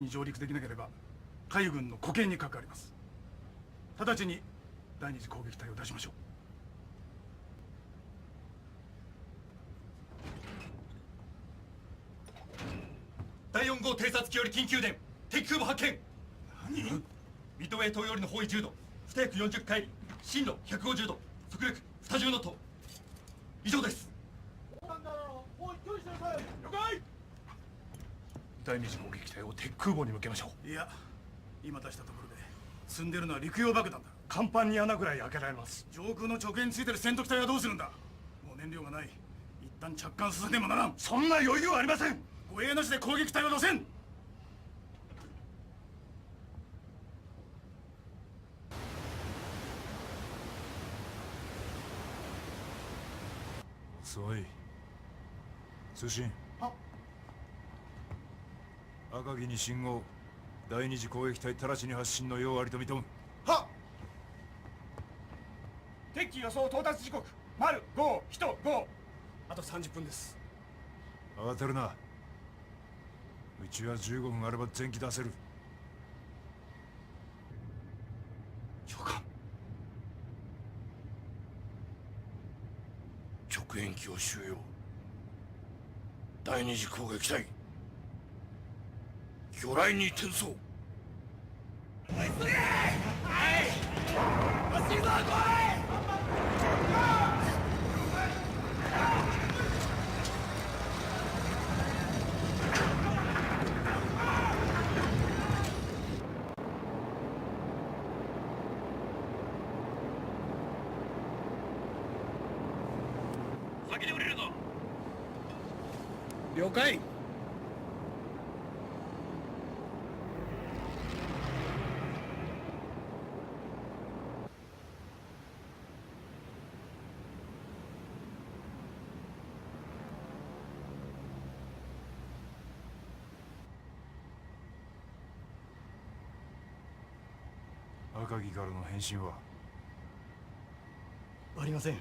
に上陸できなければ海軍の固権に関わります。直ちに第二次攻撃隊を出しましょう。第4号偵察機より緊急電、敵空母発見。何？ミッドウェイ東寄りの方位10度、二役40回り、進路150度、速力20ノット。以上です。了解。第二次攻撃隊を敵空母に向けましょう。いや、今出したところで積んでるのは陸用爆弾だ。甲板に穴ぐらい開けられます。上空の直縁についてる戦闘機隊はどうするんだ。もう燃料がない。一旦着艦させねばならん。そんな余裕はありません。護衛なしで攻撃隊は出せん。遅い。通信。赤城に信号。第二次攻撃隊直ちに発進の用ありと認む。はっ。敵機予想到達時刻丸5人5。あと30分です。慌てるな。うちは15分あれば前期出せる。長官、直縁機を収容。第二次攻撃隊魚雷に転送。はい、それ！はい！走るぞ、先に降りるぞ。了解。赤城からの返信はありません。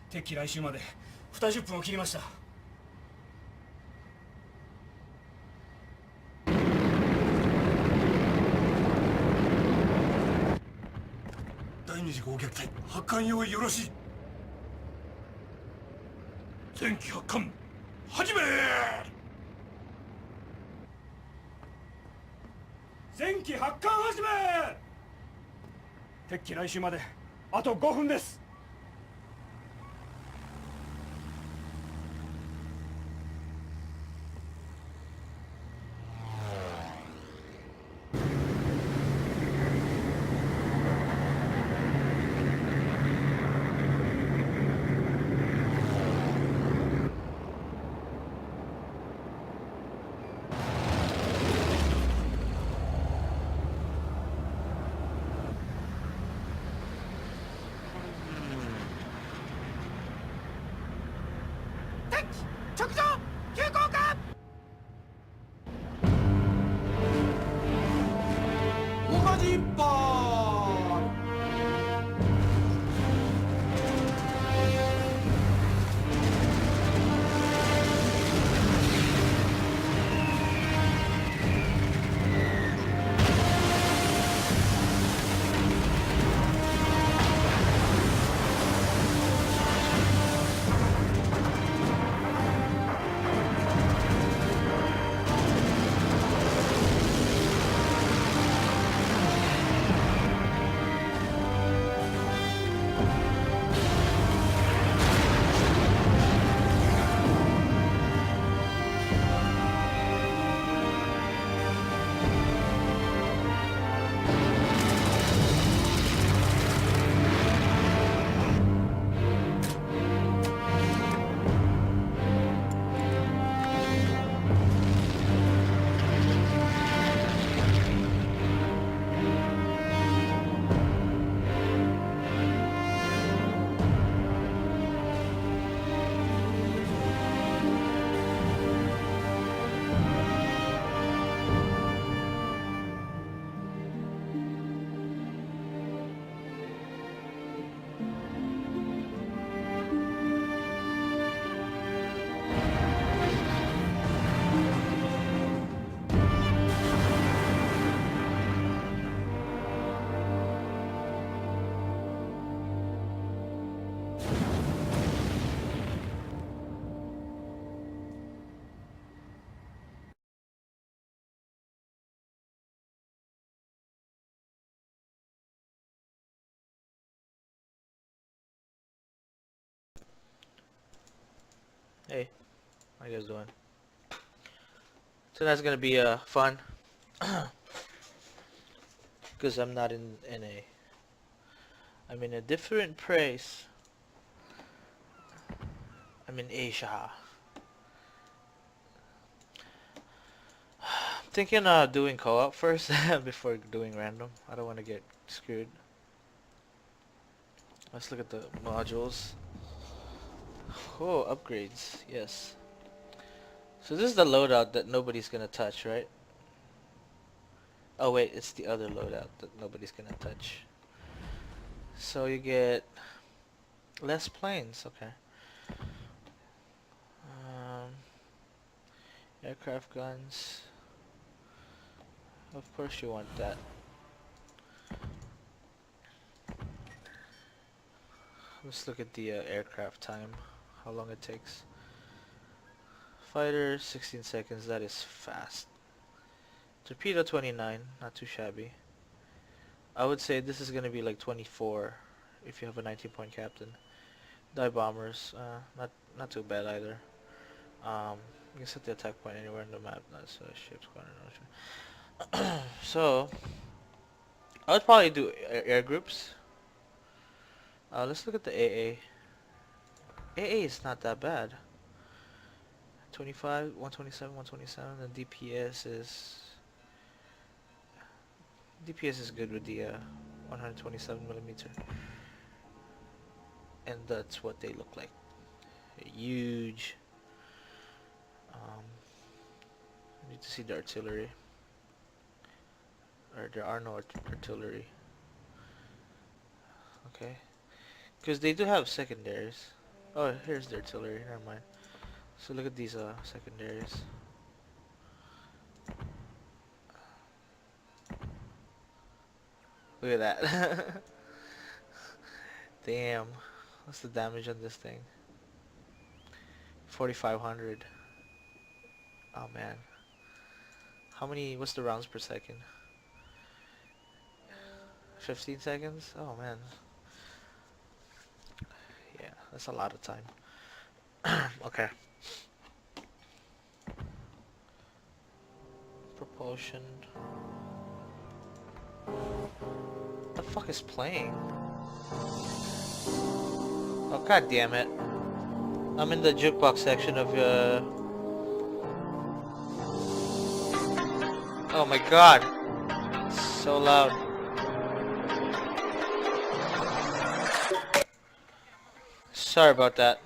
敵機来襲まで20分を切りました。第二次攻撃隊発艦用意よろしい。前期発艦始め。前期発艦始め。敵機来襲まであと5分です。直上急降下。大火事いっぱい。How you guys doing? Tonight's gonna be fun. Because I'm not I'm in a different place. I'm in Asia. I'm thinking doing co-op first before doing random. I don't want to get screwed. Let's look at the modules. Oh, upgrades. Yes. So this is the loadout that nobody's gonna touch, right? Oh wait, it's the other loadout that nobody's gonna touch. So you get less planes, okay. Aircraft guns. Of course you want that. Let's look at the aircraft time. How long it takes. Fighter, 16 seconds. That is fast. Torpedo, 29. Not too shabby. I would say this is going to be like 24 if you have a 19-point captain. Dive bombers, not too bad either. You can set the attack point anywhere in the map. That's ship's corner. So, I would probably do air groups. Let's look at the AA. AA is not that bad. 25, 127, 127. The DPS is good with the 127 millimeter, and that's what they look like. Huge. I need to see the artillery. Or there are no artillery. Okay. Because they do have secondaries. Oh, here's the artillery. Never mind. So look at these secondaries. Look at that. Damn. What's the damage on this thing? 4,500. Oh man. What's the rounds per second? 15 seconds? Oh man. Yeah, that's a lot of time. Okay. Propulsion. What the fuck is playing? Oh god damn it. I'm in the jukebox section of Oh my god. So loud. Sorry about that.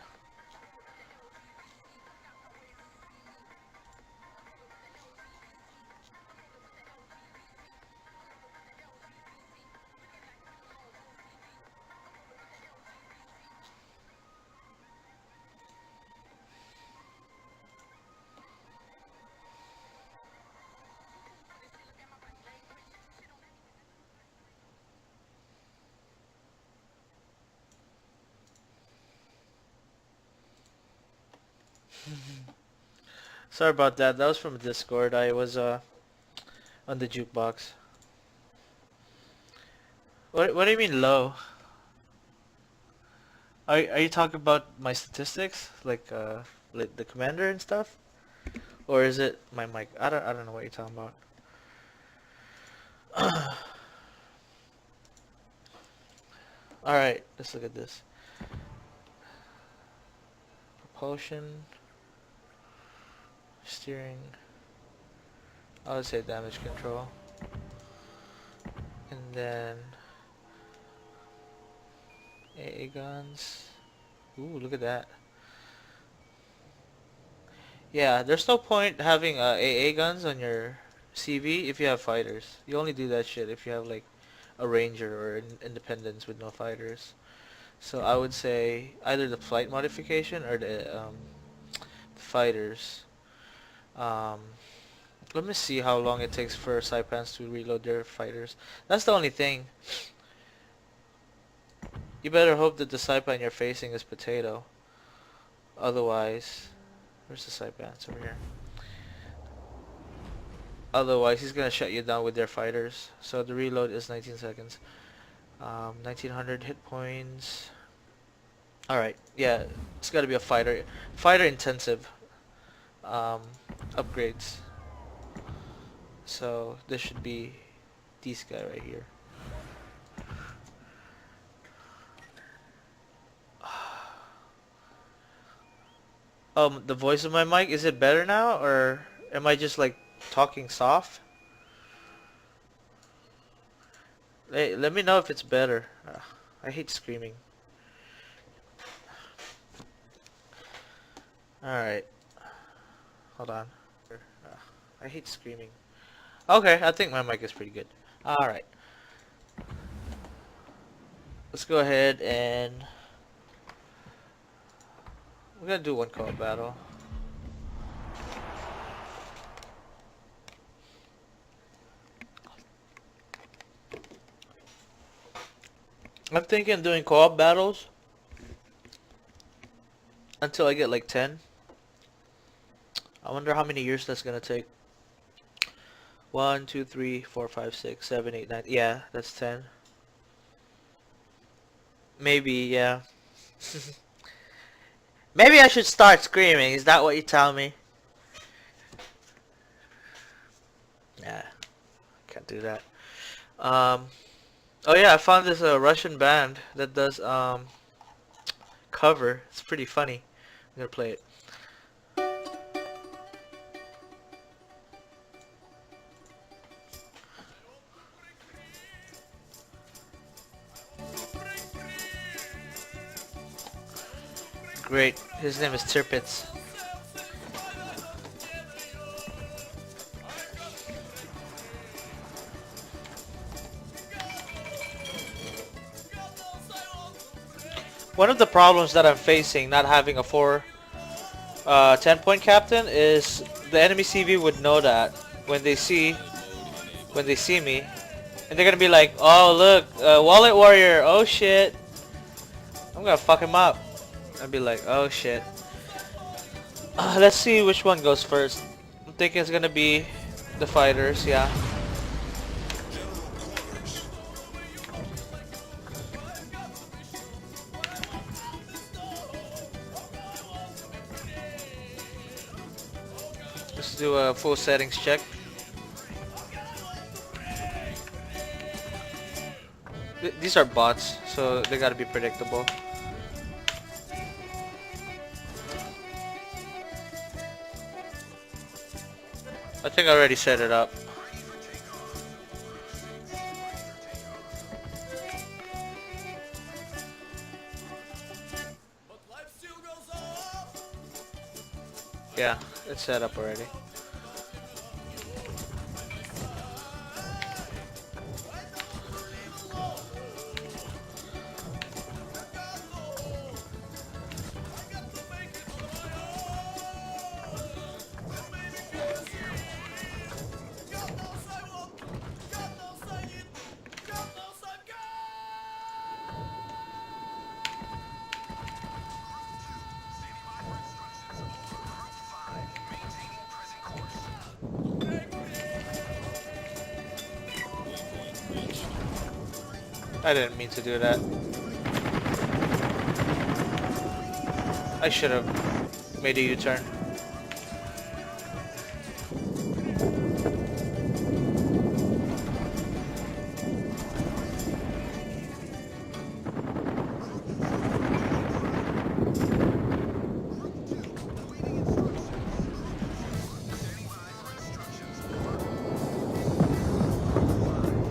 Sorry about that. That was from Discord. I was on the jukebox. What do you mean low? Are you talking about my statistics, like the commander and stuff, or is it my mic? I don't know what you're talking about. All right, let's look at this. Propulsion, steering. I would say damage control, and then AA guns. Ooh, look at that. Yeah, there's no point having AA guns on your CV if you have fighters. You only do that shit if you have like a ranger or an independence with no fighters. So I would say either the flight modification or the fighters. Let me see how long it takes for Saipans to reload their fighters. That's the only thing. You better hope that the Saipan you're facing is potato. Otherwise, where's the Saipan? It's over here. Otherwise, he's gonna shut you down with their fighters. So the reload is 19 seconds. 1900 hit points. Alright, yeah, it's gotta be a fighter intensive. upgrades. So this should be this guy right here. The voice of my mic, is it better now, or am I just like talking soft? Hey, let me know if it's better. I hate screaming. Alright. Hold on. I hate screaming. Okay, I think my mic is pretty good. Alright. Let's go ahead and... we're gonna do one co-op battle. I'm thinking doing co-op battles until I get like 10. I wonder how many years that's gonna take. 1, 2, 3, 4, 5, 6, 7, 8, 9. Yeah, that's 10. Maybe, yeah. Maybe I should start screaming. Is that what you tell me? Yeah, can't do that. Oh yeah, I found this Russian band that does cover. It's pretty funny. I'm gonna play it. Great. His name is Tirpitz. One of the problems that I'm facing not having a 10-point captain is the enemy CV would know that when they see me, and they're gonna be like, oh look, wallet warrior, oh shit, I'm gonna fuck him up. I'd be like, oh shit. Let's see which one goes first. I'm thinking it's gonna be the fighters, yeah. Let's do a full settings check. These are bots, so they gotta be predictable. I think I already set it up. Yeah, it's set up already. I didn't mean to do that. I should have made a U-turn.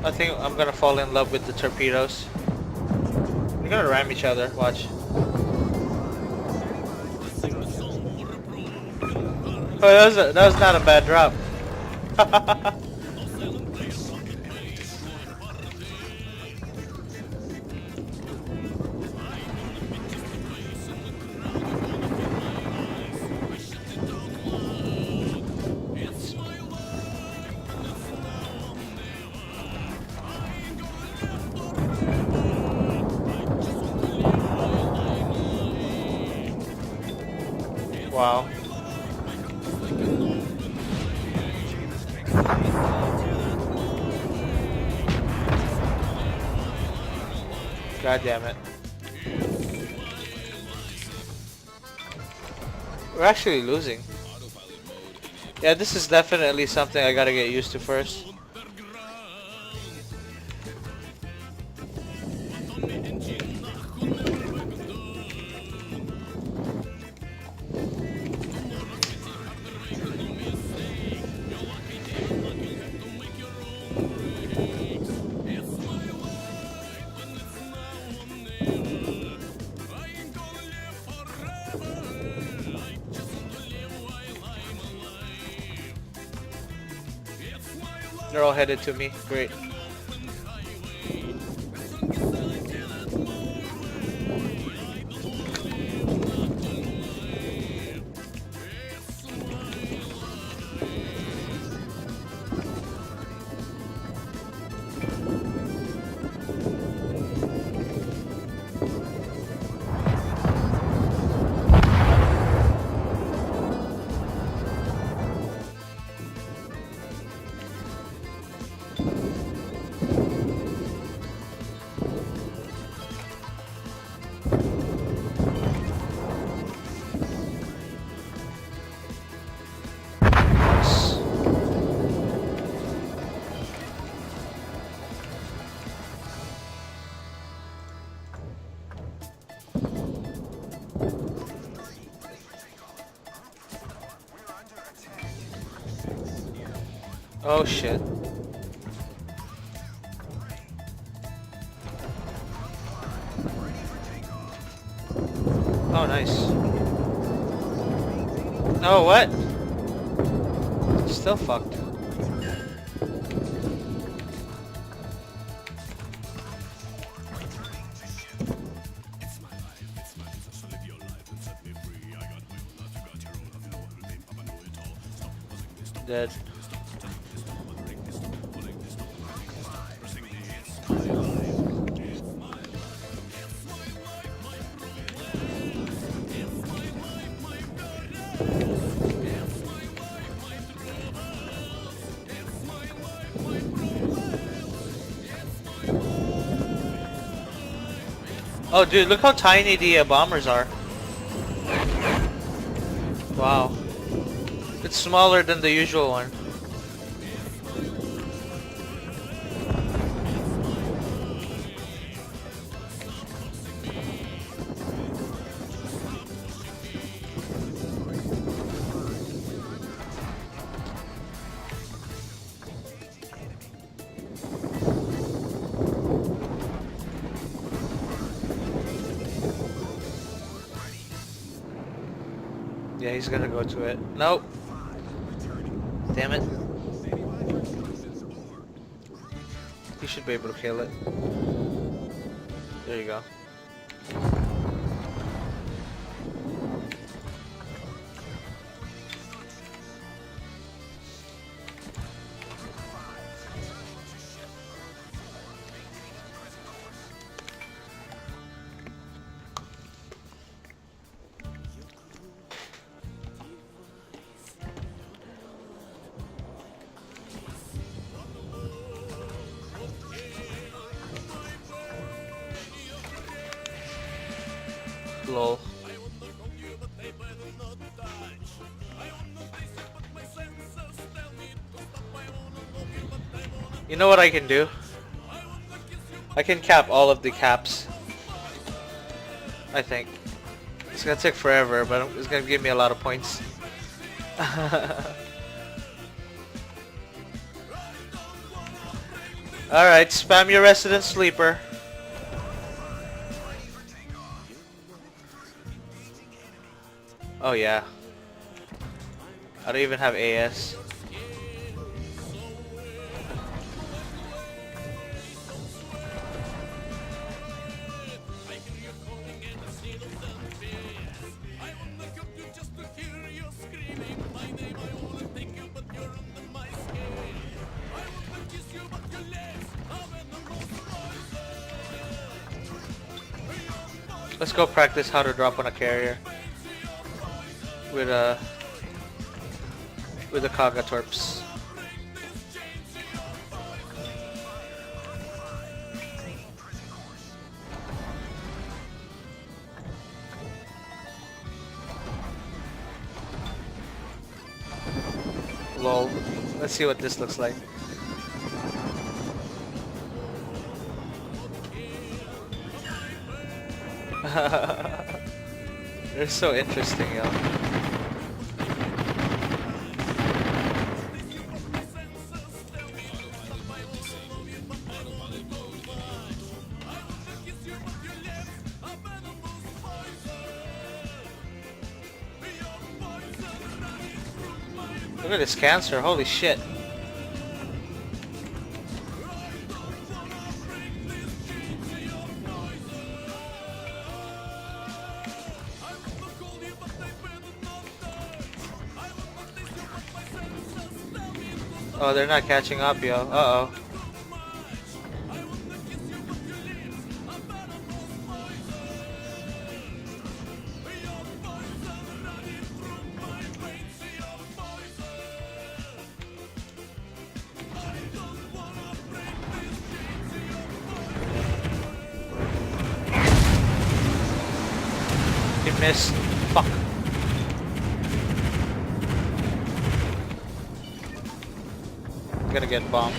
I think I'm gonna fall in love with the torpedoes. They're gonna ram each other, watch. Oh, that was not a bad drop. Wow. God damn it. We're actually losing. Yeah, this is definitely something I gotta get used to first. They're all headed to me. Great. Oh shit. Oh nice. Oh what? Still fucked. Dead. Oh dude, look how tiny the bombers are. Wow. It's smaller than the usual one. Yeah, he's gonna go to it. Nope. Damn it. He should be able to kill it. There you go. Lol. You know what I can do? I can cap all of the caps. I think. It's gonna take forever, but it's gonna give me a lot of points. Alright, spam your resident sleeper. Oh yeah. I don't even have AS. Let's go practice how to drop on a carrier with the Kaga torps. Let's see what this looks like. They're so interesting, yo. Look at this cancer, holy shit. Oh, they're not catching up, yo. Uh-oh. He missed. Fuck. Gonna get bombed.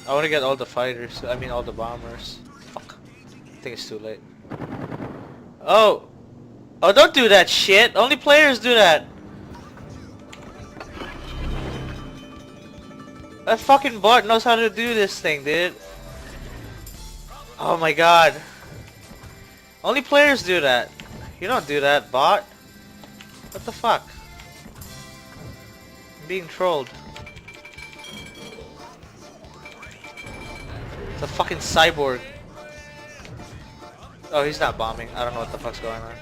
I wanna get all the fighters. I mean all the bombers. Fuck. I think it's too late. Oh! Oh, don't do that shit! Only players do that! That fucking bot knows how to do this thing, dude. Oh my god. Only players do that. You don't do that, bot. What the fuck? I'm being trolled. It's a fucking cyborg. Oh, he's not bombing. I don't know what the fuck's going on.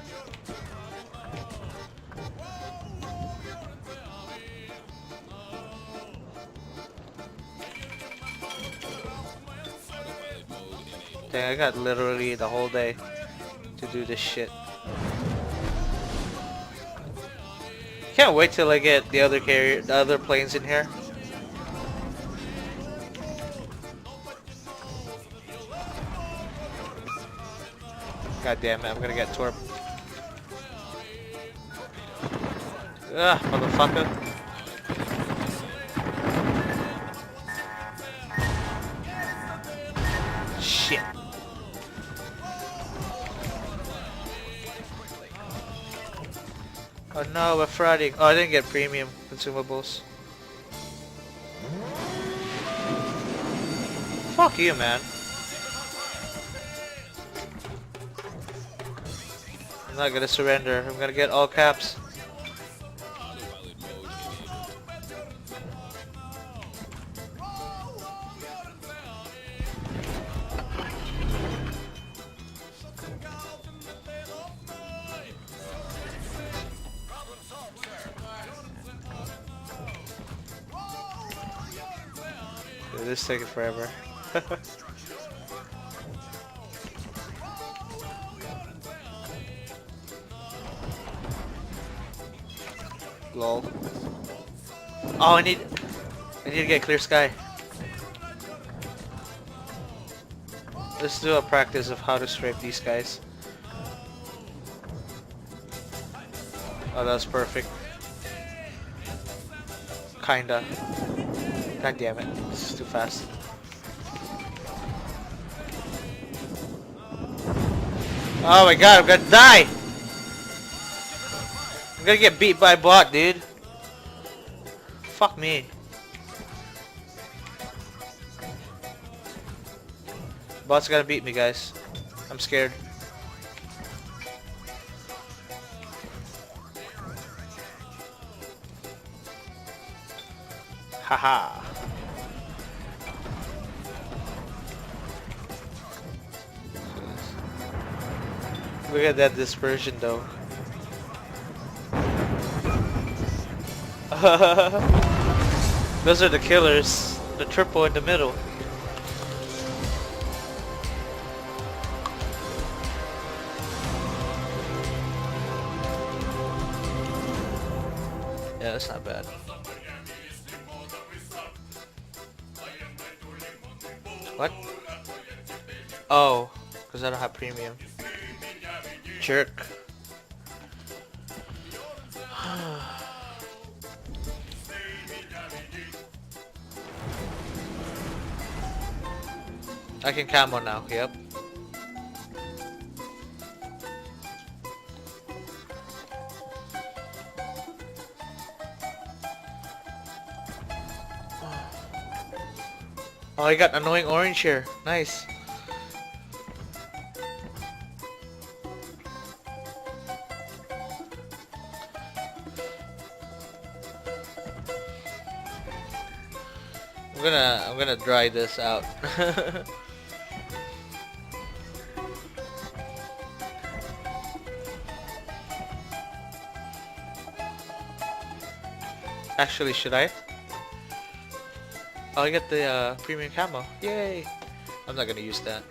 Dang, I got literally the whole day to do this shit. Can't wait till I get the other carrier, the other planes in here. God damn it, I'm gonna get torp. Ah, motherfucker. Shit. Oh no, we're frauding. Oh, I didn't get premium consumables. Fuck you, man. I'm not gonna surrender. I'm gonna get all caps. Dude, this is taking forever. Lol. Oh, I need to get clear sky. Let's do a practice of how to scrape these guys. Oh, that was perfect. Kinda. God damn it, this is too fast. Oh my god, I'm gonna die! I'm gonna get beat by a bot, dude. Fuck me. Bot's gonna beat me, guys. I'm scared. Haha. Look at that dispersion though. Those are the killers. The triple in the middle. Yeah, that's not bad. What? Oh, because I don't have premium. Jerk. I can camo now, yep. Oh, I got annoying orange here. Nice. I'm gonna dry this out. Actually, should I? Oh, I get the premium camo. Yay! I'm not gonna use that.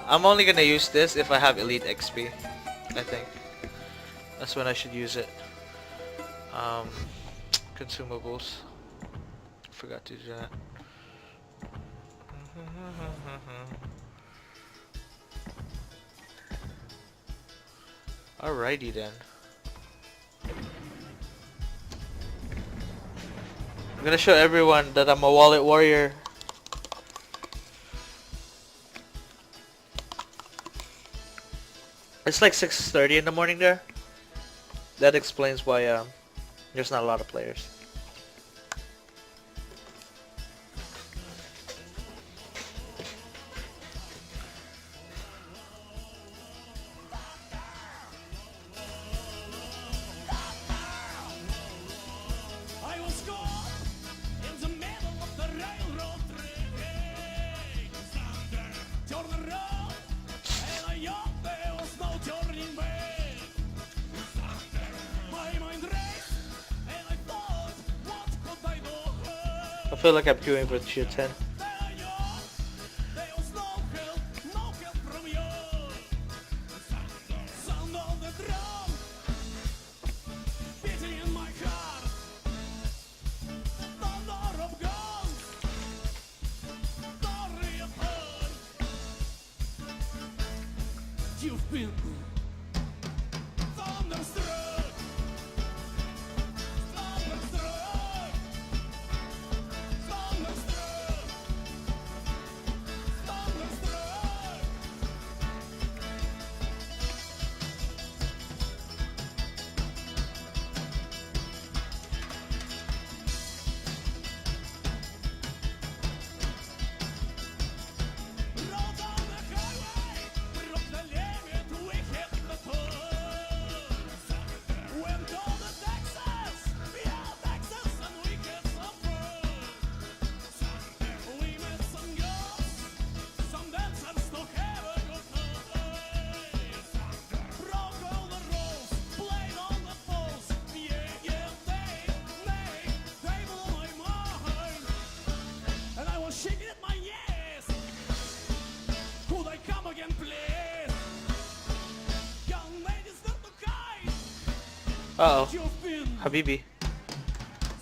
I'm only gonna use this if I have elite XP. I think that's when I should use it. Consumables. Forgot to do that. Alrighty then. I'm gonna show everyone that I'm a wallet warrior. It's like 6:30 in the morning there. That explains why there's not a lot of players. I feel like I'm queuing for tier 10. You've been thunderstruck. Thunderstruck. Thunderstruck. Thunderstruck. Rode on the highway, broke the limit, we hit the tools. Went all the Texas, yeah, Texas, and we get some fruit. We met some girls, some dancers to have a good night. Broke all the rules, played all the fools, yeah, yeah, they blew my mind. And I was shaking at my yes. Could I come again, please? Young ladies, not to kite. Uh-oh. You've been Habibi.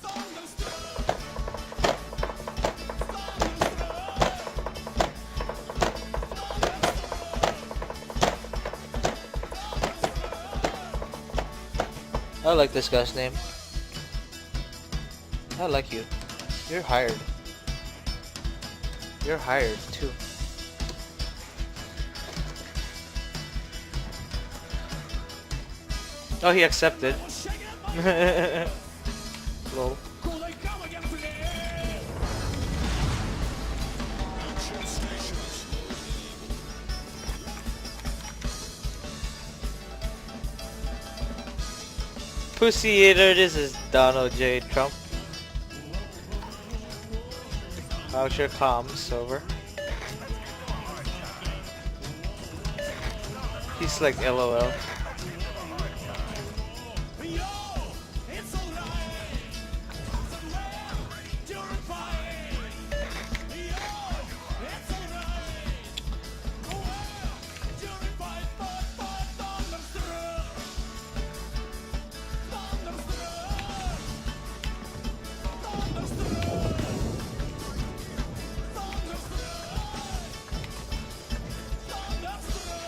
thunderstruck. I like this guy's name. I like you. You're hired. You're hired too. Oh, he accepted. Shaking at my Lol. could I come again, please? Pussy Eater, this is Donald J. Trump. How's your comms? Over. He's like LOL. Yo, it's alright. You're fine. Yo, it's alright. Well, you're fine, but thunderstruck. Thunderstruck. Thunderstruck. Thunderstruck.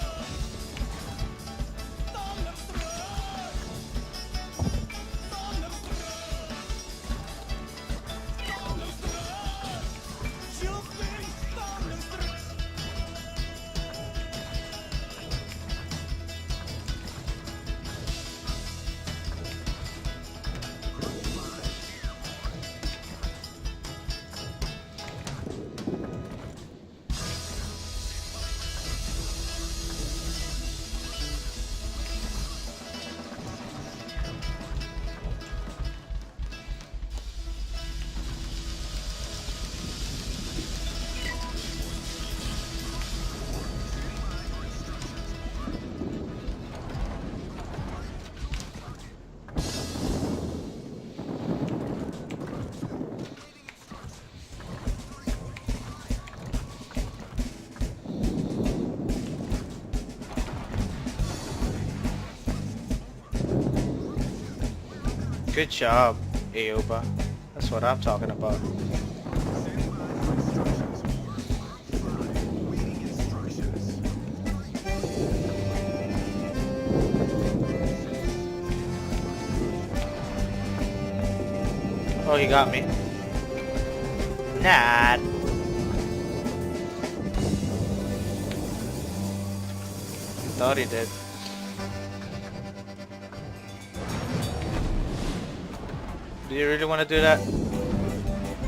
Good job, Aoba. That's what I'm talking about. Oh, he got me. Nah. Thought he did. Do you really want to do that?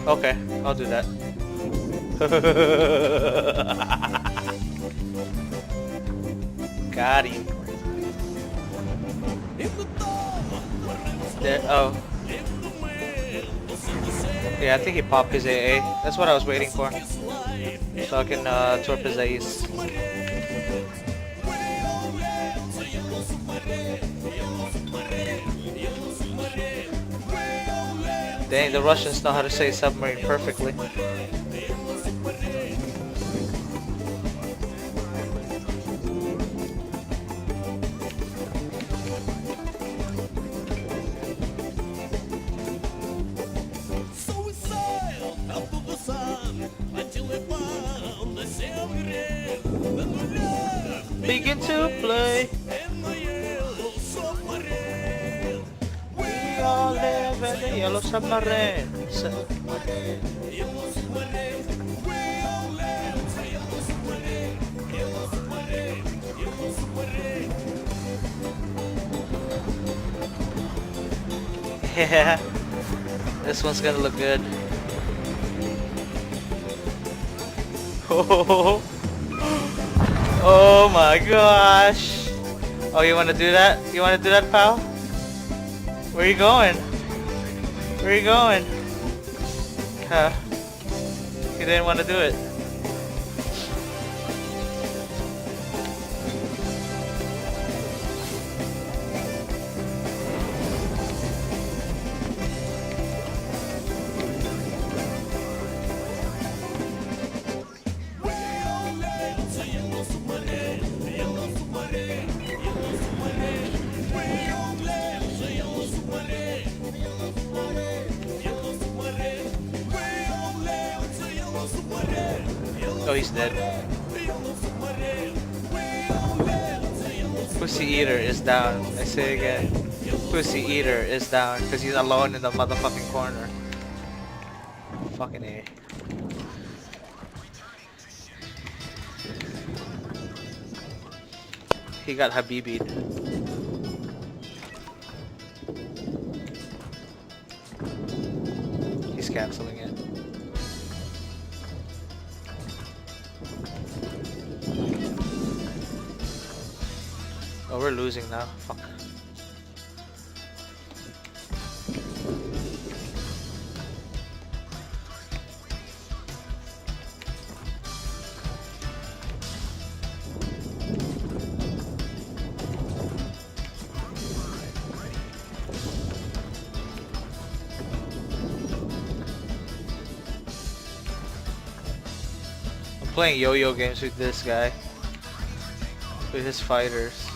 Okay, I'll do that. Got him. There, oh. Yeah, I think he popped his AA. That's what I was waiting for. So I can torp his AEs. Dang, the Russians know how to say submarine perfectly. Begin to play. We all live in the yellow submarine. Yeah, this one's gonna look good. Oh. Oh my gosh. Oh, you wanna do that? You wanna do that, pal? Where you going? Where you going? You didn't wanna do it. Oh, he's dead. Pussy Eater is down. I say again. Pussy Eater is down because he's alone in the motherfucking corner. Fucking A. He got Habibi'd. He's canceling it. Oh, we're losing now. Fuck. I'm playing yo-yo games with this guy. With his fighters.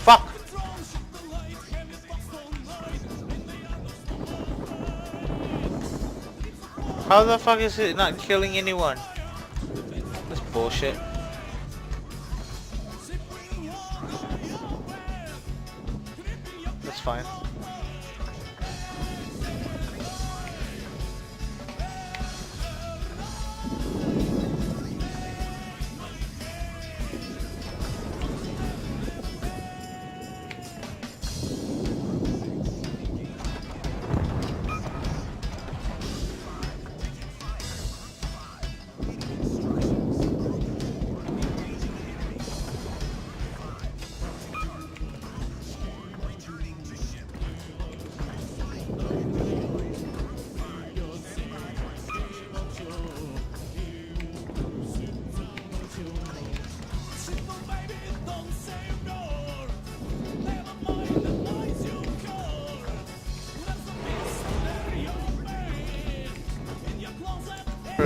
Fuck! How the fuck is it not killing anyone? That's bullshit. That's fine.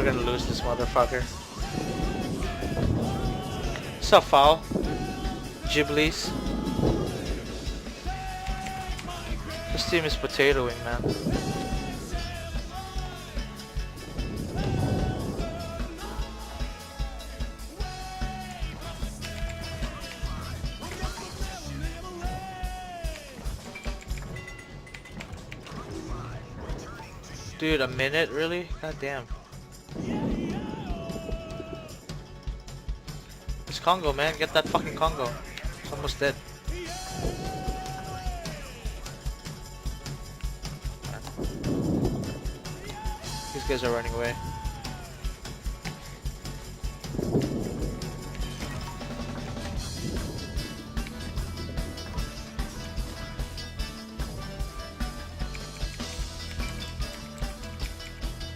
we're gonna lose this motherfucker. What's up, foul? Ghiblies. This team is potatoing, man. Dude, a minute? Really? God damn. It's Congo, man. Get that fucking Congo. It's almost dead. These guys are running away.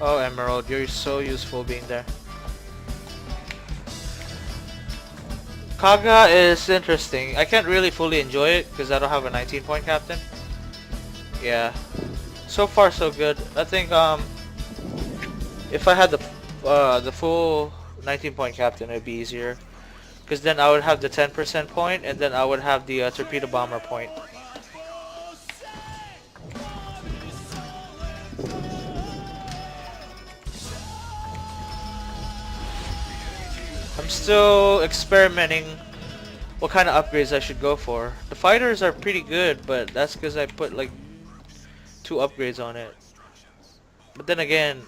Oh, Emerald, you're so useful being there. Kaga is interesting. I can't really fully enjoy it because I don't have a 19-point captain. Yeah. So far so good. I think if I had the full 19-point captain, it'd be easier. Because then I would have the 10% point and then I would have the torpedo bomber point. I'm still experimenting what kind of upgrades I should go for. The fighters are pretty good, but that's because I put like 2 upgrades on it. But then again,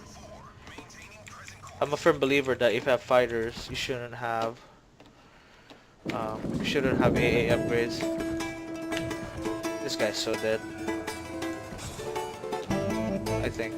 I'm a firm believer that if you have fighters, you shouldn't have AA upgrades. This guy's so dead, I think.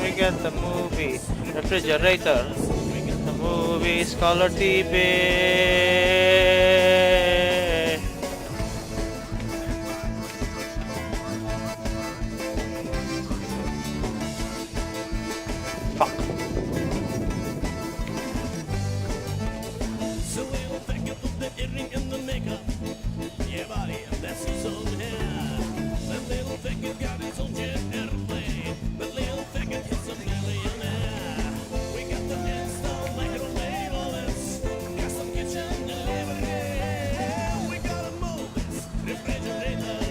We got the movie refrigerator. The movie is color TV. Fuck.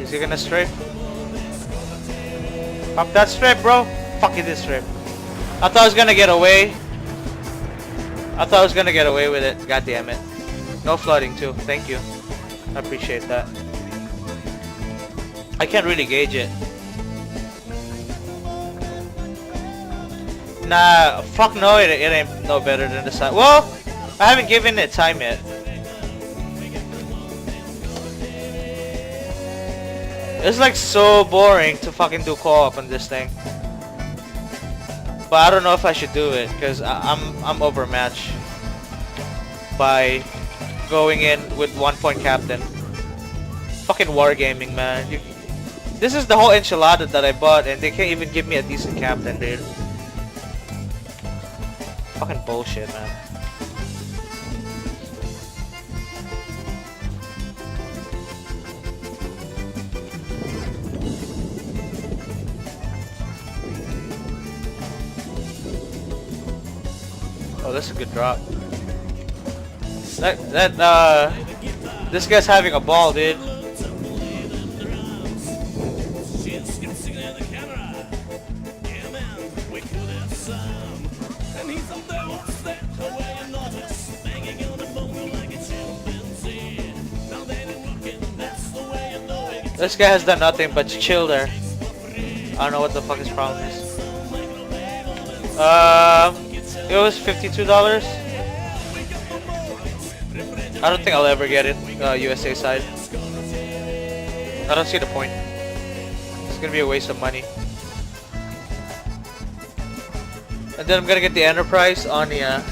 Is he gonna strip? Pop that strip, bro. Fuck it, this strip. I thought I was gonna get away. With it. God damn it. No flooding too. Thank you. I appreciate that. I can't really gauge it. Nah, fuck no, it ain't no better than the sun. Well, I haven't given it time yet. It's like so boring to fucking do co-op on this thing. But I don't know if I should do it because I'm overmatched by going in with 1-point captain. Fucking wargaming, man. This is the whole enchilada that I bought and they can't even give me a decent captain, dude. Fucking bullshit, man. Oh, that's a good drop. This guy's having a ball, dude. This guy has done nothing but chill there. I don't know what the fuck his problem is. It was $52. I don't think I'll ever get it, USA side. I don't see the point. It's gonna be a waste of money. And then I'm gonna get the Enterprise on the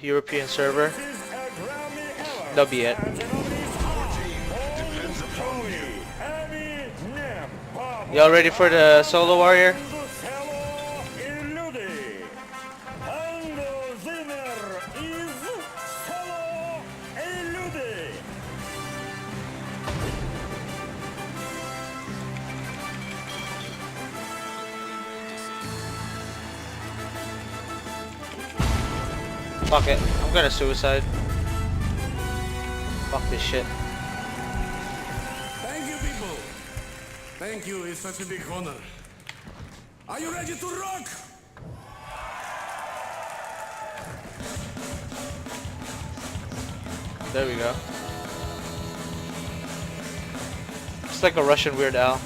European server. That'll be it. Y'all ready for the solo warrior? Fuck it, I'm gonna suicide. Fuck this shit. Thank you, people. Thank you. It's such a big honor. Are you ready to rock? There we go. It's like a Russian Weird Al.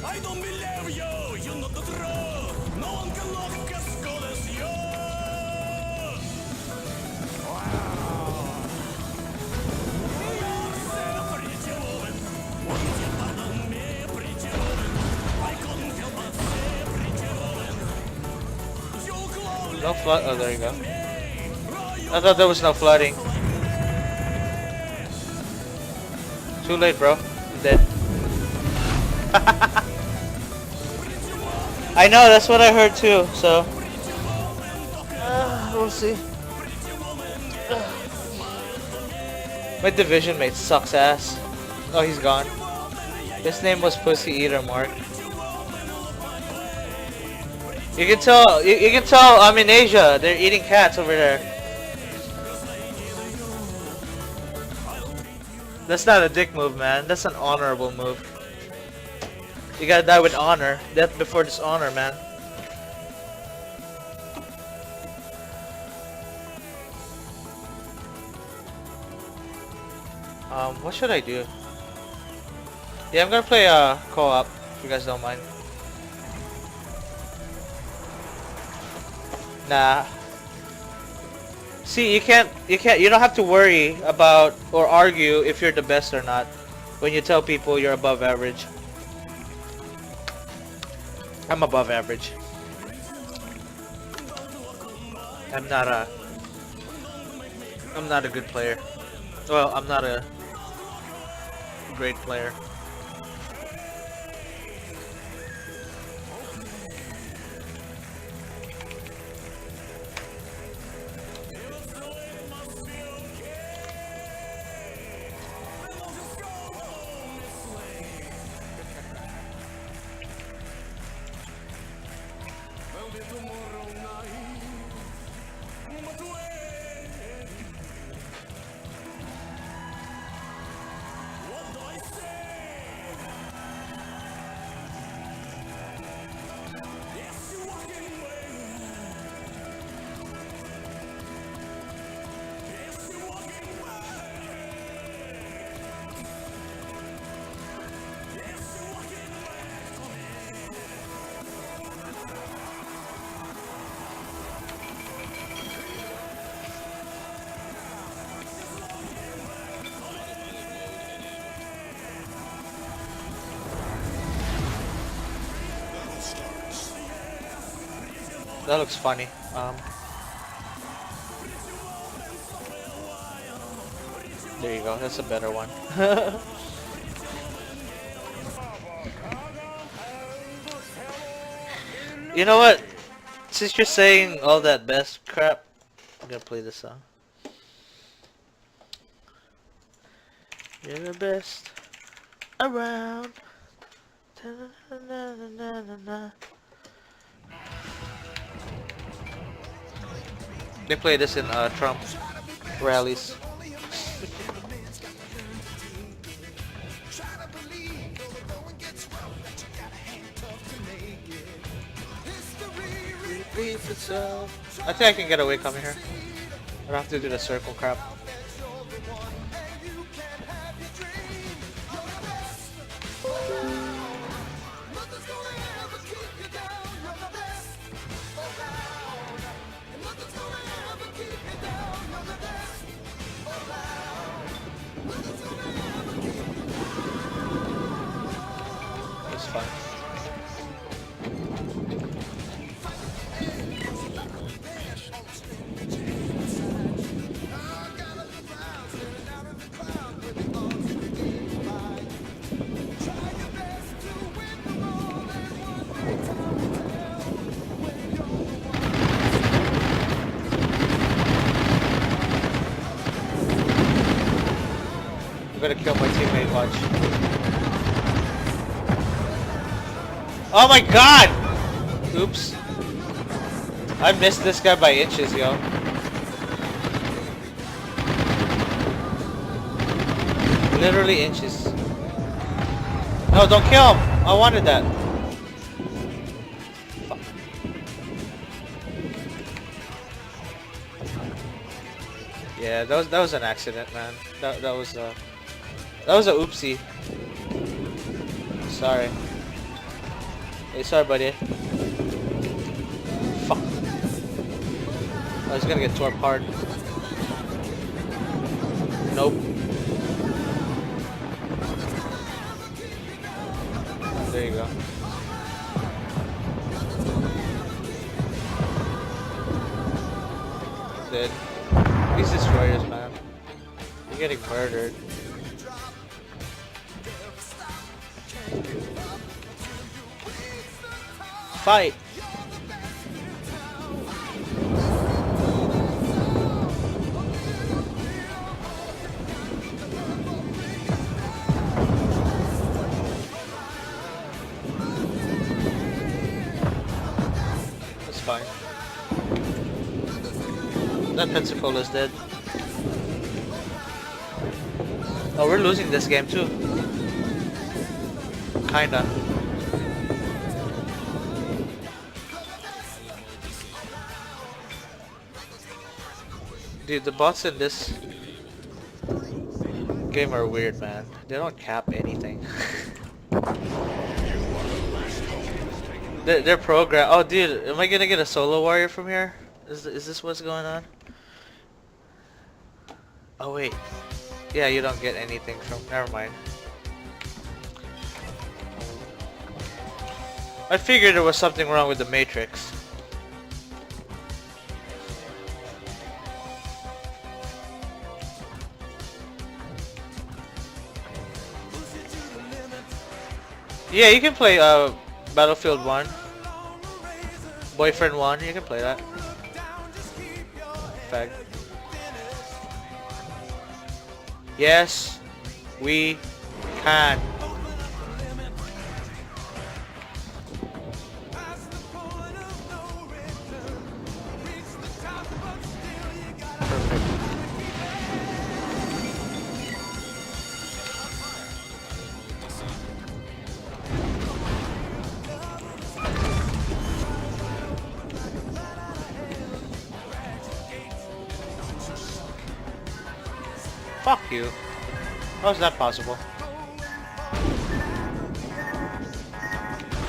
I don't believe you. You're not the truth. No one can look as good as you. No flood. Oh, there you go. I thought there was no flooding. Too late, bro. I'm dead. I know, that's what I heard too, so. We'll see. My division mate sucks ass. Oh, he's gone. His name was Pussy Eater Mark. You can tell. You can tell I'm in Asia. They're eating cats over there. That's not a dick move, man. That's an honorable move. You gotta die with honor. Death before dishonor, man. What should I do? Yeah, I'm gonna play co-op if you guys don't mind. Nah. See, you don't have to worry about or argue if you're the best or not when you tell people you're above average. I'm above average. I'm not a good player. Well, I'm not a great player. That looks funny. There you go. That's a better one. You know what? Since you're saying all that best crap, I'm gonna play this song. You're the best around. They play this in Trump rallies. I think I can get away coming here. I don't have to do the circle crap. It's fine. I'm gonna kill my teammate, watch. Oh my god! Oops. I missed this guy by inches, yo. Literally inches. No, don't kill him! I wanted that. Fuck. Yeah, that was an accident, man. That was a oopsie. Sorry. Hey, sorry, buddy. Fuck. I was gonna get tore apart. Nope. There you go. Dead. These destroyers, man. You're getting murdered. Fight! That's fine. That Pensacola's dead. Oh, we're losing this game too. Kinda. Dude, the bots in this game are weird, man. They don't cap anything. They're program. Oh, dude, am I gonna get a solo warrior from here? Is this what's going on? Oh wait, yeah, you don't get anything from. Never mind. I figured there was something wrong with the Matrix. Yeah, you can play Battlefield 1. Boyfriend 1, you can play that. Fag. Yes, we can. Perfect. Fuck you. How is that possible?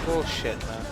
Bullshit, man.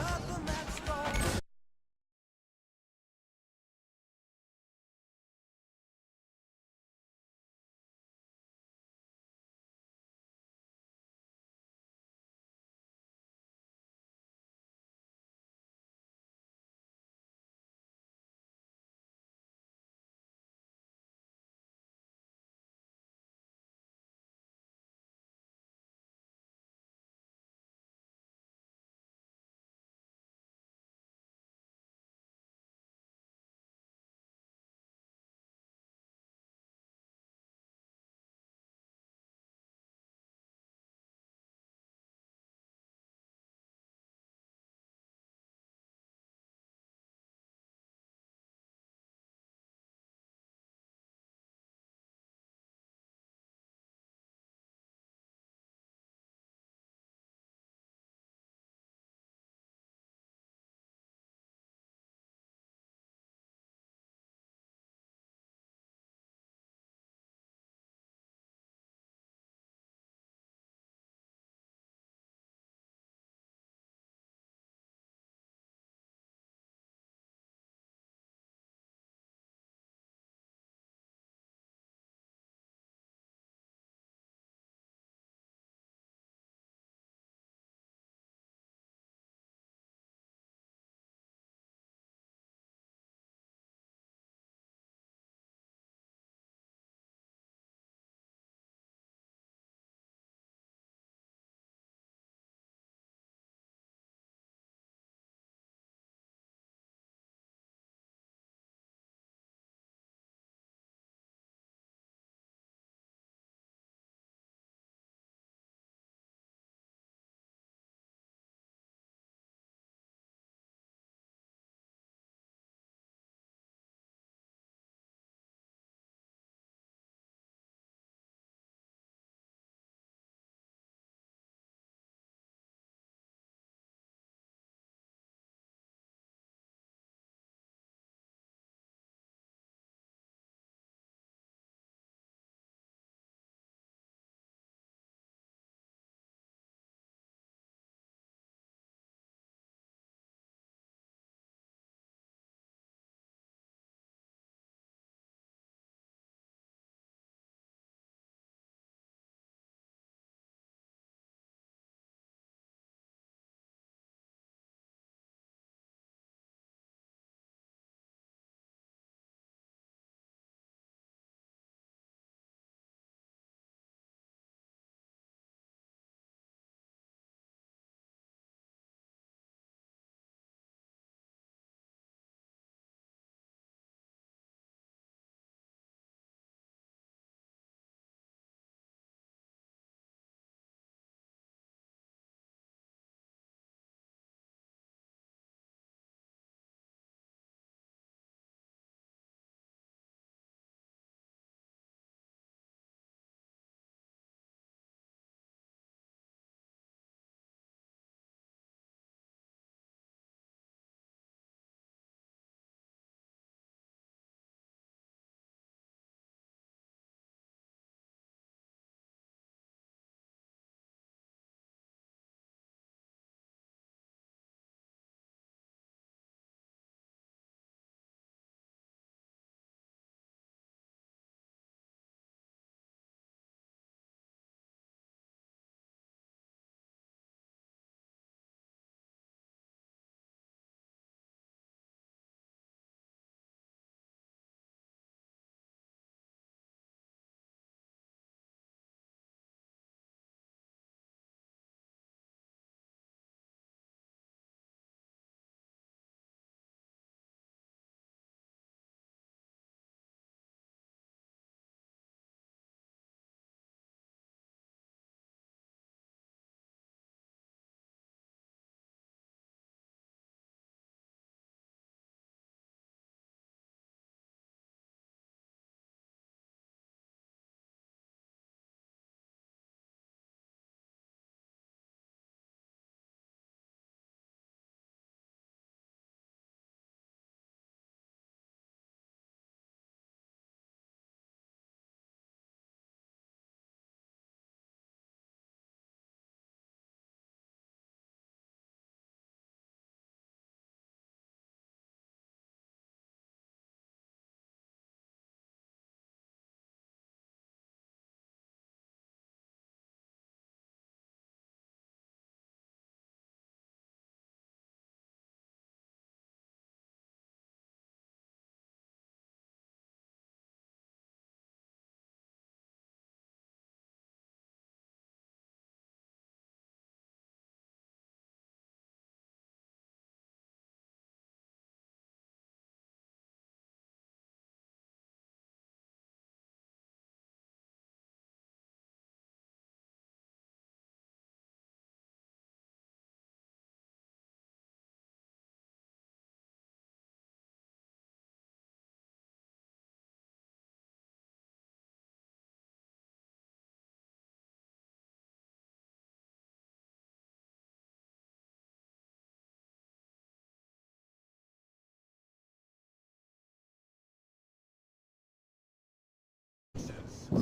The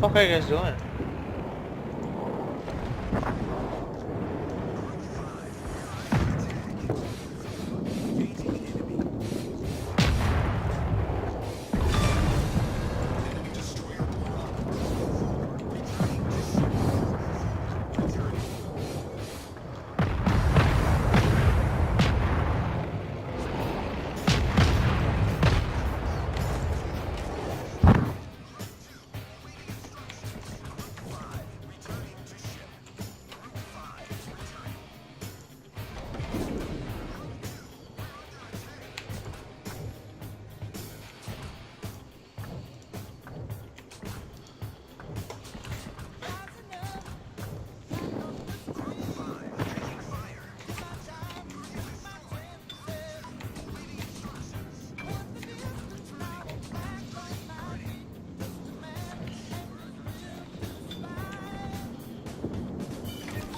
fuck are you guys doing?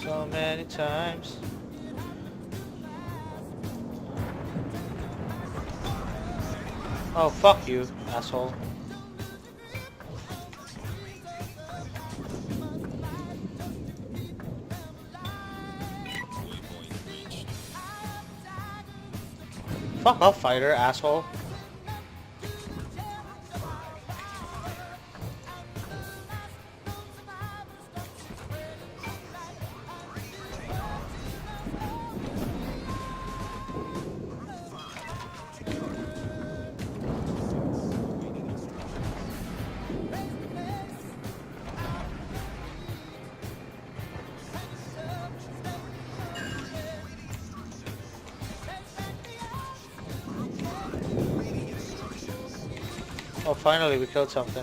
So many times. Oh, fuck you, asshole. Fuck off, fighter, asshole. Oh, finally we killed something.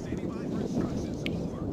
Standing by for instructions. Over.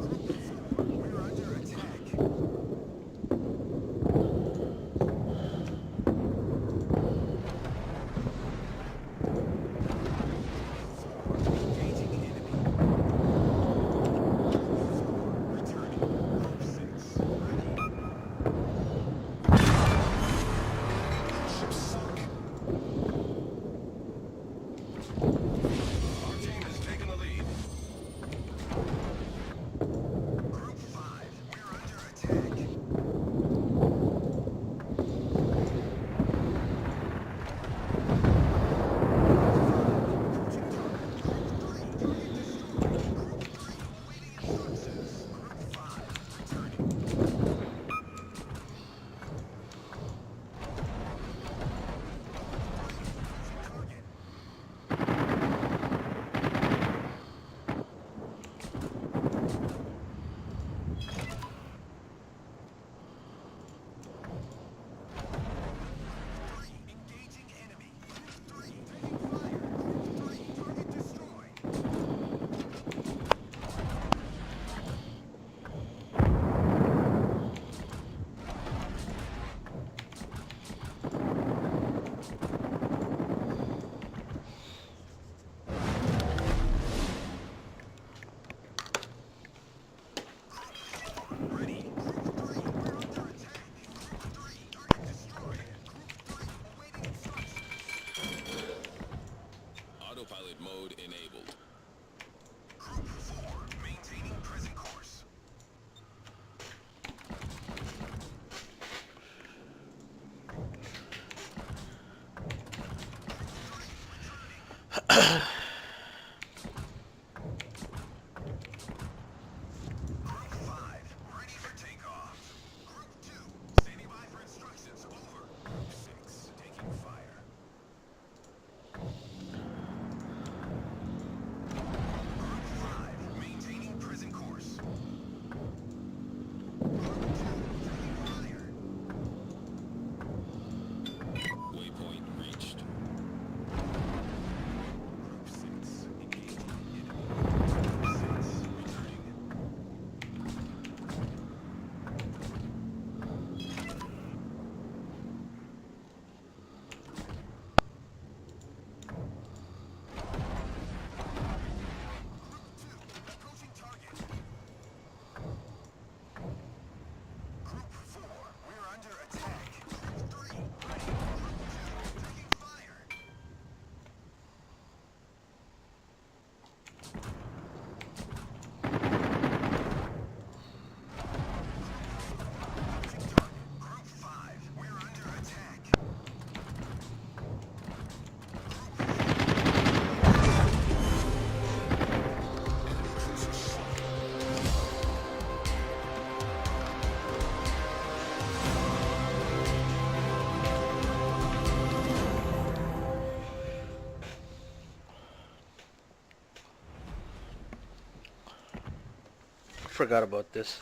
Forgot about this.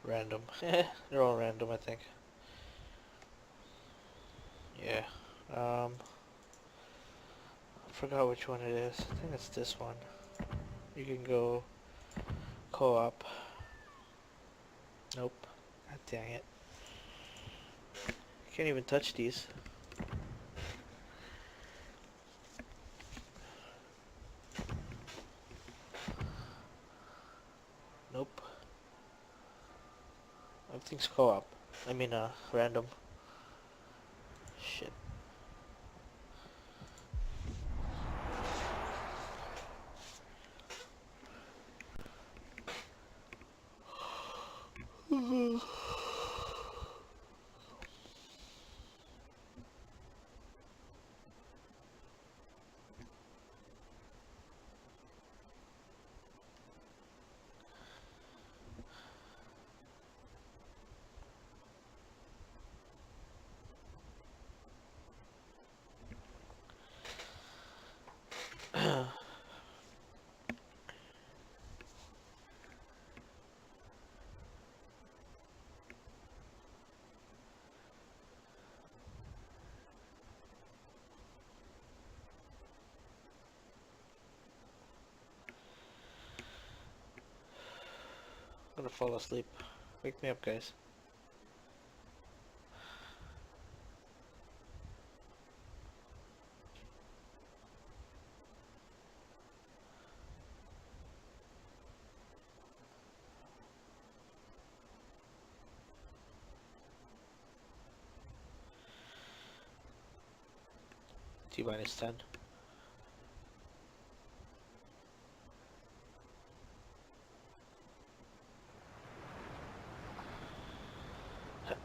Random. They're all random, I think. Yeah. I forgot which one it is. I think it's this one. You can go co-op. Nope. God dang it. Can't even touch these. Nope. Everything's co-op. I mean, random. Shit. I'm gonna fall asleep. Wake me up, guys. T-minus 10.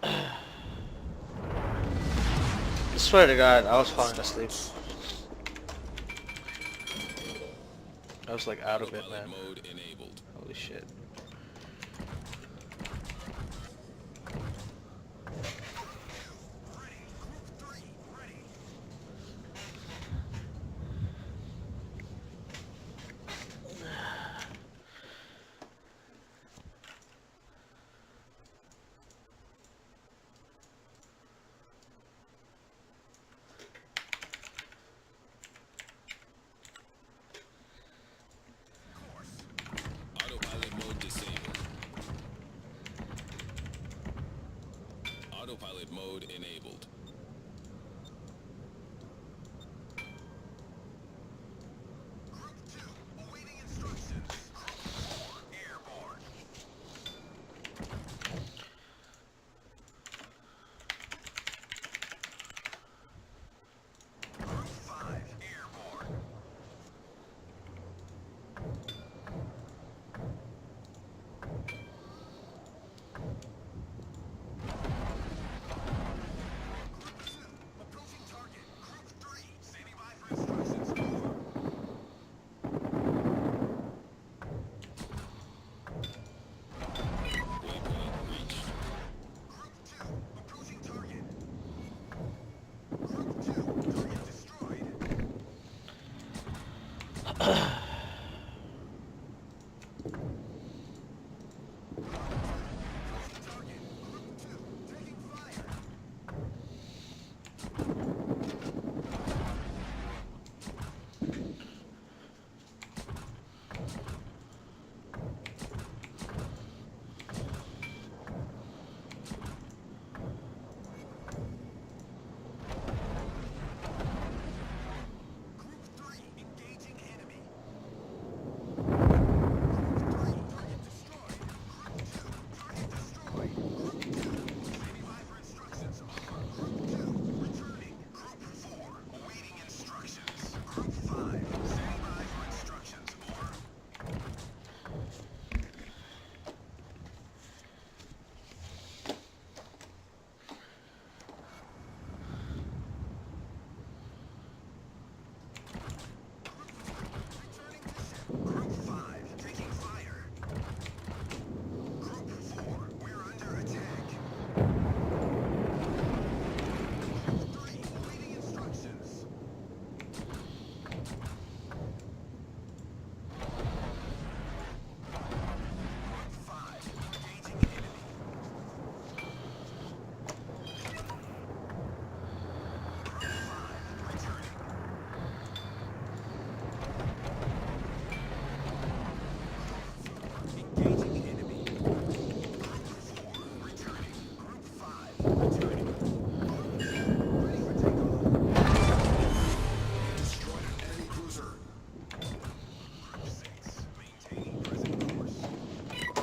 I swear to God, I was falling asleep. I was like out of it, man. Holy shit. Autopilot mode disabled. Autopilot mode enabled. Group 2, awaiting instructions. Airborne. Group 5, airborne.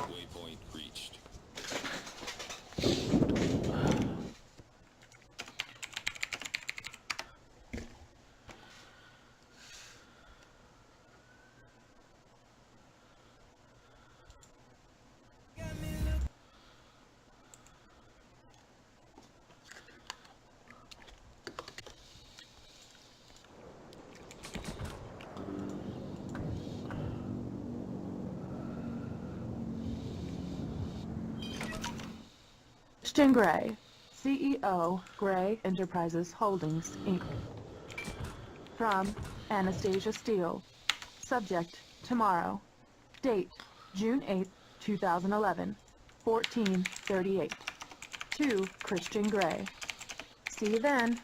Waypoint reached. Christian Gray, CEO, Gray Enterprises Holdings, Inc. From Anastasia Steele. Subject, tomorrow. Date, June 8, 2011, 14:38. To Christian Gray. See you then.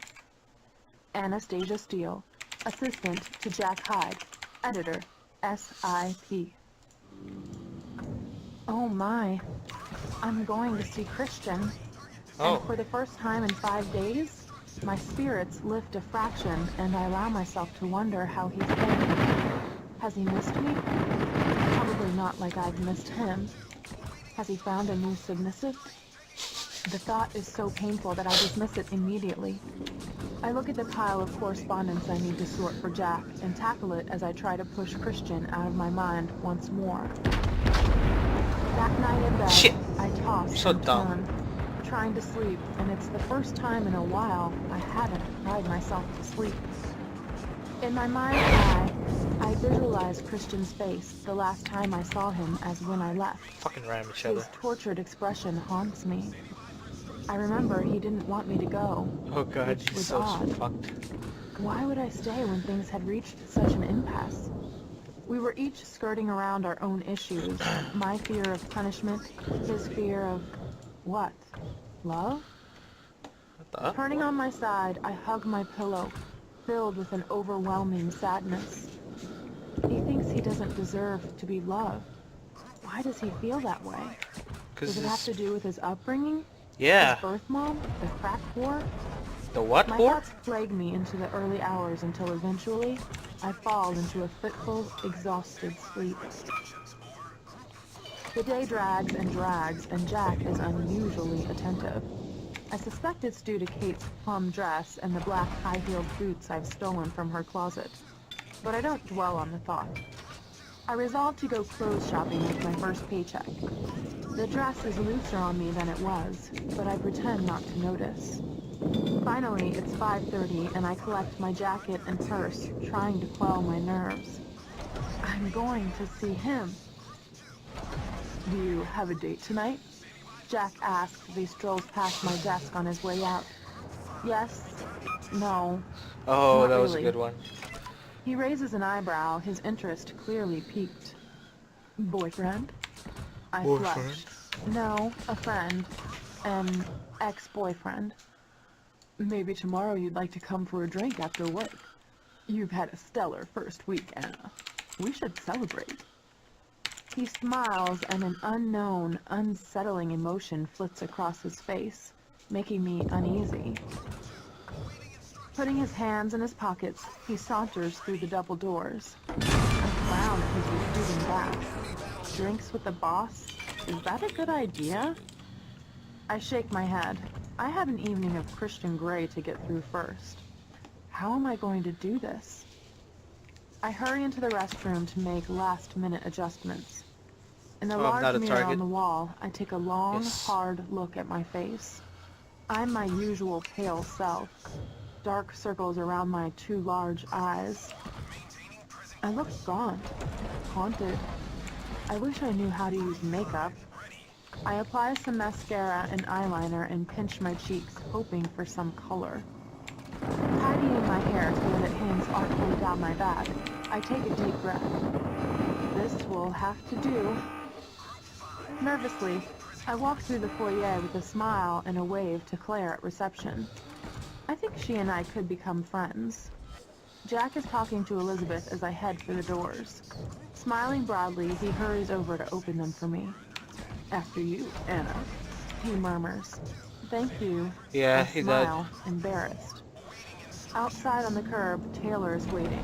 Anastasia Steele, Assistant to Jack Hyde. Editor, SIP. Oh my. I'm going to see Christian. Oh. And for the first time in 5 days, my spirits lift a fraction and I allow myself to wonder how he's been. Has he missed me? Probably not like I've missed him. Has he found a new submissive? The thought is so painful that I dismiss it immediately. I look at the pile of correspondence I need to sort for Jack and tackle it as I try to push Christian out of my mind once more. That night in bed, Shit. I tossed So and dumb. turned, trying to sleep, and it's the first time in a while I haven't cried myself to sleep. In my mind's eye, I visualize Christian's face the last time I saw him as when I left. Fucking ram each other. His tortured expression haunts me. I remember he didn't want me to go, Oh god, which he's was so odd. fucked. Why would I stay when things had reached such an impasse? We were each skirting around our own issues. My fear of punishment, his fear of... what? Love? What the? Turning on my side, I hug my pillow, filled with an overwhelming sadness. He thinks he doesn't deserve to be loved. Why does he feel that way? Cause Does it have to do with his upbringing? yeah. His birth mom? The crack whore? The what My whore? thoughts plague me into the early hours until eventually I fall into a fitful, exhausted sleep. The day drags, and Jack is unusually attentive. I suspect it's due to Kate's plum dress and the black high-heeled boots I've stolen from her closet. But I don't dwell on the thought. I resolve to go clothes shopping with my first paycheck. The dress is looser on me than it was, but I pretend not to notice. Finally, it's 5:30 and I collect my jacket and purse, trying to quell my nerves. I'm going to see him. Do you have a date tonight? Jack asks as he strolls past my desk on his way out. Yes. No. Oh, Not that was a really. good one. He raises an eyebrow, his interest clearly piqued. Boyfriend? I Boyfriend? flushed. No, a friend. An ex-boyfriend. Maybe tomorrow you'd like to come for a drink after work. You've had a stellar first week, Anna. We should celebrate. He smiles and an unknown, unsettling emotion flits across his face, making me uneasy. Putting his hands in his pockets, he saunters through the double doors. I frown at his retreating back. Drinks with the boss? Is that a good idea? I shake my head. I have an evening of Christian Grey to get through first. How am I going to do this? I hurry into the restroom to make last-minute adjustments. In the I'm not large a mirror target. on the wall, I take a long, Yes. hard look at my face. I'm my usual pale self. Dark circles around my two large eyes. I look gaunt, haunted. I wish I knew how to use makeup. I apply some mascara and eyeliner and pinch my cheeks, hoping for some color. Tidying my hair so that it hangs artfully down my back, I take a deep breath. This will have to do. Nervously, I walk through the foyer with a smile and a wave to Claire at reception. I think she and I could become friends. Jack is talking to Elizabeth as I head for the doors. Smiling broadly, he hurries over to open them for me. After you, Anna, he murmurs. Thank you. Yeah, I he smile, embarrassed. Outside on the curb, Taylor is waiting.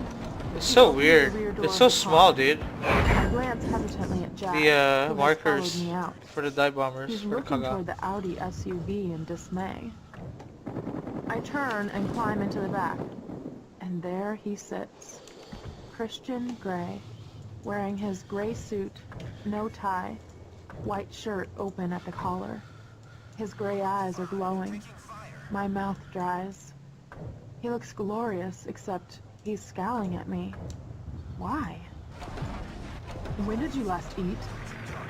It's so opens the weird. rear door It's of so the small, car. dude. I glance hesitantly at Jack, The who has markers followed me out. for the dive bombers He's for the looking Kaga. toward the Audi SUV in dismay. I turn and climb into the back, and there he sits, Christian Grey, wearing his gray suit, no tie, white shirt open at the collar. His gray eyes are glowing. My mouth dries. He looks glorious, except he's scowling at me. Why? When did you last eat?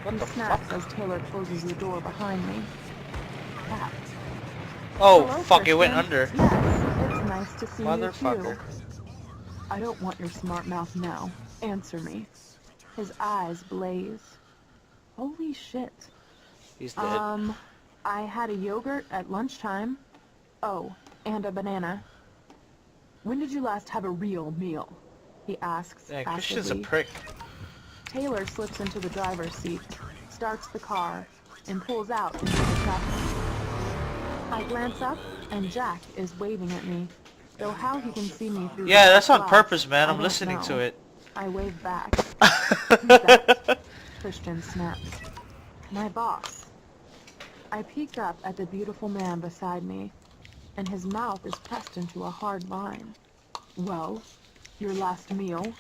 He snaps as Taylor closes the door behind me. Cat. Oh, Hello, fuck, it went Christian. under. Yes, it's nice to see you Motherfucker. too. I don't want your smart mouth now. Answer me. His eyes blaze. Holy shit. He's dead. I had a yogurt at lunchtime. Oh, and a banana. When did you last have a real meal? He asks Yeah, Christian's a acidly. prick. Taylor slips into the driver's seat, starts the car, and pulls out into the traffic. I glance up, and Jack is waving at me, though how he can see me through Yeah, the that's on glass, purpose, man. I I'm don't listening know. to it. I wave back. Who's that? Christian snaps. My boss. I peek up at the beautiful man beside me, and his mouth is pressed into a hard line. Well, your last meal?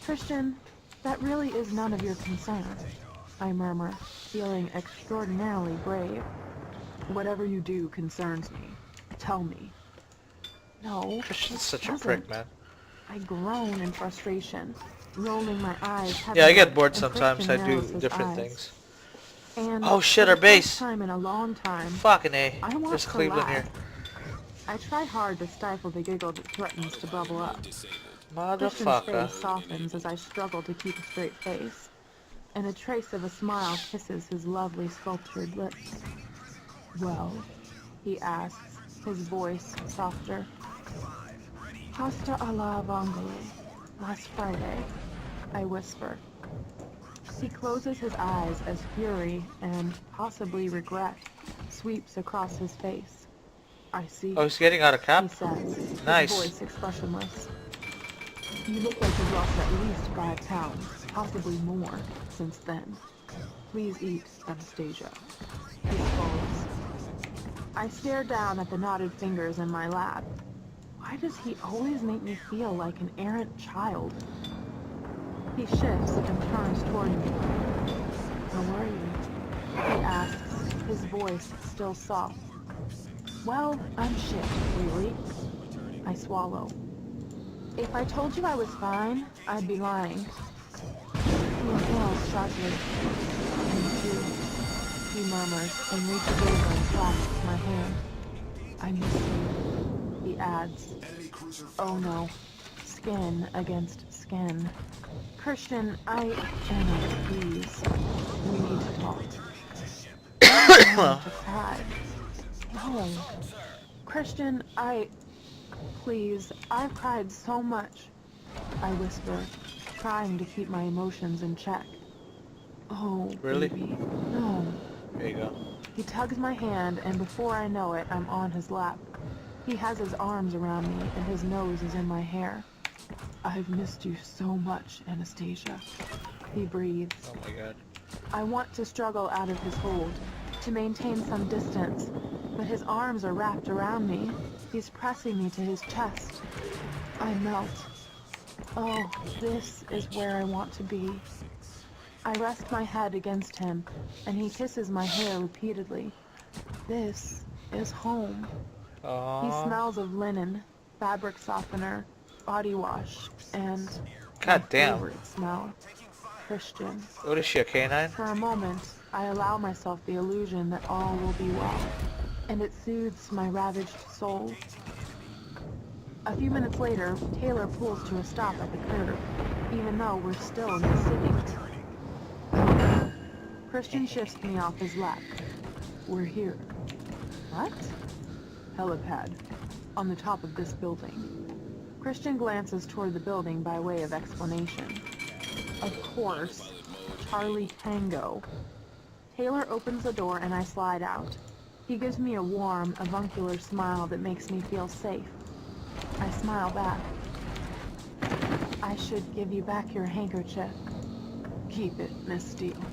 Christian, that really is none of your concern, I murmur, feeling extraordinarily brave. Whatever you do concerns me. Tell me. No, Christian's it such a doesn't. prick, man. I groan in frustration, rolling my eyes Yeah, I get heavenward, bored and sometimes. Christian I do narrows his different eyes. things. And Oh shit, for our the base. first time in a long time, Fucking A. I want There's to Cleveland laugh. here. I try hard to stifle the giggle that threatens to bubble up. Christian's Motherfucker. face softens as I struggle to keep a straight face, and a trace of a smile kisses his lovely sculptured lips. Well, he asks, his voice softer. Pasta alla vongole, last Friday, I whisper. He closes his eyes as fury and possibly regret sweeps across his face. I see, Oh, he's getting out of he cap? says, Nice. his voice expressionless. You look like you've lost at least 5 pounds, possibly more, since then. Please eat, Anastasia. He scolds. I stare down at the knotted fingers in my lap. Why does he always make me feel like an errant child? He shifts and turns toward me. How are you? He asks, his voice still soft. Well, I'm shit, really. I swallow. If I told you I was fine, I'd be lying. He inhales sharply. Me too, he murmurs and reaches over and clasps my hand. I miss you, he adds. Oh no. Skin against skin. Christian, Anna, please. We need to talk. I need to cry. No. Christian, please, I've cried so much, I whisper, trying to keep my emotions in check. Oh, Really? baby, no. There you go. He tugs my hand, and before I know it, I'm on his lap. He has his arms around me, and his nose is in my hair. I've missed you so much, Anastasia. He breathes. Oh my god. I want to struggle out of his hold, to maintain some distance, but his arms are wrapped around me. He's pressing me to his chest. I melt. Oh, this is where I want to be. I rest my head against him, and he kisses my hair repeatedly. This is home. He Aww. smells of linen, fabric softener, body wash, and God my damn. favorite smell, Christian. What is she, a canine? For a moment, I allow myself the illusion that all will be well, and it soothes my ravaged soul. A few minutes later, Taylor pulls to a stop at the curb, even though we're still in the city. Christian shifts me off his lap. We're here. What? Helipad. On the top of this building. Christian glances toward the building by way of explanation. Of course. Charlie Tango. Taylor opens the door and I slide out. He gives me a warm, avuncular smile that makes me feel safe. I smile back. I should give you back your handkerchief. Keep it, Miss Steele,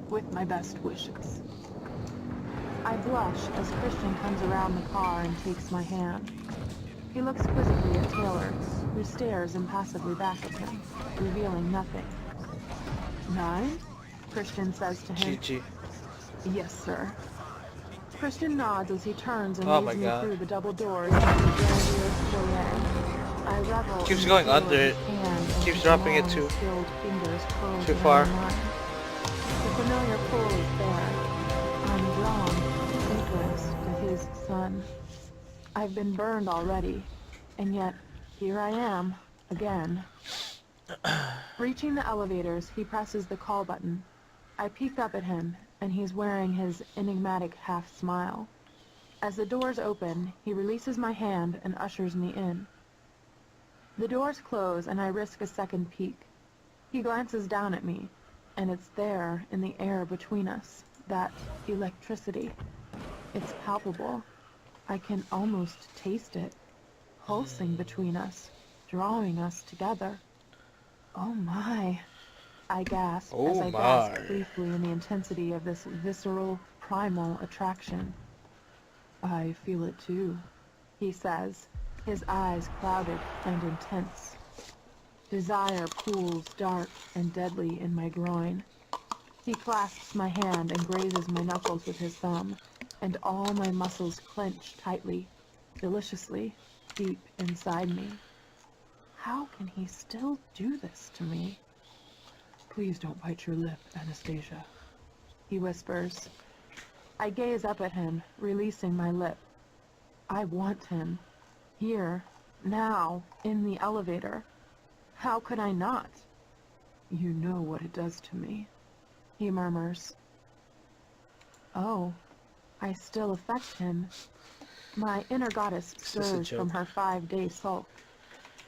with my best wishes. I blush as Christian comes around the car and takes my hand. He looks quizzically at Taylor, who stares impassively back at him, revealing nothing. 9? Christian says to him. GG. Yes, sir. Christian nods as he turns and Oh my leads me God. through the double doors into the grandiose foyer. I revel Keeps in going the feel of under it. his hand as Keeps his dropping it long, too- skilled fingers curl too around far. mine. The familiar pull is there. I'm drawn, synchronous to his sun. I've been burned already, and yet here I am, again. Reaching the elevators, he presses the call button. I peek up at him, and he's wearing his enigmatic half-smile. As the doors open, he releases my hand and ushers me in. The doors close, and I risk a second peek. He glances down at me, and it's there in the air between us, that electricity. It's palpable. I can almost taste it, pulsing between us, drawing us together. Oh my, I gasp Oh as I my. bask briefly in the intensity of this visceral, primal attraction. I feel it too, he says, his eyes clouded and intense. Desire pools dark and deadly in my groin. He clasps my hand and grazes my knuckles with his thumb, and all my muscles clench tightly, deliciously, deep inside me. How can he still do this to me? Please don't bite your lip, Anastasia, he whispers. I gaze up at him, releasing my lip. I want him. Here, now, in the elevator. How could I not? You know what it does to me, he murmurs. Oh, I still affect him. My inner goddess It's just a stirs from joke. her 5-day sulk.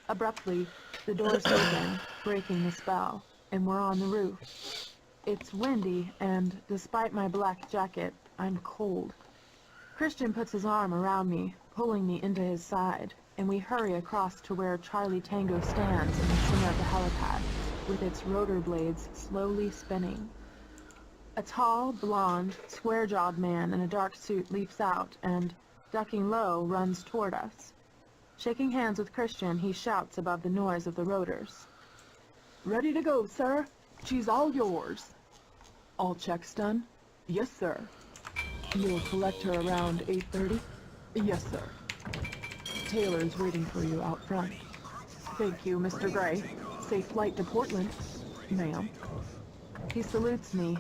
Abruptly, the doors open, breaking the spell, and we're on the roof. It's windy, and despite my black jacket, I'm cold. Christian puts his arm around me, pulling me into his side, and we hurry across to where Charlie Tango stands in the center of the helipad, with its rotor blades slowly spinning. A tall, blonde, square-jawed man in a dark suit leaps out and, ducking low, runs toward us. Shaking hands with Christian, he shouts above the noise of the rotors. Ready to go, sir. She's all yours. All checks done? Yes, sir. You'll collect her around 8:30? Yes, sir. Taylor's waiting for you out front. Thank you, Mr. Gray. Safe flight to Portland, ma'am. He salutes me.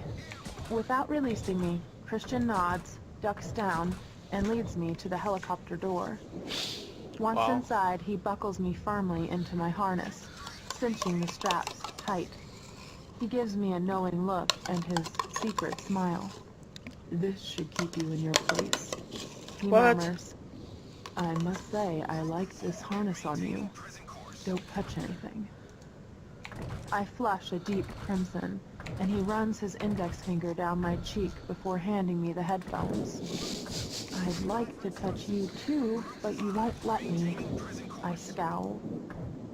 Without releasing me, Christian nods, ducks down, and leads me to the helicopter door. Once Wow. inside, he buckles me firmly into my harness, cinching the straps tight. He gives me a knowing look and his secret smile. This should keep you in your place, he What? murmurs. I must say, I like this harness on you. Don't touch anything. I flush a deep crimson, and he runs his index finger down my cheek before handing me the headphones. I'd like to touch you too, but you won't let me. I scowl.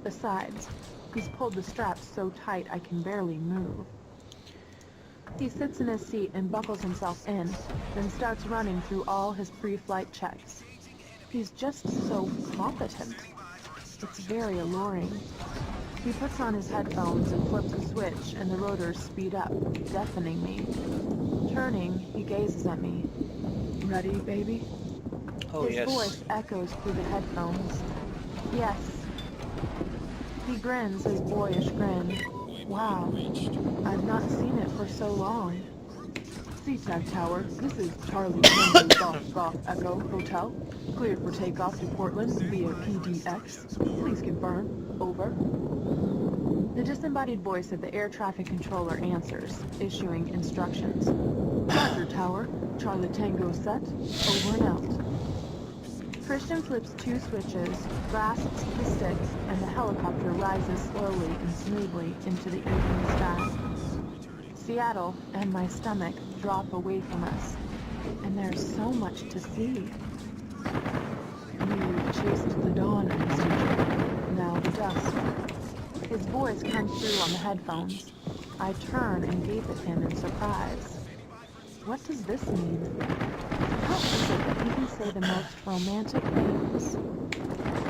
Besides, he's pulled the straps so tight I can barely move. He sits in his seat and buckles himself in, then starts running through all his pre-flight checks. He's just so competent. It's very alluring. He puts on his headphones and flips a switch, and the rotors speed up, deafening me. Turning, he gazes at me. Ready, baby? Oh, His yes. voice echoes through the headphones. Yes. He grins his boyish grin. Wow, I've not seen it for so long. SeaTac Tower, this is Charlie Tango Golf Echo Hotel. Cleared for takeoff to Portland via PDX. Please confirm. Over. The disembodied voice of the air traffic controller answers, issuing instructions. Roger, Tower. Charlie Tango set. Over and out. Christian flips 2 switches, grasps the stick, and the helicopter rises slowly and smoothly into the evening sky. Seattle and my stomach drop away from us, and there's so much to see. We've chased the dawn, Mr. Now the dusk. His voice comes through on the headphones. I turn and gape at him in surprise. What does this mean? How is it that he can say the most romantic things?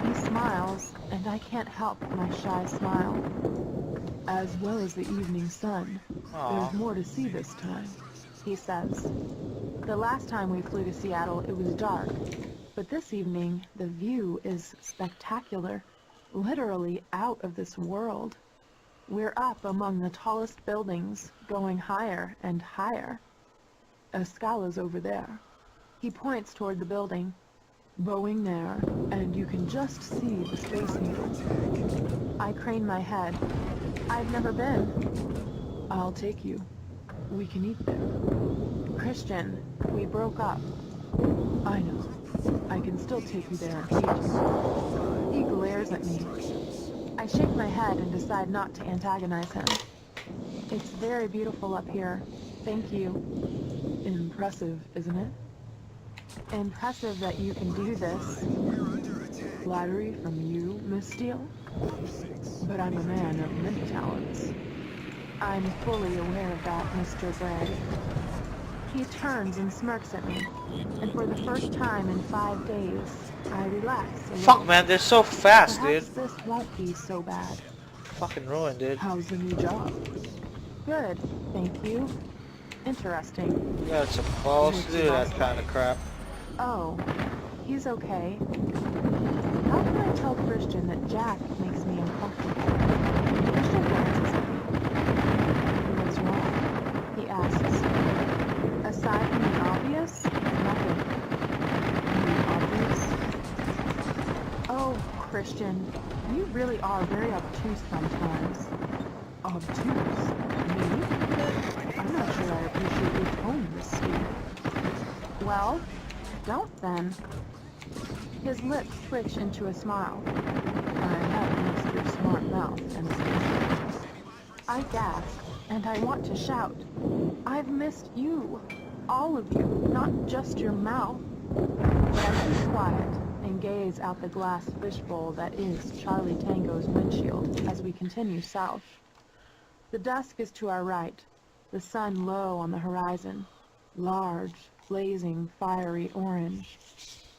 He smiles, and I can't help my shy smile. As well as the evening sun. There's more to see this time, he says. The last time we flew to Seattle, it was dark. But this evening, the view is spectacular. Literally out of this world. We're up among the tallest buildings, going higher and higher. Escala's over there. He points toward the building. Boeing there, and you can just see the Space Needle. I crane my head. I've never been. I'll take you. We can eat there. Christian, we broke up. I know. I can still take you there and feed you. He glares at me. I shake my head and decide not to antagonize him. It's very beautiful up here. Thank you. Impressive, isn't it? Impressive that you can do this. Flattery from you, Miss Steele? But I'm a man of many talents. I'm fully aware of that, Mr. Gray. He turns and smirks at me, and for the first time in 5 days, I relax a little. Fuck, man, they're so fast, Perhaps dude. this won't be so bad. Fucking ruined, dude. How's the new job? Good, thank you. Interesting. You got some balls to do that kind of crap. Oh, he's okay. How can I tell Christian that Jack makes me uncomfortable? Christian glances at me. What's wrong? He asks. Aside from the obvious, nothing. The obvious? Oh, Christian, you really are very obtuse sometimes. Obtuse? Me? I'm not sure I appreciate your tone, Miss Steve. Well, don't then. His lips twitch into a smile. I have missed your smart mouth, Anastasia. I gasp, and I want to shout. I've missed you. All of you, not just your mouth. But I keep quiet and gaze out the glass fishbowl that is Charlie Tango's windshield as we continue south. The dusk is to our right, the sun low on the horizon, large, blazing, fiery orange.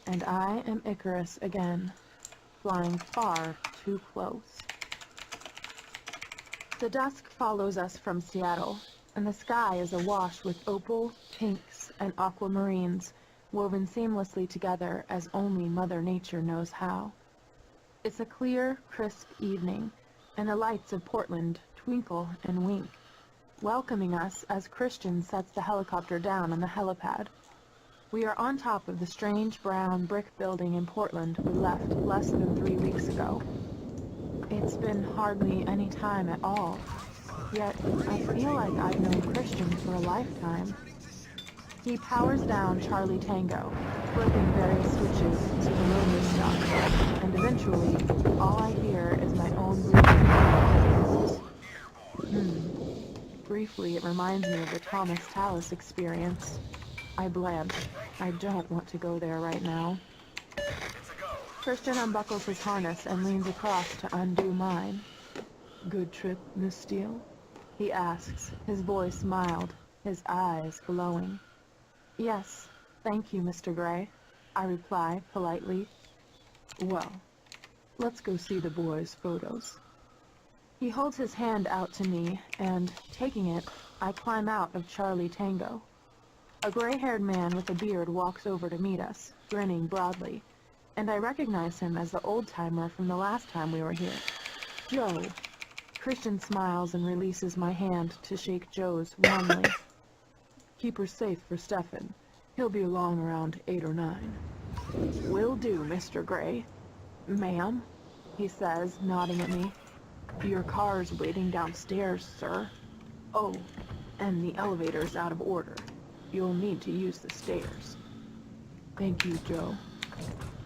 And I am Icarus again, flying far too close. The dusk follows us from Seattle, and the sky is awash with opal, pinks, and aquamarines, woven seamlessly together as only Mother Nature knows how. It's a clear, crisp evening, and the lights of Portland twinkle and wink, welcoming us as Christian sets the helicopter down on the helipad. We are on top of the strange brown brick building in Portland we left less than 3 weeks ago. It's been hardly any time at all, yet I feel like I've known Christian for a lifetime. He powers down Charlie Tango, flipping various switches so the rotors briefly it reminds me of the Thomas Tallis experience. I blanch. I don't want to go there right now. Christian unbuckles his harness and leans across to undo mine. Good trip, Miss Steele? He asks, his voice mild, his eyes glowing. Yes, thank you, Mr. Gray, I reply politely. Well, let's go see the boys' photos. He holds his hand out to me, and, taking it, I climb out of Charlie Tango. A gray-haired man with a beard walks over to meet us, grinning broadly, and I recognize him as the old-timer from the last time we were here. Joe. Christian smiles and releases my hand to shake Joe's warmly. Keep her safe for Stefan. He'll be along around 8 or 9. Will do, Mr. Gray. Ma'am, he says, nodding at me. Your car's waiting downstairs, sir. Oh, and the elevator's out of order. You'll need to use the stairs. Thank you, Joe.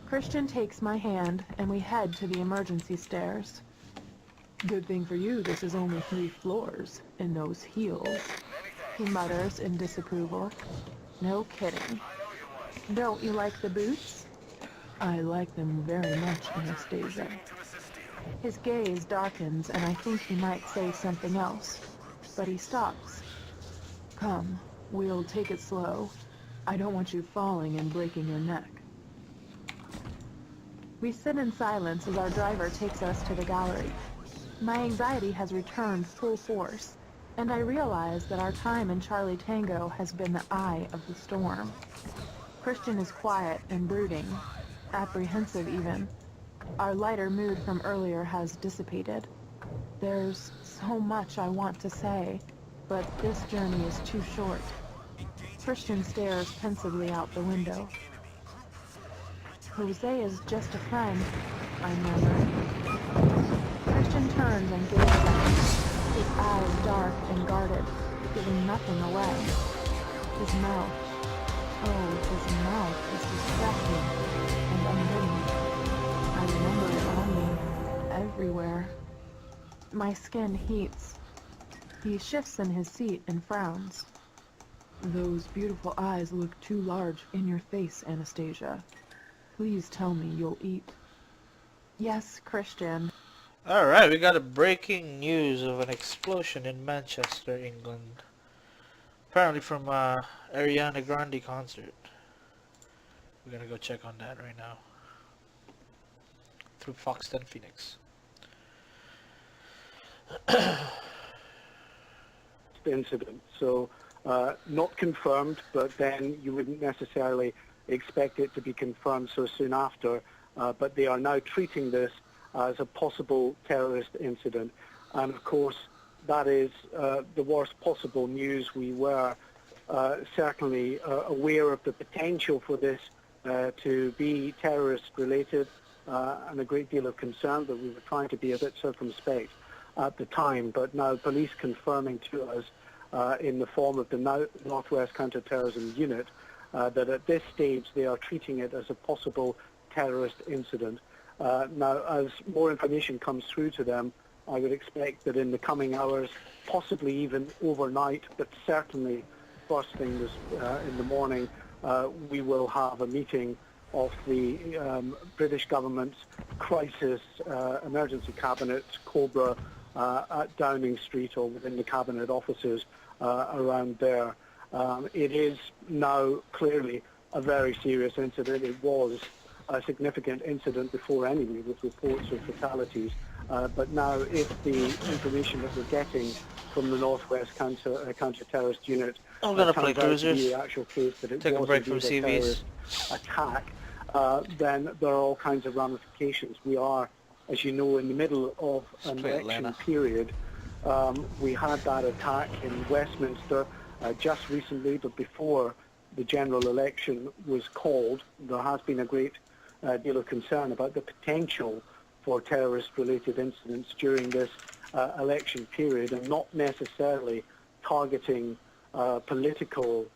Christian takes my hand, and we head to the emergency stairs. Good thing for you, this is only 3 floors, in those heels. He mutters in disapproval. No kidding. Don't you like the boots? I like them very much, Anastasia. His gaze darkens, and I think he might say something else, but he stops. Come, we'll take it slow. I don't want you falling and breaking your neck. We sit in silence as our driver takes us to the gallery. My anxiety has returned full force, and I realize that our time in Charlie Tango has been the eye of the storm. Christian is quiet and brooding, apprehensive even. Our lighter mood from earlier has dissipated. There's so much I want to say, but this journey is too short. Christian stares pensively out the window. Jose is just a friend, I murmur. Christian turns and gazes at me, his eyes dark and guarded, giving nothing away. His mouth, oh, his mouth is distracting and unhidden. I remember it on me, everywhere. My skin heats. He shifts in his seat and frowns. Those beautiful eyes look too large in your face, Anastasia. Please tell me you'll eat. Yes, Christian. Alright, we got a breaking news of an explosion in Manchester, England. Apparently from Ariana Grande concert. We're gonna go check on that right now. Through Fox 10 Phoenix. Incident. So not confirmed, but then you wouldn't necessarily expect it to be confirmed so soon after. But they are now treating this as a possible terrorist incident. And of course, that is the worst possible news. We were certainly aware of the potential for this to be terrorist related and a great deal of concern, but we were trying to be a bit circumspect at the time. But now police confirming to us in the form of the Northwest Counter-Terrorism Unit that at this stage they are treating it as a possible terrorist incident. Now, as more information comes through to them, I would expect that in the coming hours, possibly even overnight, but certainly first thing in the morning, we will have a meeting of the British government's crisis emergency cabinet, COBRA, at Downing Street or within the cabinet offices around there. It is now clearly a very serious incident. It was a significant incident before anyway, with reports of fatalities. But now, if the information that we're getting from the Northwest Counter-Terrorist Unit I'm gonna play turns out to cruisers. be the actual case that it Take a was break from indeed a CVs. terrorist attack, then there are all kinds of ramifications. We are, as you know, in the middle of an play election Atlanta. period. We had that attack in Westminster just recently, but before the general election was called, there has been a great deal of concern about the potential for terrorist-related incidents during this election period, and not necessarily targeting political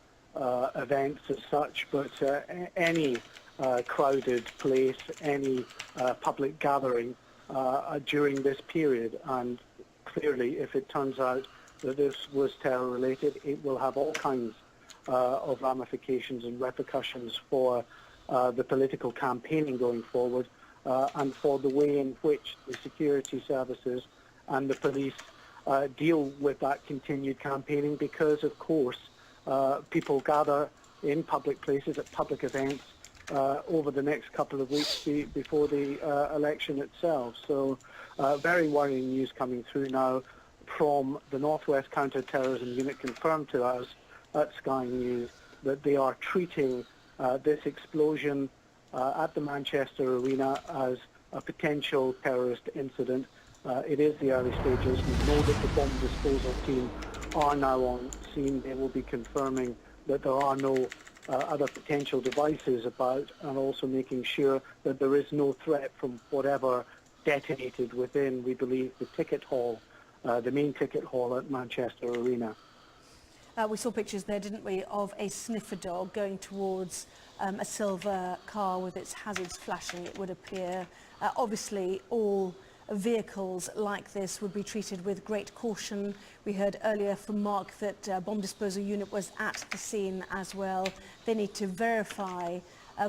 events as such, but any crowded place, any public gathering during this period. And clearly, if it turns out that this was terror-related, it will have all kinds of ramifications and repercussions for the political campaigning going forward, and for the way in which the security services and the police deal with that continued campaigning, because, of course, people gather in public places at public events over the next couple of weeks before the election itself. So very worrying news coming through now from the Northwest Counter-Terrorism Unit, confirmed to us at Sky News that they are treating this explosion at the Manchester Arena as a potential terrorist incident. It is the early stages. We know that the bomb disposal team are now on scene. They will be confirming that there are no other potential devices about, and also making sure that there is no threat from whatever detonated within, we believe, the ticket hall, the main ticket hall at Manchester Arena. We saw pictures there, didn't we, of a sniffer dog going towards a silver car with its hazards flashing, it would appear. Obviously, all vehicles like this would be treated with great caution. We heard earlier from Mark that bomb disposal unit was at the scene as well. They need to verify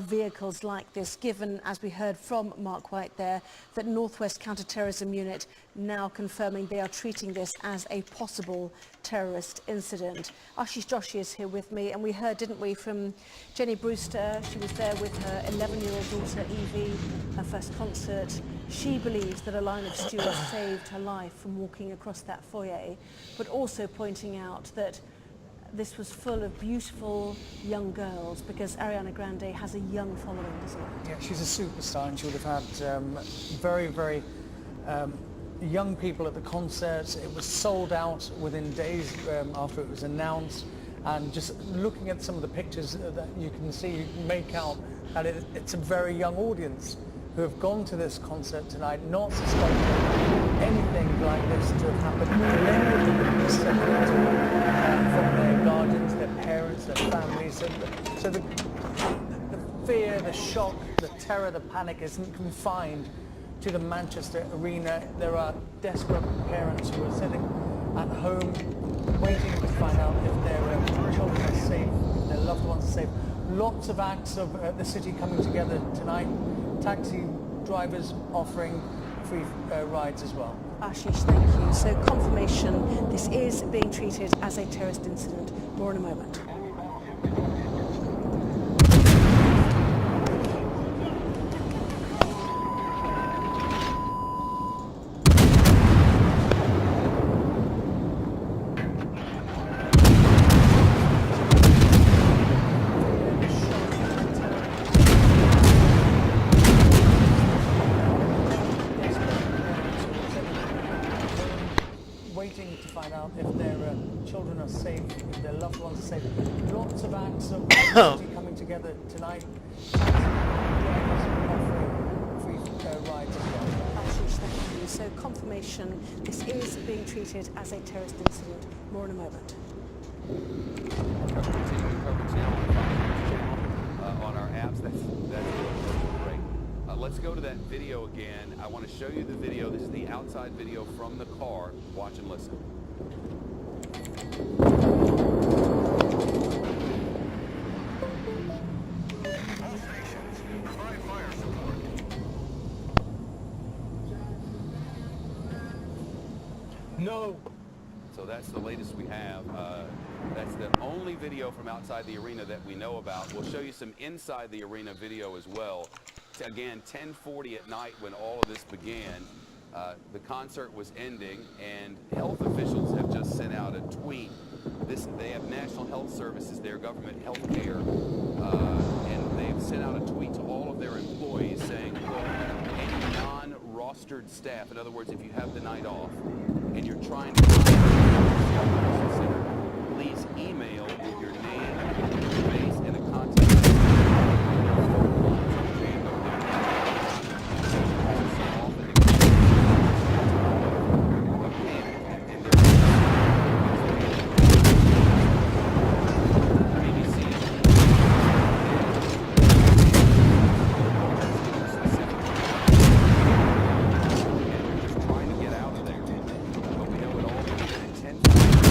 vehicles like this, given, as we heard from Mark White there, that Northwest Counter-Terrorism Unit now confirming they are treating this as a possible terrorist incident. Ashish Joshi is here with me, and we heard, didn't we, from Jenny Brewster. She was there with her 11-year-old daughter Evie, her first concert. She believes that a line of stewards saved her life from walking across that foyer, but also pointing out that this was full of beautiful young girls, because Ariana Grande has a young following, doesn't it? Yeah, she's a superstar, and she would have had very, very young people at the concert. It was sold out within days after it was announced, and just looking at some of the pictures that you can see, you can make out that it's a very young audience who have gone to this concert tonight, not suspecting anything like this to have happened. They were separated from their guardians, their parents, their families. So the fear, the shock, the terror, the panic isn't confined to the Manchester Arena. There are desperate parents who are sitting at home waiting to find out if their children are safe, if their loved ones are safe. Lots of acts of the city coming together tonight. Taxi drivers offering free rides as well. Ashish, thank you. So confirmation, this is being treated as a terrorist incident. More in a moment. Waiting to find out if their children are safe, if their loved ones are safe. Lots of acts of city coming together tonight. Offering free rides as well. Ashish, thank you. So confirmation, this is being treated as a terrorist incident. More in a moment. On our apps, that's great. Let's go to that video again. I want to show you the video. This is the outside video from the car. Watch and listen. All stations, provide fire support. No. So that's the latest we have. That's the only video from outside the arena that we know about. We'll show you some inside the arena video as well. Again, 10:40 at night when all of this began. The concert was ending, and health officials have just sent out a tweet. They have National Health Services, their government health care, and they've sent out a tweet to all of their employees saying, quote, any non-rostered staff, in other words, if you have the night off and you're trying to center, please email with your name, your face, and a contact. Trying to get out of there, but we know it all began at 10:40.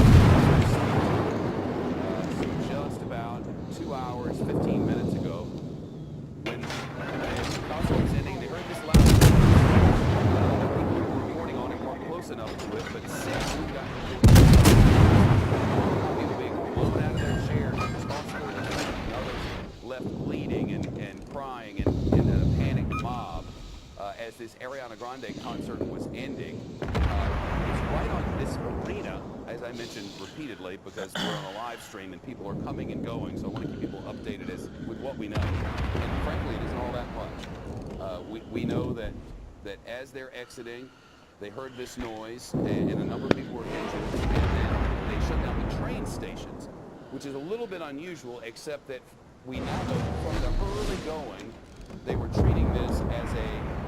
as this Ariana Grande concert was ending. It's right on this arena, as I mentioned repeatedly, because we're on a live stream and people are coming and going, so I want to keep people updated with what we know. And frankly, it isn't all that much. We know that as they're exiting, they heard this noise, and a number of people were injured, and then they shut down the train stations, which is a little bit unusual, except that we now know from the early going, they were treating this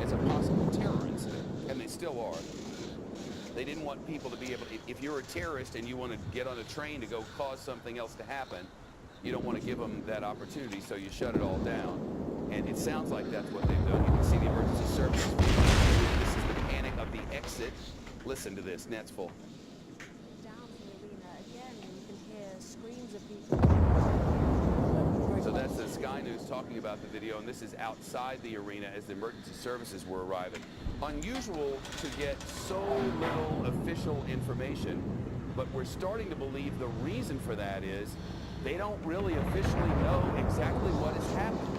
as a possible terror incident, and they still are. They didn't want people to be able to, if you're a terrorist and you want to get on a train to go cause something else to happen, you don't want to give them that opportunity, so you shut it all down. And it sounds like that's what they've done. You can see the emergency service. This is the panic of the exit. Listen to this, net's full. Down to the arena again, you can hear screams of people. So that's the Sky News talking about the video, and this is outside the arena as the emergency services were arriving. Unusual to get so little official information, but we're starting to believe the reason for that is they don't really officially know exactly what has happened.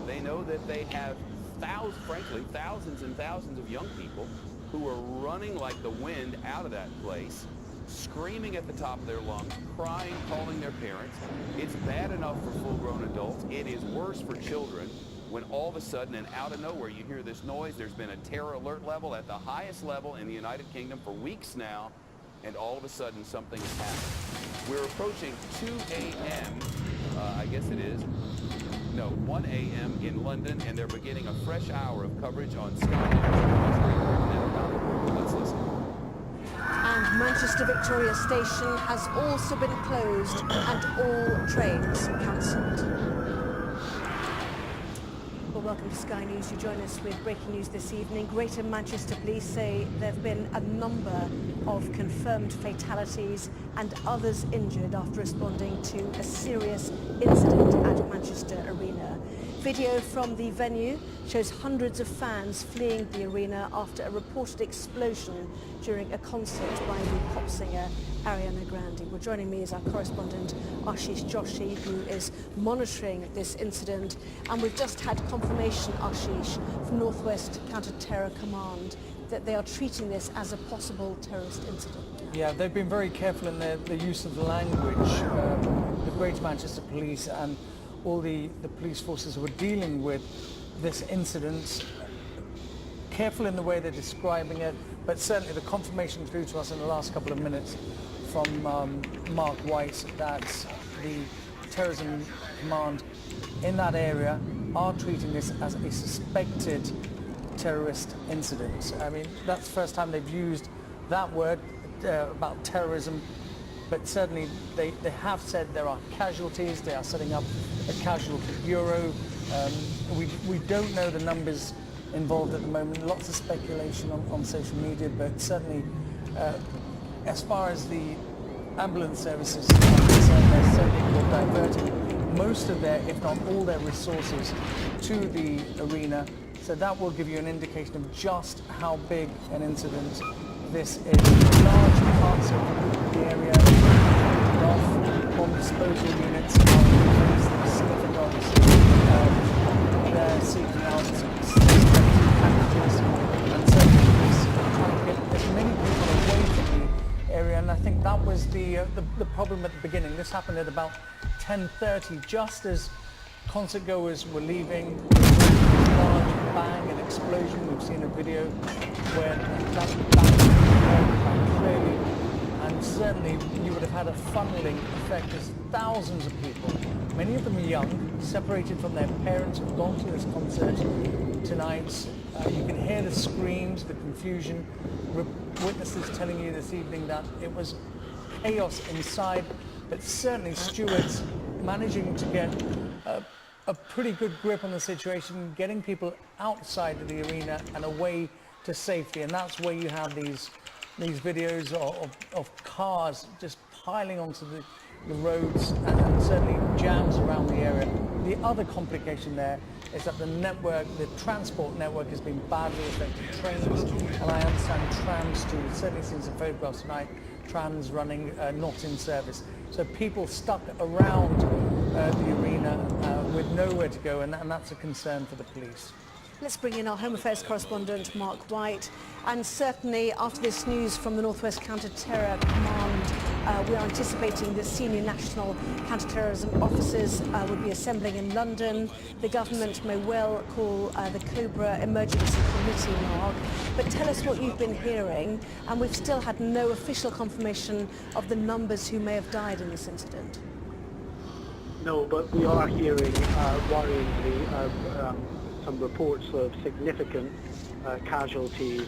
They know that they have thousands and thousands of young people who are running like the wind out of that place, screaming at the top of their lungs, crying, calling their parents. It's bad enough for full-grown adults. It is worse for children when all of a sudden and out of nowhere you hear this noise. There's been a terror alert level at the highest level in the United Kingdom for weeks now, and all of a sudden something has happened. We're approaching 2 a.m., I guess it is. No, 1 a.m. in London, and they're beginning a fresh hour of coverage on Sky News. Let's listen. And Manchester Victoria Station has also been closed and all trains cancelled. Well, welcome to Sky News. You join us with breaking news this evening. Greater Manchester Police say there have been a number of confirmed fatalities and others injured after responding to a serious incident at Manchester Arena. Video from the venue shows hundreds of fans fleeing the arena after a reported explosion during a concert by the pop singer Ariana Grande. Well, joining me is our correspondent Ashish Joshi, who is monitoring this incident. And we've just had confirmation, Ashish, from Northwest Counter-Terror Command that they are treating this as a possible terrorist incident. Yeah, they've been very careful in the use of the language. The Greater Manchester Police and all the police forces who are dealing with this incident, careful in the way they're describing it, but certainly the confirmation through to us in the last couple of minutes from Mark White that the terrorism command in that area are treating this as a suspected terrorist incident. I mean, that's the first time they've used that word about terrorism, but certainly they have said there are casualties. They are setting up a casualty bureau. We don't know the numbers involved at the moment. Lots of speculation on social media, but certainly as far as the ambulance services are concerned, they're certainly diverting most of their, if not all their resources to the arena. So that will give you an indication of just how big an incident this is. Large parts of the area off, bomb disposal units are sniffer dogs. They're seeking out packages, and certainly trying to get as many people away from the area. And I think that was the problem at the beginning. This happened at about 10:30, just as concert goers were leaving. Large bang and explosion. We've seen a video where that bang clearly, and certainly you would have had a funneling effect as thousands of people, many of them young, separated from their parents, have gone to this concert tonight. You can hear the screams, the confusion. Witnesses telling you this evening that it was chaos inside, but certainly stewards managing to get a pretty good grip on the situation, getting people outside of the arena and away to safety. And that's where you have these videos of cars just piling onto the roads and certainly jams around the area. The other complication there is that the network, the transport network, has been badly affected. Trains, and I understand trams too. We've certainly seen some photographs tonight, trams running not in service. So people stuck around the arena with nowhere to go, and that's a concern for the police. Let's bring in our Home Affairs correspondent, Mark White. And certainly after this news from the Northwest Counter-Terror Command, we are anticipating that senior national counter-terrorism officers would be assembling in London. The government may well call the Cobra Emergency Committee, Mark. But tell us what you've been hearing. And we've still had no official confirmation of the numbers who may have died in this incident. No, but we are hearing worryingly some reports of significant casualties,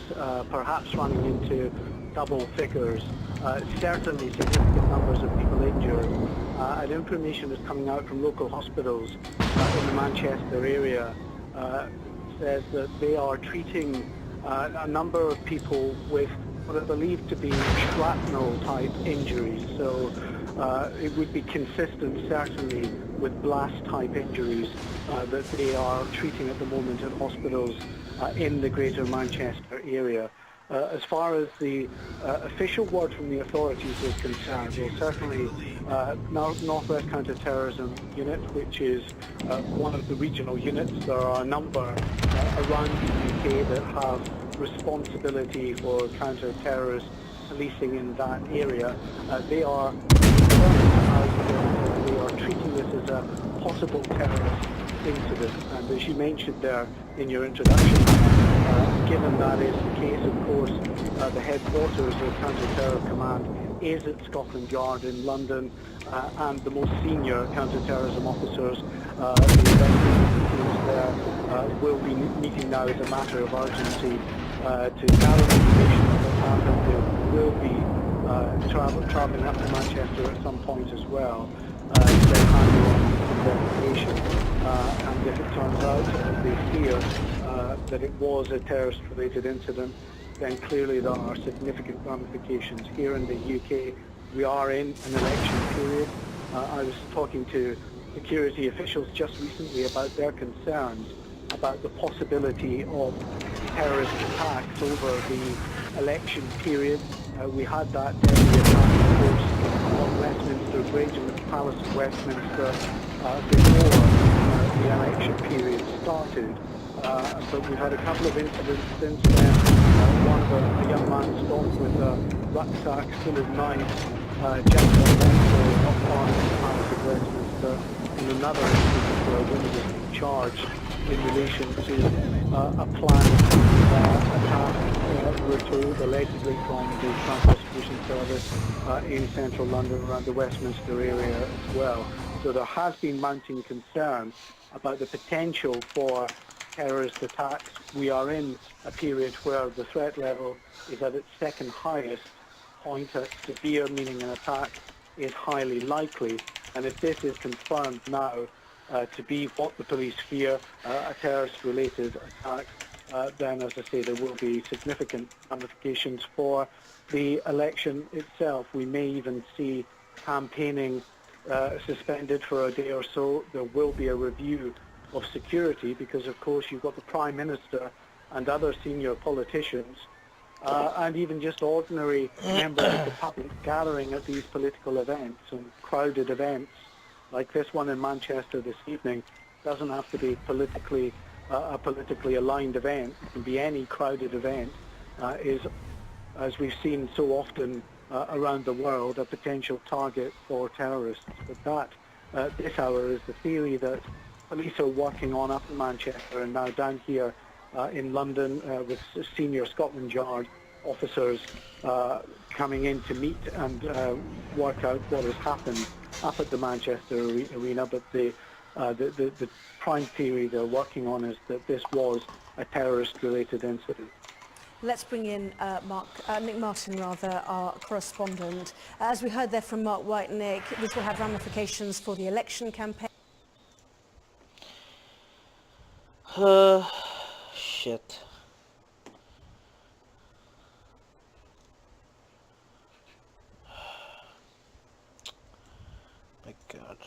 perhaps running into double figures. Certainly significant numbers of people injured. And information is coming out from local hospitals in the Manchester area says that they are treating a number of people with what are believed to be shrapnel-type injuries. So it would be consistent, certainly, with blast-type injuries that they are treating at the moment at hospitals in the Greater Manchester area. As far as the official word from the authorities is concerned, well, certainly Northwest Counter-Terrorism Unit, which is one of the regional units, there are a number around the UK that have responsibility for counter-terrorist policing in that area. They are treating this as a possible terrorist incident. And as you mentioned there in your introduction, given that is the case, of course, the headquarters of Counter-Terror Command is at Scotland Yard in London, and the most senior counter-terrorism officers, the investigating teams there, will be meeting now as a matter of urgency to gather information on what's happened. They will be travelling up to Manchester at some point as well to handle investigation. And if it turns out, as they fear, that it was a terrorist-related incident, then clearly there are significant ramifications. Here in the UK, we are in an election period. I was talking to security officials just recently about their concerns about the possibility of terrorist attacks over the election period. We had that deadly attack, of course, on Westminster Bridge in the Palace of Westminster before the election period started. But we've had a couple of incidents since then. One of a young man stopped with a rucksack full of knives, jumped on Wednesday not far from the Palace of Westminster, and another incident where a woman was being charged in relation to a planned attack, we're told, allegedly from the Crown Service in central London around the Westminster area as well. So there has been mounting concern about the potential for terrorist attacks. We are in a period where the threat level is at its second highest point. At severe, meaning an attack is highly likely. And if this is confirmed now to be what the police fear, a terrorist-related attack, then, as I say, there will be significant ramifications for the election itself. We may even see campaigning suspended for a day or so. There will be a review of security because, of course, you've got the Prime Minister and other senior politicians and even just ordinary members of the public gathering at these political events and crowded events like this one in Manchester this evening. Doesn't have to be a politically aligned event. It can be any crowded event, is, as we've seen so often around the world, a potential target for terrorists. But that, this hour, is the theory that police are working on up in Manchester and now down here in London with senior Scotland Yard officers coming in to meet and work out what has happened up at the Manchester arena. But the prime theory they're working on is that this was a terrorist-related incident. Let's bring in Nick Martin, our correspondent. As we heard there from Mark White, Nick, this will have ramifications for the election campaign. Shit. My God.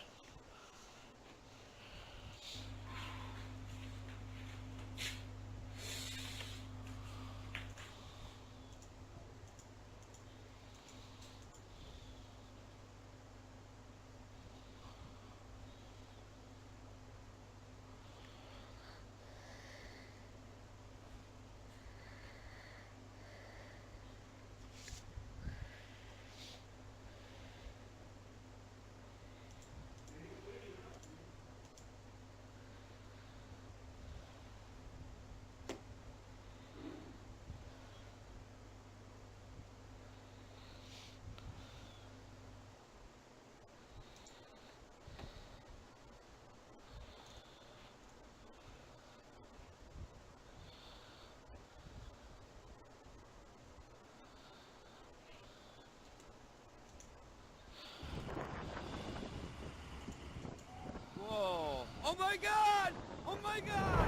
Oh my god! Oh my god!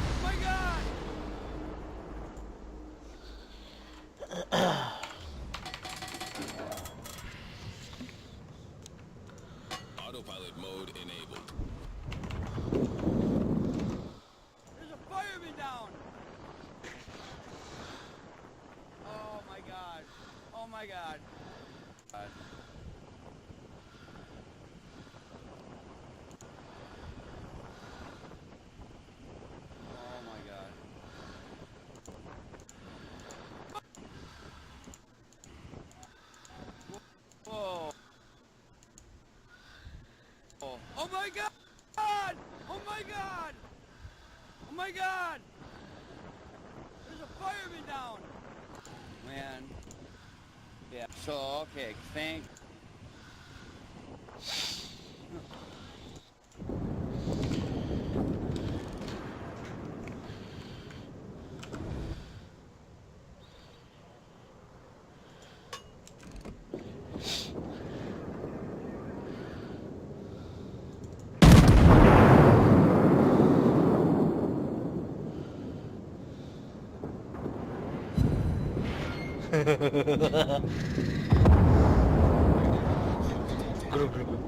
Oh my god! Autopilot mode enabled. There's a fireman down! Oh my god. Oh my god. Oh my god. Whoa. Oh my god! Oh my god! Oh my god! There's a fireman down! Man. Yeah, so, okay, thank... Group, group, group.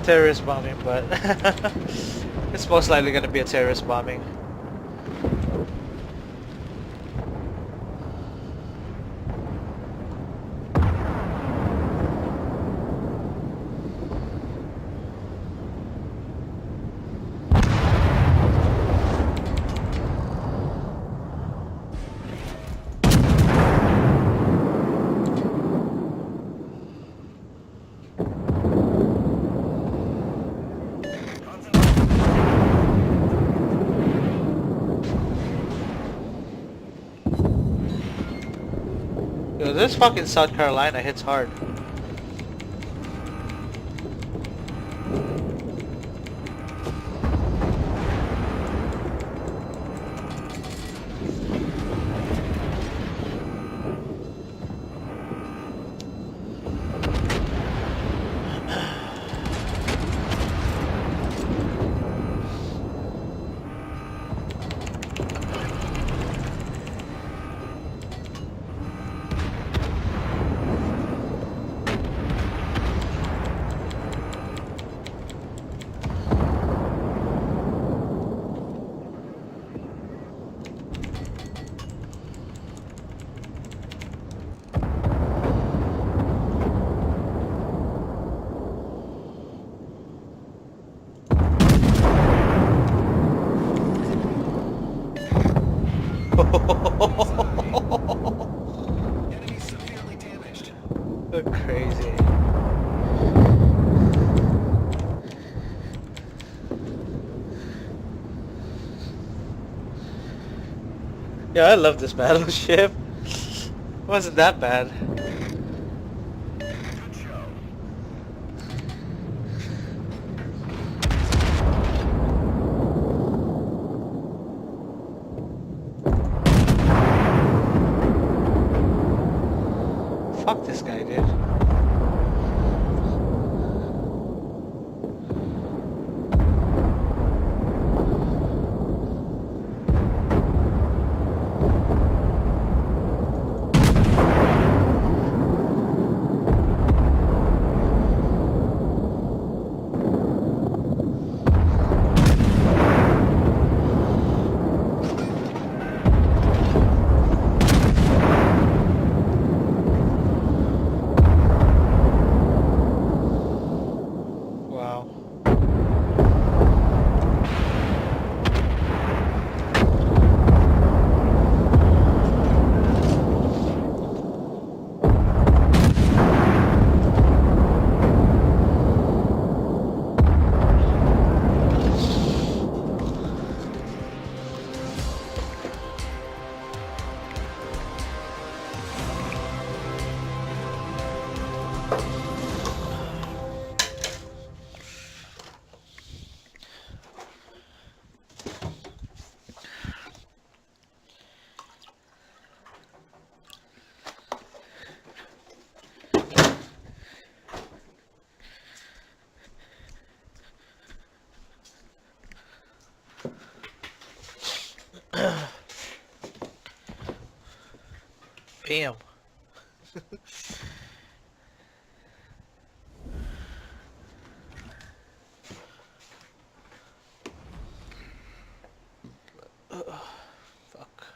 terrorist bombing, but it's most likely going to be a terrorist bombing. Yo, this fucking South Carolina hits hard. Look crazy. Yeah, I love this battleship. Wasn't that bad. Fuck this guy, dude. Wow. Damn. Fuck.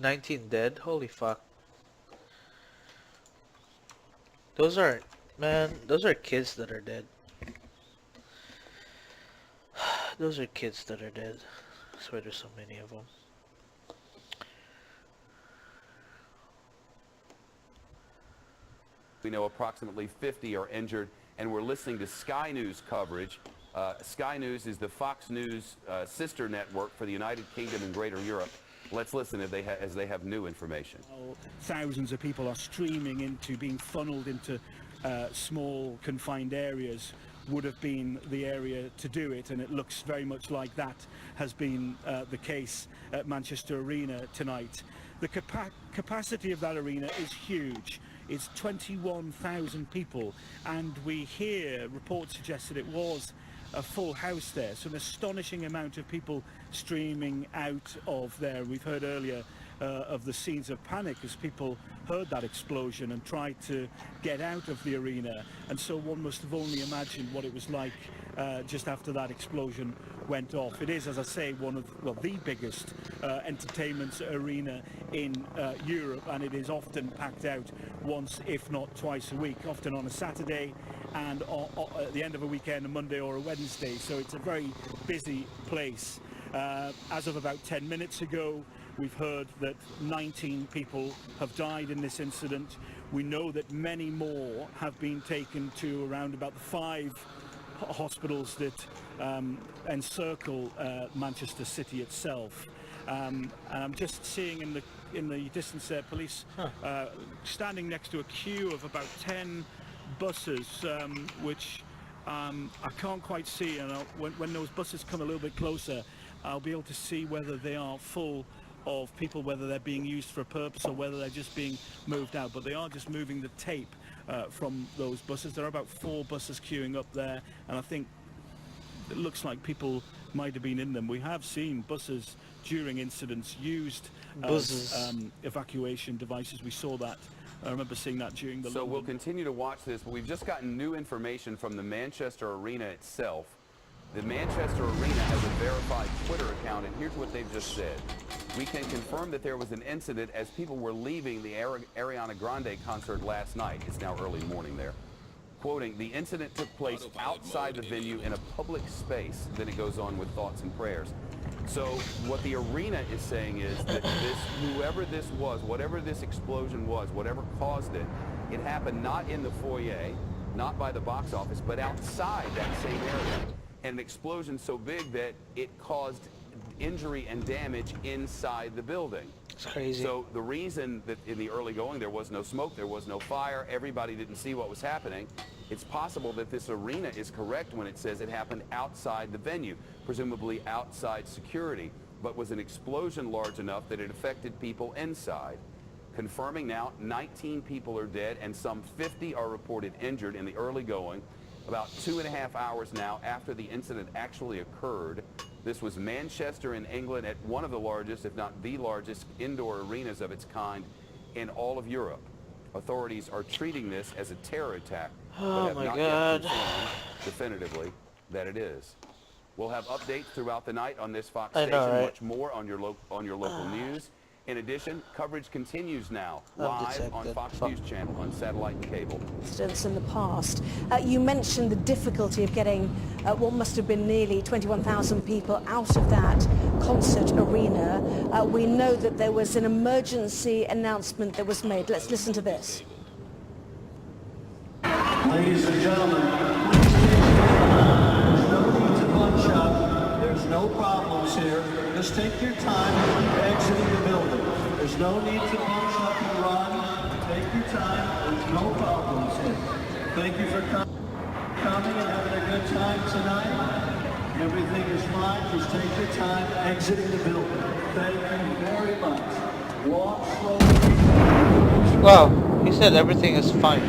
19 dead? Holy fuck. Those are, man, those are kids that are dead. Those are kids that are dead. I swear there's so many of them. We know approximately 50 are injured, and we're listening to Sky News coverage. Sky News is the Fox News sister network for the United Kingdom and Greater Europe. Let's listen if as they have new information. Thousands of people are streaming into, being funneled into small confined areas would have been the area to do it, and it looks very much like that has been the case at Manchester Arena tonight. The capacity of that arena is huge. It's 21,000 people, and we hear reports suggest that it was a full house there, so an astonishing amount of people streaming out of there. We've heard earlier of the scenes of panic as people heard that explosion and tried to get out of the arena, and so one must have only imagined what it was like just after that explosion went off. It is, as I say, one of, well, the biggest entertainment arena in Europe, and it is often packed out once, if not twice a week, often on a Saturday and at the end of a weekend, a Monday or a Wednesday, so it's a very busy place. As of about 10 minutes ago, we've heard that 19 people have died in this incident. We know that many more have been taken to around about the 5 hospitals that encircle Manchester City itself. And I'm just seeing in the distance there police standing next to a queue of about 10 buses, which I can't quite see, and when those buses come a little bit closer, I'll be able to see whether they are full of people, whether they're being used for a purpose or whether they're just being moved out. But they are just moving the tape from those buses. There are about 4 buses queuing up there, and I think it looks like people might have been in them. We have seen buses during incidents used as evacuation devices. We saw that. I remember seeing that during the... So we'll continue to watch this, but we've just gotten new information from the Manchester Arena itself. The Manchester Arena has a verified Twitter account, and here's what they've just said. We can confirm that there was an incident as people were leaving the Ariana Grande concert last night. It's now early morning there. Quoting, the incident took place outside the venue in a public space. Then it goes on with thoughts and prayers. So what the arena is saying is that whoever this was, whatever this explosion was, whatever caused it, it happened not in the foyer, not by the box office, but outside that same area. And an explosion so big that it caused injury and damage inside the building. It's crazy. So the reason that in the early going there was no smoke, there was no fire, everybody didn't see what was happening, it's possible that this arena is correct when it says it happened outside the venue, presumably outside security, but was an explosion large enough that it affected people inside. Confirming now, 19 people are dead and some 50 are reported injured in the early going. About 2.5 hours now after the incident actually occurred. This was Manchester in England at one of the largest, if not the largest, indoor arenas of its kind in all of Europe. Authorities are treating this as a terror attack, but have not yet confirmed definitively that it is. We'll have updates throughout the night on this Fox station, much more on your local news. In addition, coverage continues now, live on Fox News Channel on satellite and cable. In the past, you mentioned the difficulty of getting what must have been nearly 21,000 people out of that concert arena. We know that there was an emergency announcement that was made. Let's listen to this. Ladies and gentlemen, there's no need to bunch up. There's no problems here. Just take your time exiting the building. There's no need to bunch up and run. Take your time. There's no problems here. Thank you for coming and having a good time tonight. Everything is fine. Just take your time exiting the building. Thank you very much. Walk slowly. Wow, he said everything is fine.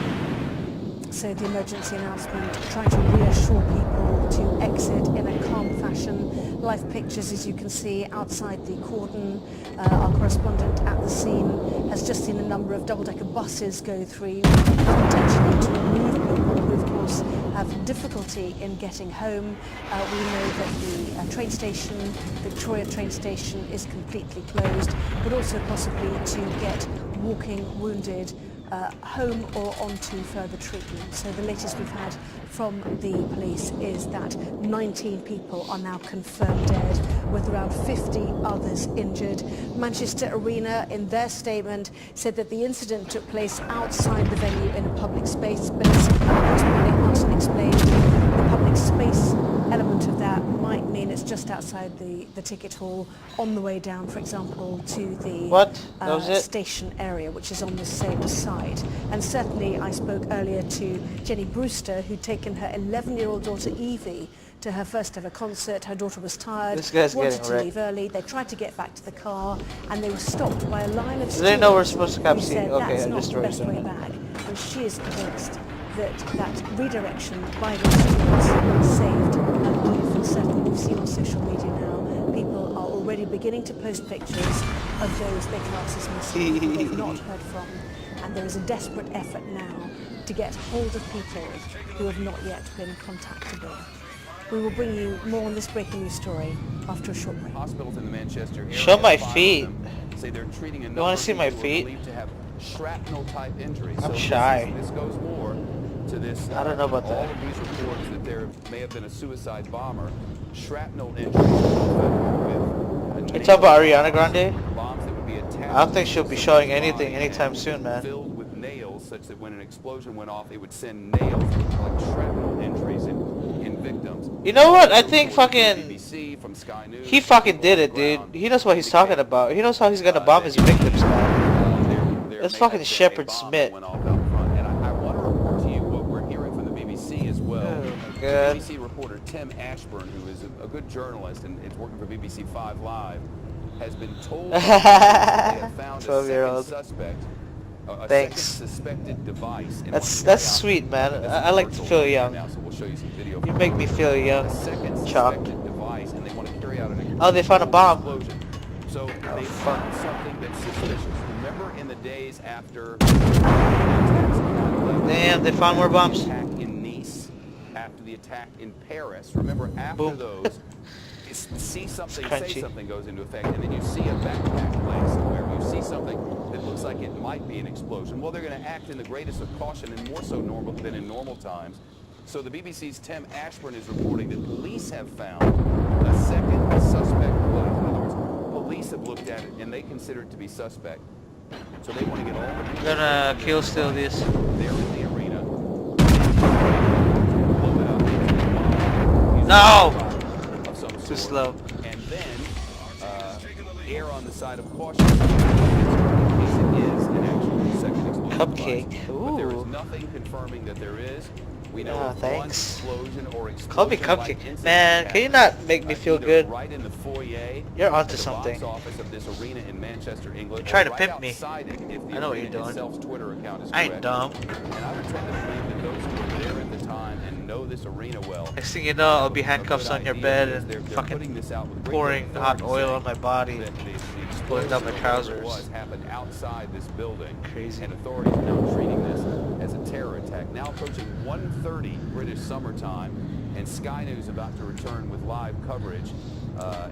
So the emergency announcement, trying to reassure people to exit in a calm fashion. Live pictures, as you can see, outside the cordon. Our correspondent at the scene has just seen a number of double-decker buses go through, potentially to remove people who, of course, have difficulty difficulty in getting home. We know that the train station, Victoria train station, is completely closed, but also possibly to get walking wounded home or onto further treatment. So the latest we've had from the police is that 19 people are now confirmed dead, with around 50 others injured. Manchester Arena, in their statement, said that the incident took place outside the venue in a public space, but as Sputnik Martin explained, the public space element of that might mean it's just outside the ticket hall on the way down, for example, to the station area, which is on the same side. And certainly I spoke earlier to Jenny Brewster, who'd taken her 11-year-old daughter Evie to her first ever concert. Her daughter was tired, wanted to leave early. They tried to get back to the car and they were stopped by a line of stewards. They know we're supposed to come who see. said Okay, that's I not just the best way it. back. And she is convinced that redirection by the stewards saved her life. And certainly we've seen on social media now, people are already beginning to post pictures of those they class as missing, who they've not heard from. And there is a desperate effort now to get hold of people who have not yet been contactable. We will bring you more on this breaking news story after a short break. Hospitals in the Manchester area. Show my feet. Say they're treating a You want to see my feet? believed to have shrapnel type injuries. I'm so shy. This goes more to this. I don't know about all that. of these reports that there may have been a suicide bomber. Shrapnel injuries. With You talking about Ariana Grande? bombs that would be attached. I don't think she'll be showing anything anytime soon, man. Filled with nails, such that when an explosion went off, it would send nails like shrapnel injuries in victims. You know what? I think fucking BBC, from Sky News, he fucking did it, dude. He knows what he's talking about. He knows how he's gonna bomb his victims, man. It's fucking Shepard Smith. And I want to report to you what we're hearing from the BBC as well. Oh, The God. BBC reporter Tim Ashburn, who is a good journalist and is working for BBC 5 Live, has been told that they have found a 12-year-old. second suspect. A Thanks. second suspected device. in That's what carried out- sweet, man. This is I like to virtual feel right young. now, so we'll show you some video You from make me feel young. a second Chalk. suspected device, and they want to carry out an Oh, they found a bomb. explosion. So they fuck. found something that's suspicious. Remember in the days after Damn, they found more bombs. the attack in Nice, after the attack in Paris. Remember after Boom. those, see something, It's say crunchy. something goes into effect, and then you see a backpack place somewhere. You see something that looks like it might be an explosion. Well, they're going to act in the greatest of caution and more so normal than in normal times. So the BBC's Tim Ashburn is reporting that police have found a second suspect. In other words, police have looked at it and they consider it to be suspect. So they want to get all the people Gonna kill still this. there in the arena. Blow it up. No! Of some Too sort. slow. And then err on the side of caution. In case it is an actual second explosion Cupcake. device. But there is Ooh. nothing confirming that there is. We know Ah, of one thanks. explosion or Call me explosion-like Cupcake. incident Man, that can you happened, not make me feel either good? Right in the foyer. You're onto at the something. box office of this arena in Manchester, England. You're trying or to right pimp me. outside it, if the I know what arena you're doing. itself's Twitter account is I ain't correct. dumb. And I would tend to believe that those who were there at the time and know this arena well. Next thing you know, I'll be handcuffs on your bed and They're putting fucking this out with great pouring hot authority, oil on my body, that the pulling down my explosion, whatever it trousers. was, happened outside this building. Crazy. And authorities are now treating this as a terror attack. Now approaching 1:30 British summertime, and Sky News about to return with live coverage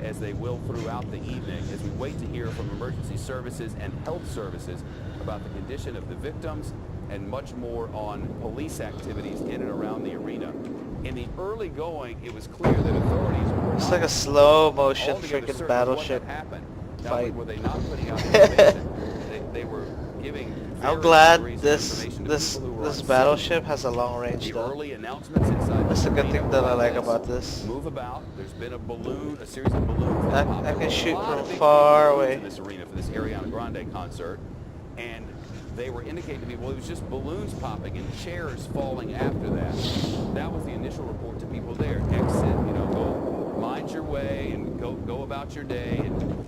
as they will throughout the evening as we wait to hear from emergency services and health services about the condition of the victims and much more on police activities in and around the arena. In the early going, it was clear that authorities were It's not like a slow motion altogether freaking certain battleship what had happened. Not fight. only were they not putting out information, they were giving I'm varying glad degrees of this information to this people who were this on battleship has a long scene. range The though. early announcements inside That's the a good arena thing that I were like this. about this. Move about. There's been a series of balloons. that I popped can up. shoot A lot from of big far balloons away. in this arena for this Ariana Grande concert, and they were indicating to me, well, it was just balloons popping and chairs falling after that. That was the initial report to people there. Exit, go mind your way and go about your day, and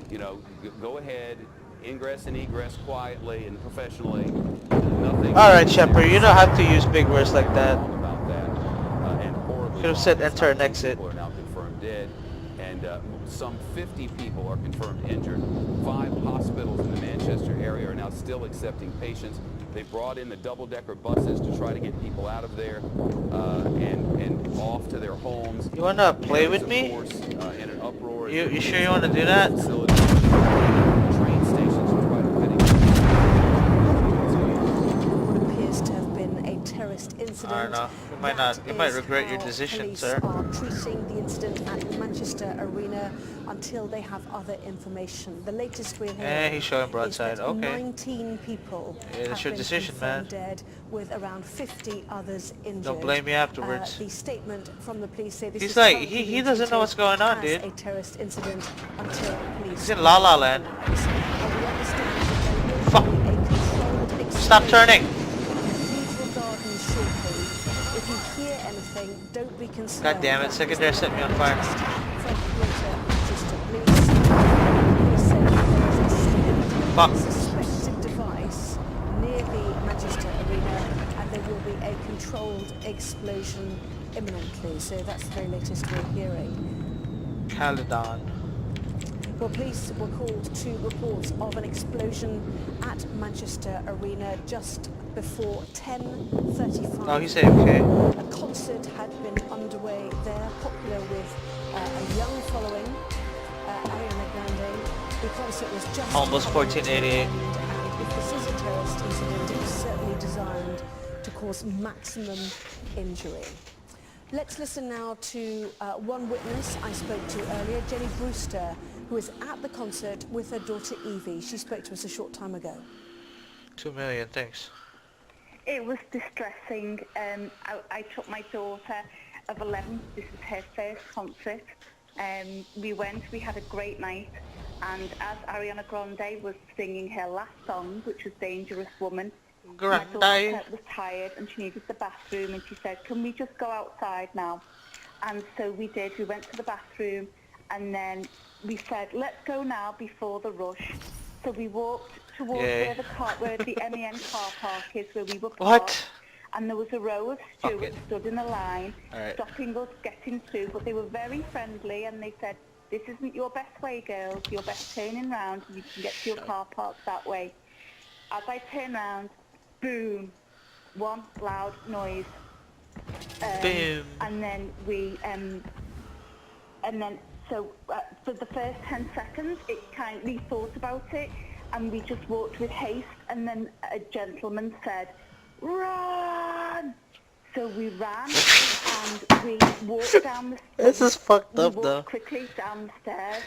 go ahead, ingress and egress quietly and professionally. Nothing. All right, Shepard, you don't have to use big words like that. About that, and horribly Could have said wrong. enter and 19 exit. People are now confirmed dead, and some 50 people are confirmed injured. 5 hospitals in the Manchester area are now still accepting patients. They brought in the double-decker buses to try to get people out of there and off You wanna play with me? Of course, in an uproar. You sure you wanna do that? Train stations are quite What appears to have been a terrorist incident. I don't know. You might regret your decision, police sir. are treating the incident at Manchester Arena until they have other information. The latest we're hearing he's showing is broadside. that Okay. 19 people Yeah, that's have your been decision, man. confirmed dead, with around 50 others injured. Don't blame me afterwards. The statement from the police say this He's is like, currently he being doesn't know what's treated going on, as dude. a terrorist incident until police. He's in La La Land. We understand that there will Fuck. be a controlled Stop turning. Cathedral Gardens shortly. If you hear anything, don't be concerned. God damn it, Secretary set me on fire. Fuck. Suspected device near the Manchester Arena, and there will be a controlled explosion imminently. So that's the very latest we're hearing. Caledon. Well, police were called to reports of an explosion at Manchester Arena just before 10:35. Oh, he said okay. A concert had been underway there, popular with a young following, Ariana Grande. The concert was just Almost 1488. and if this is a terrorist incident, it is certainly designed to cause maximum injury. Let's listen now to one witness I spoke to earlier, Jenny Brewster, who was at the concert with her daughter Evie. She spoke to us a short time ago. 2 million, thanks. It was distressing. I took my daughter of 11. This is her first concert. We went, we had a great night. And as Ariana Grande was singing her last song, which was Dangerous Woman, my daughter was tired and she needed the bathroom, and she said, can we just go outside now? And so we did. We went to the bathroom, and then we said, let's go now before the rush. So we walked towards where the MEN car park is, where we were parked. And there was a row of stewards stood in a line, stopping us getting through, but they were very friendly, and they said, this isn't your best way, girls. You're best turning round. You can get to your car park that way. As I turn round, boom, one loud noise. Boom. And then so for the first 10 seconds, we thought about it, and we just walked with haste, and then a gentleman said, run! So we ran, and we walked down the stairs. This is fucked up, we though. walked quickly down the stairs.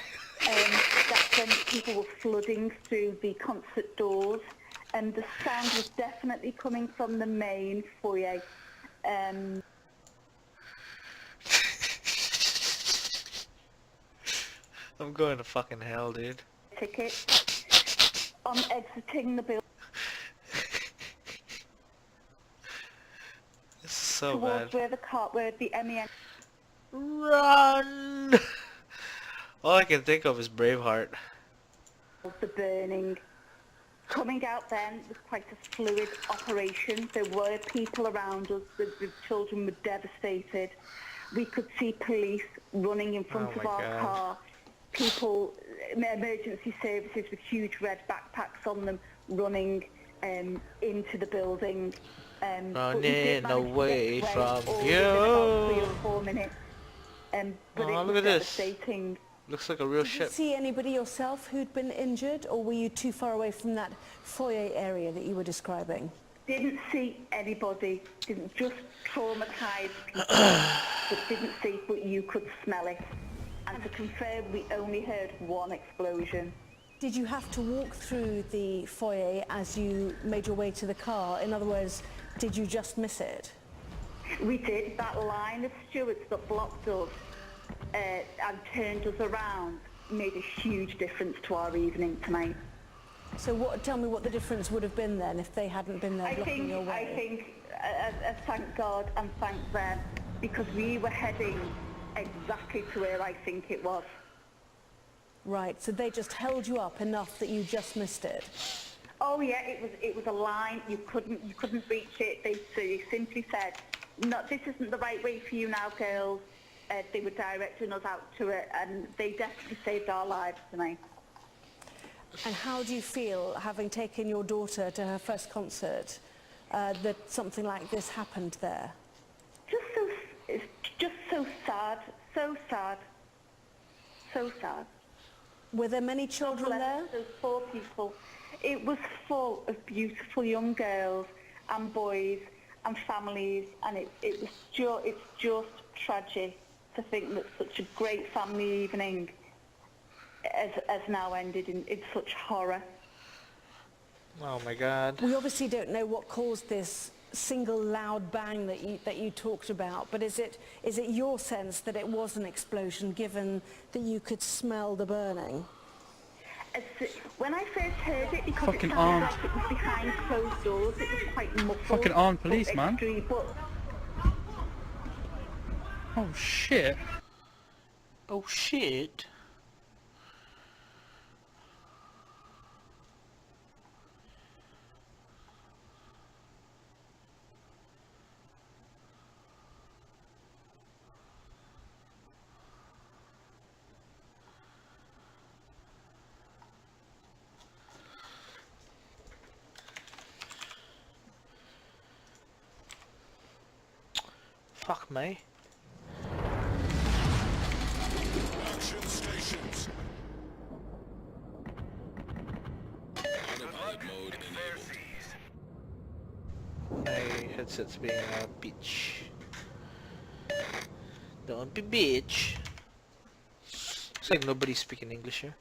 That's when people were flooding through the concert doors, and the sound was definitely coming from the main foyer. I'm going to fucking hell, dude. Ticket on exiting the building. This is so towards bad. where the MEN. Run! All I can think of is Braveheart. The burning. Coming out then was quite a fluid operation. There were people around us. The children were devastated. We could see police running in front of our car. People, emergency services with huge red backpacks on them, running into the building. Running away from you. About 3 or 4 minutes. But it look was at this. devastating. Looks like a real Did you ship. see anybody yourself who'd been injured, or were you too far away from that foyer area that you were describing? Didn't see anybody. Didn't, just traumatised people. But didn't see, but you could smell it. And to confirm, we only heard one explosion. Did you have to walk through the foyer as you made your way to the car? In other words, did you just miss it? We did. That line of stewards that blocked us and turned us around made a huge difference to our evening tonight. So tell me what the difference would have been then if they hadn't been there blocking your way. I think, thank God and thank them, because we were heading exactly to where I think it was. Right, so they just held you up enough that you just missed it? Oh yeah, it was a line. You couldn't reach it. They simply said, "No, this isn't the right way for you now, girls." They were directing us out to it, and they definitely saved our lives tonight. And how do you feel, having taken your daughter to her first concert, that something like this happened there? It's just so sad. sad, so sad, so sad. Were there many children there? Those poor people. It was full of beautiful young girls and boys and families, and it's just tragic to think that such a great family evening has now ended in such horror. Oh my God. We obviously don't know what caused this single loud bang that you talked about, but is it your sense that it was an explosion, given that you could smell the burning? When I first heard it, because Fucking it sounded armed. like it was behind closed doors, it was quite muffled. Fucking armed police, but man. but Oh shit. Oh shit. Fuck me. Action stations. Autopilot mode enabled. My headset's being a bitch. Don't be bitch. It's like nobody's speaking English here.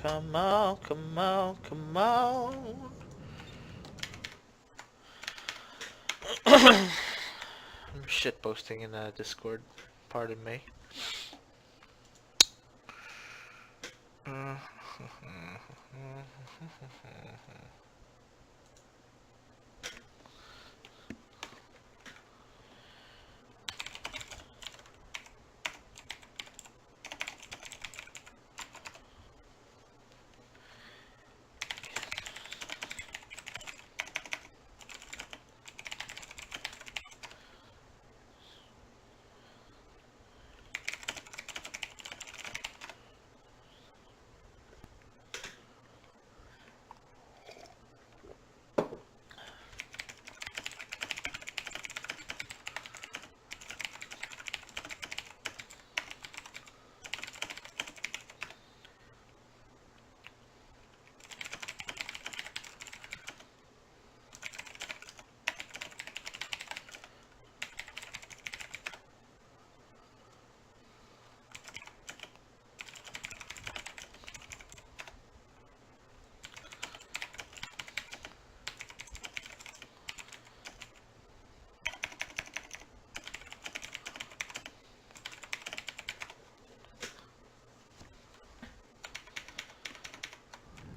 Come on, come on, come on. I'm shitposting in Discord, pardon me.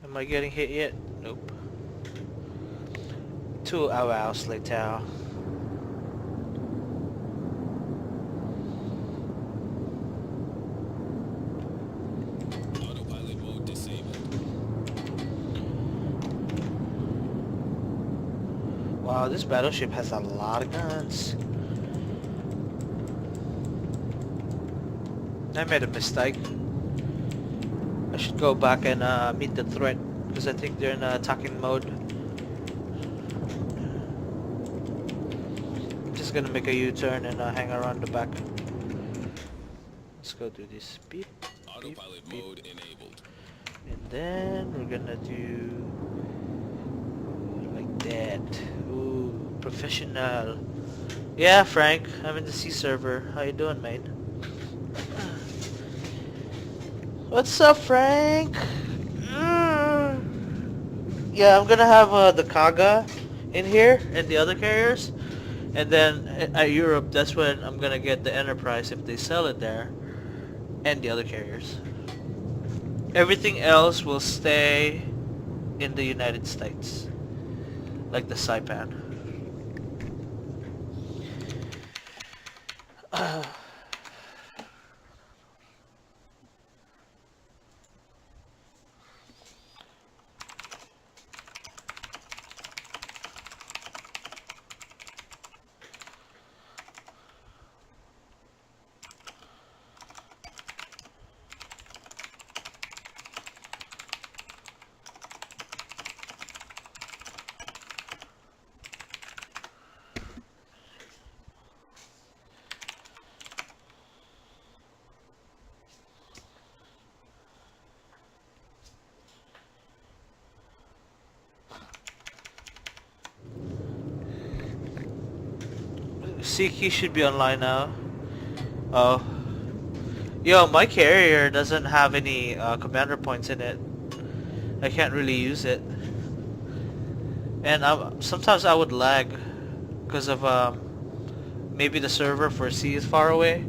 Am I getting hit yet? Nope. 2 hours later. Autopilot mode disabled. Wow, this battleship has a lot of guns. I made a mistake. I should go back and meet the threat, because I think they're in attacking mode. I'm just gonna make a U-turn and hang around the back. Let's go do this. Beep, Autopilot beep, mode enabled. and then we're gonna do like that. Ooh, professional. Yeah, Frank, I'm in the C server. How you doing, mate? What's up, Frank? Yeah, I'm gonna have the Kaga in here and the other carriers, and then at Europe, that's when I'm gonna get the Enterprise if they sell it there. and the other carriers. Everything else will stay in the United States, like the Saipan. Siki should be online now. Oh. Yo, my carrier doesn't have any commander points in it. I can't really use it. And sometimes I would lag because of maybe the server for C is far away.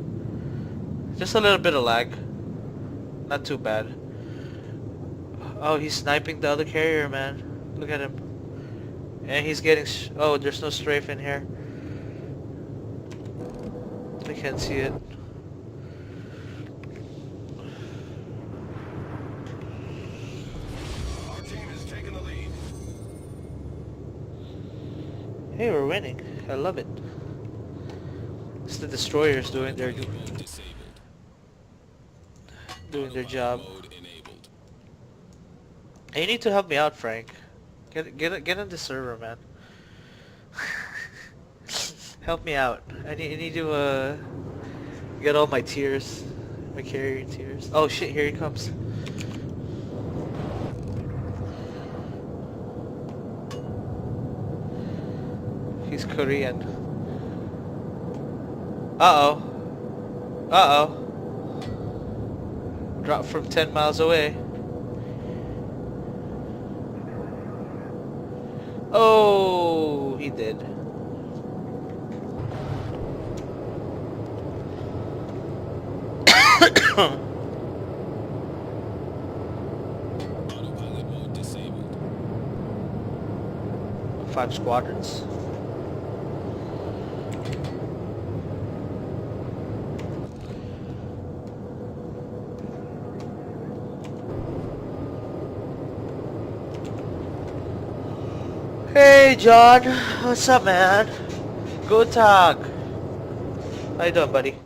Just a little bit of lag. Not too bad. Oh, he's sniping the other carrier, man. Look at him. And he's getting... oh, there's no strafe in here. I can't see it. Our team is taking the lead. Hey, we're winning. I love it. It's the destroyers doing their job. Hey, you need to help me out, Frank. Get on the server, man. Help me out. I need to get all my tiers, my carrier tiers. Oh shit! Here he comes. He's Korean. Uh-oh. Uh-oh. Dropped from 10 miles away. Oh, he did. Autopilot mode disabled. 5 squadrons. Hey John, what's up, man? Good talk. How you doing, buddy?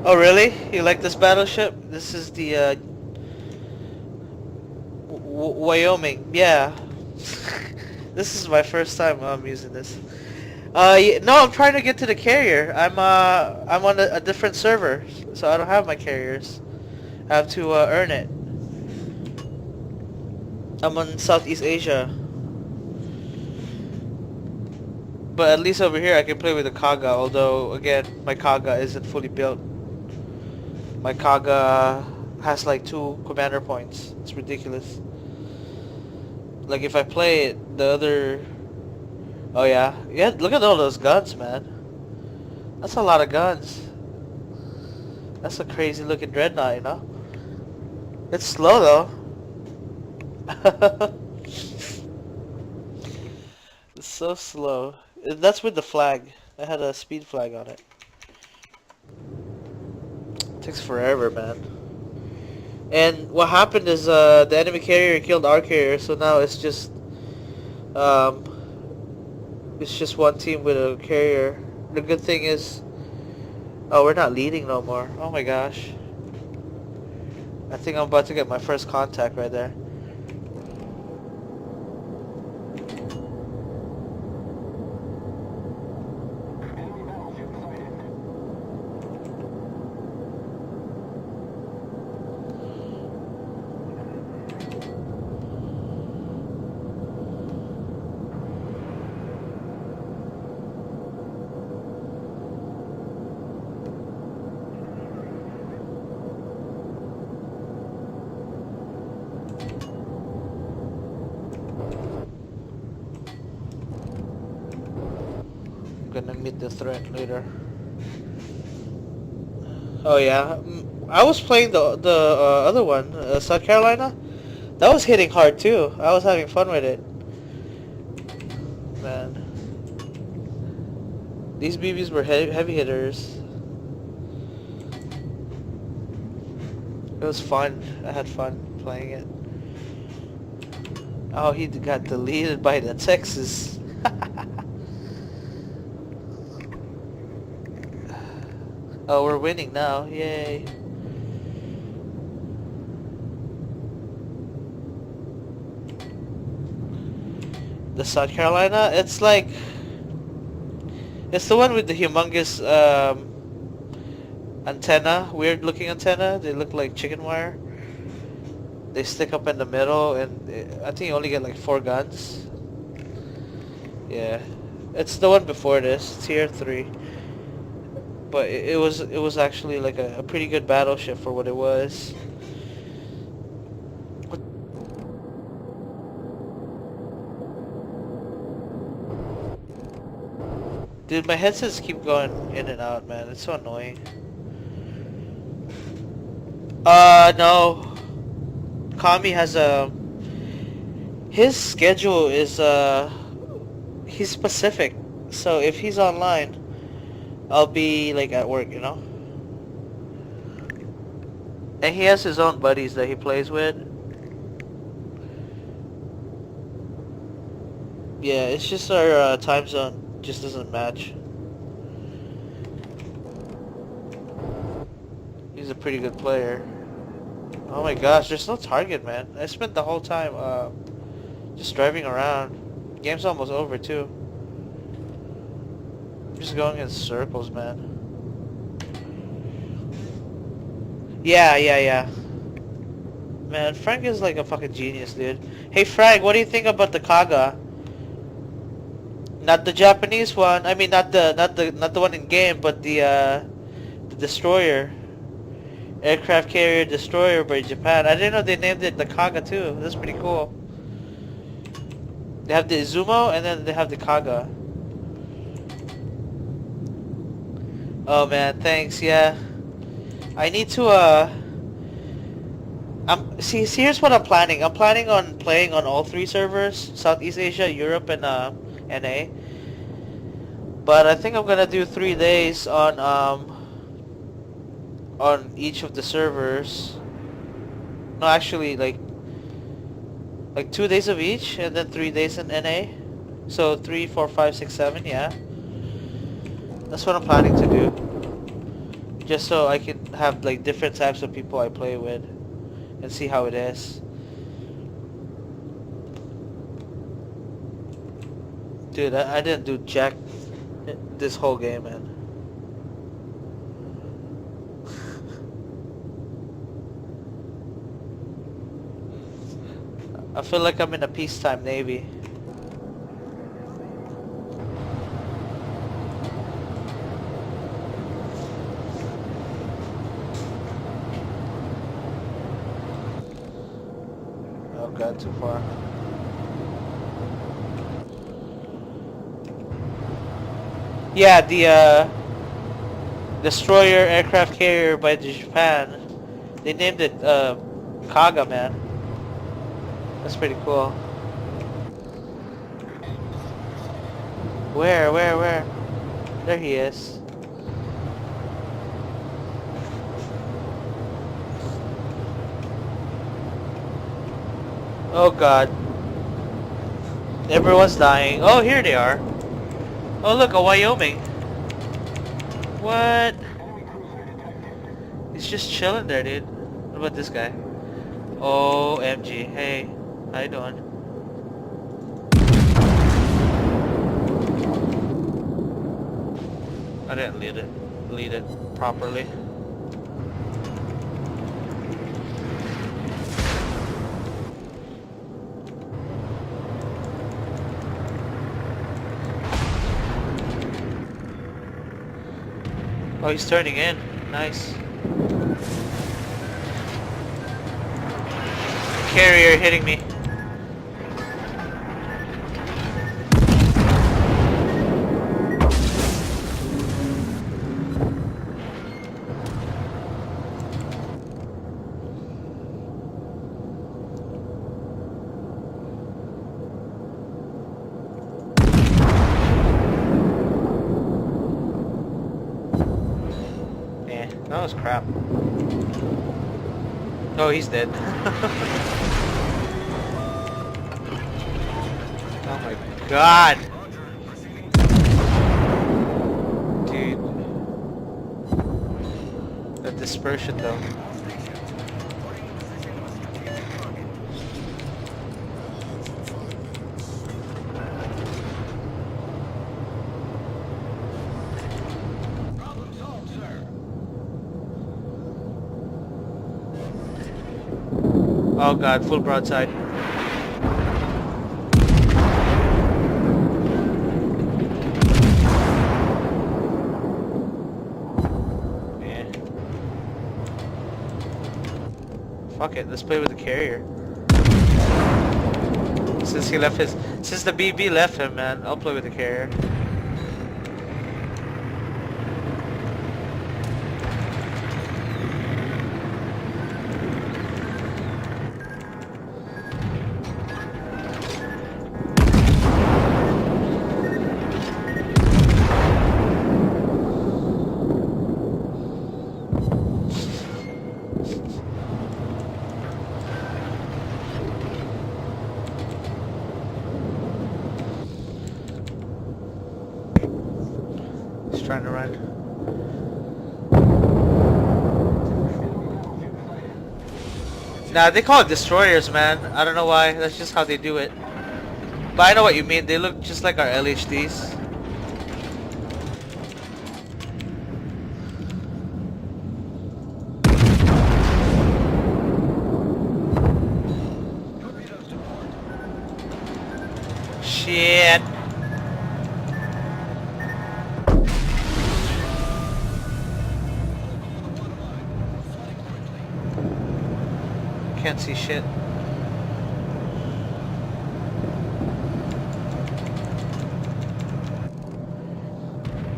Oh really? You like this battleship? This is the Wyoming. Yeah. This is my first time I'm using this. Yeah, no, I'm trying to get to the carrier. I'm on a different server, so I don't have my carriers. I have to earn it. I'm on Southeast Asia. But at least over here I can play with the Kaga, although again my Kaga isn't fully built. My Kaga has like 2 commander points. It's ridiculous. Like if I play it, the other... oh yeah. Yeah, look at all those guns, man. That's a lot of guns. That's a crazy looking dreadnought, you know? It's slow though. It's so slow. That's with the flag. I had a speed flag on it. Takes forever, man. And what happened is the enemy carrier killed our carrier, so now it's just one team with a carrier. The good thing is, oh, we're not leading no more. Oh my gosh. I think I'm about to get my first contact right there. gonna meet the threat later. Oh yeah, I was playing the other one, South Carolina. That was hitting hard too. I was having fun with it. Man, these BBs were heavy hitters. It was fun. I had fun playing it. Oh, he got deleted by the Texas. Oh, we're winning now. Yay. The South Carolina, it's like... It's the one with the humongous antenna, weird looking antenna. They look like chicken wire. They stick up in the middle, and I think you only get like 4 guns. Yeah, it's the one before this, tier 3. But it was actually like a pretty good battleship for what it was. Dude, my headsets keep going in and out, man. It's so annoying. No. Kami has his schedule is, he's Pacific. So if he's online, I'll be, like, at work, you know? And he has his own buddies that he plays with. Yeah, it's just our time zone just doesn't match. He's a pretty good player. Oh my gosh, there's no target, man. I spent the whole time just driving around. Game's almost over too. I'm just going in circles, man. Yeah. Man, Frank is like a fucking genius, dude. Hey Frank, what do you think about the Kaga? Not the Japanese one. I mean, not the one in game, but the destroyer, aircraft carrier destroyer by Japan. I didn't know they named it the Kaga too. That's pretty cool. They have the Izumo and then they have the Kaga. Oh man, thanks. Yeah, I need to. See, here's what I'm planning. I'm planning on playing on all 3 servers: Southeast Asia, Europe, and NA. But I think I'm gonna do 3 days on each of the servers. No, actually, like 2 days of each, and then 3 days in NA. So 3, 4, 5, 6, 7. Yeah, that's what I'm planning to do. Just so I can have like different types of people I play with, and see how it is. Dude, I didn't do jack this whole game, man. I feel like I'm in a peacetime navy. Oh god, too far. Yeah, the destroyer aircraft carrier by Japan. They named it Kaga, man. That's pretty cool. Where? There he is. Oh god. Everyone's dying. Oh, here they are. Oh look, a Wyoming. What? He's just chilling there, dude. What about this guy? OMG. Hey, how you doing? I didn't lead it properly. Oh, he's turning in. Nice. Carrier hitting me. was crap. Oh, he's dead. Oh my god! Dude. The dispersion though. Oh god, full broadside. Yeah. Fuck it, let's play with the carrier. Since the BB left him, man, I'll play with the carrier. He's trying to run. Nah, they call it destroyers, man. I don't know why. That's just how they do it. But I know what you mean. They look just like our LHDs. Shit. Can't see shit.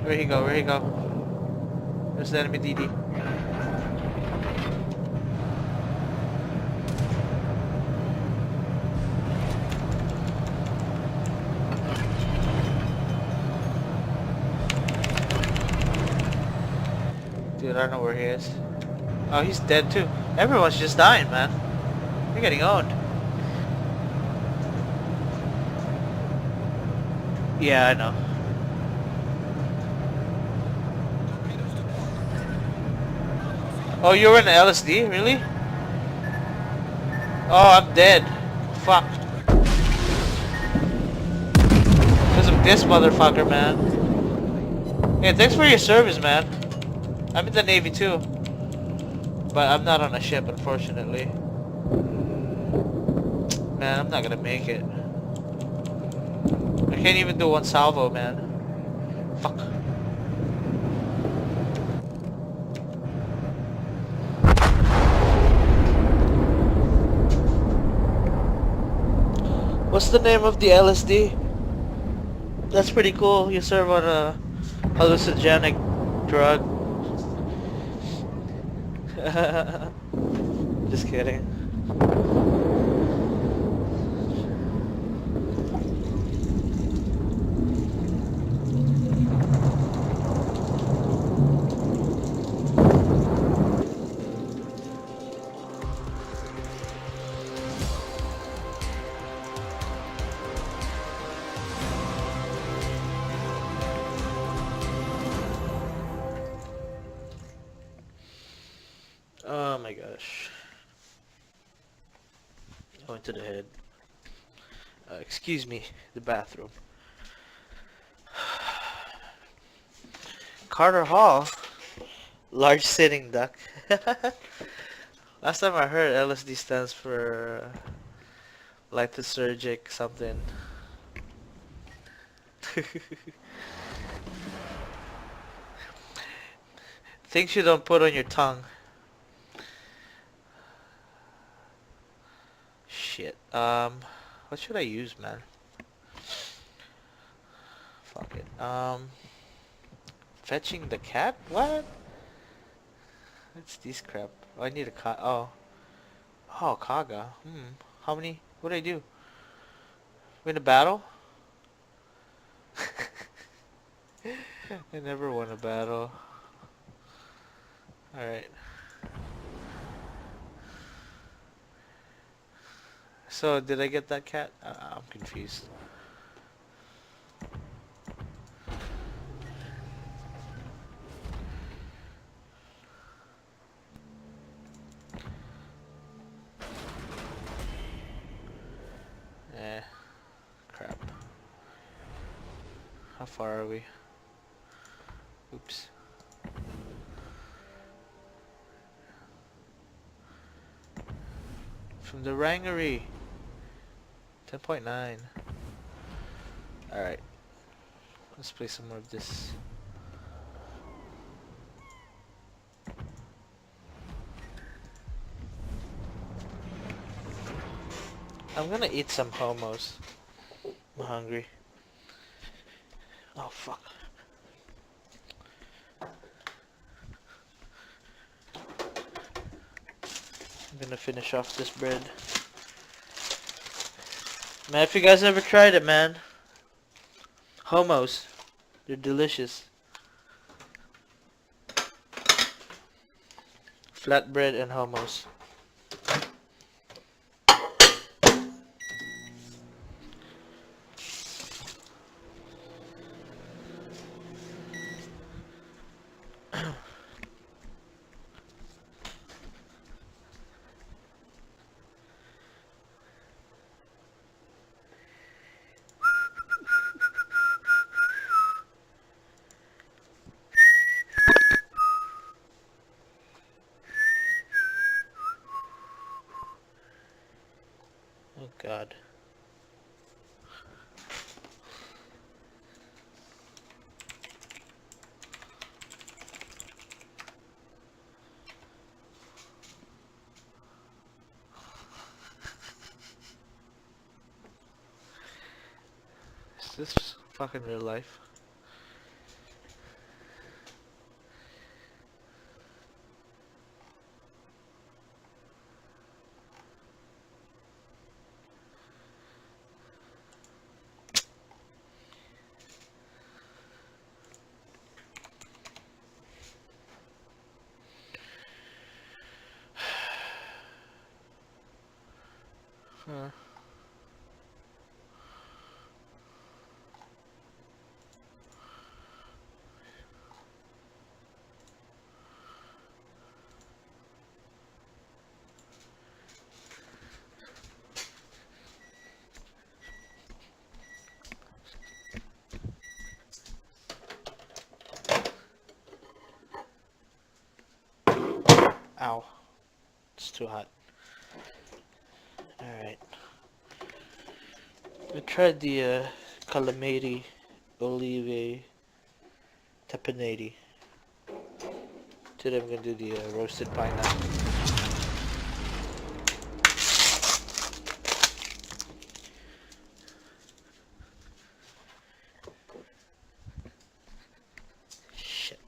Where'd he go? Where'd he go? There's the enemy DD. Dude, I don't know where he is. Oh, he's dead too. Everyone's just dying, man. You're getting owned. Yeah, I know. Oh, you were in the LSD? Really? Oh, I'm dead. Fuck. Because of this motherfucker, man. Hey, thanks for your service, man. I'm in the Navy too. But I'm not on a ship, unfortunately. Man, I'm not gonna make it. I can't even do one salvo, man. Fuck. What's the name of the LSD? That's pretty cool. You serve on a hallucinogenic drug. Just kidding. Oh my gosh. I went to the head. Excuse me, the bathroom. Carter Hall. Large sitting duck. Last time I heard, LSD stands for lithosurgic something. Things you don't put on your tongue. Shit. What should I use, man? Fuck it. Fetching the cat? What? What's this crap? Oh, I need a cat. Oh. Oh, Kaga. How many? What did I do? Win a battle? I never won a battle. Alright. So, did I get that cat? I'm confused. Crap. How far are we? Oops. From the Rangery. 10.9. Alright. Let's play some more of this. I'm gonna eat some homos. I'm hungry. Oh fuck. I'm gonna finish off this bread. Man, if you guys ever tried it, man. Homos. They're delicious. Flatbread and homos. Oh god. Is this fucking real life? Huh. Ow. It's too hot. Alright. We tried the calamari olive tapenade. Today I'm gonna do the roasted pineapple. Shit.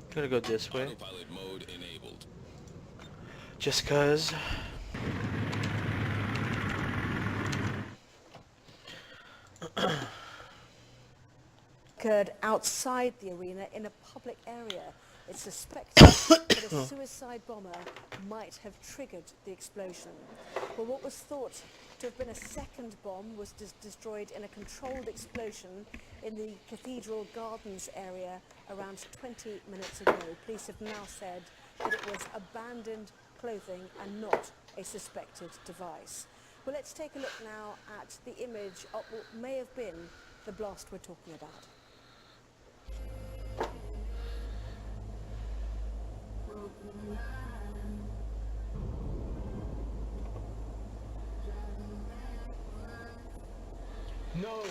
I'm gonna go this way. Autopilot mode enabled. Just cause. Occurred outside the arena in a public area. It's suspected that a suicide bomber might have triggered the explosion. Well, what was thought to have been a second bomb was destroyed in a controlled explosion in the Cathedral Gardens area around 20 minutes ago. Police have now said that it was abandoned clothing and not a suspected device. Well, let's take a look now at the image of what may have been the blast we're talking about. No.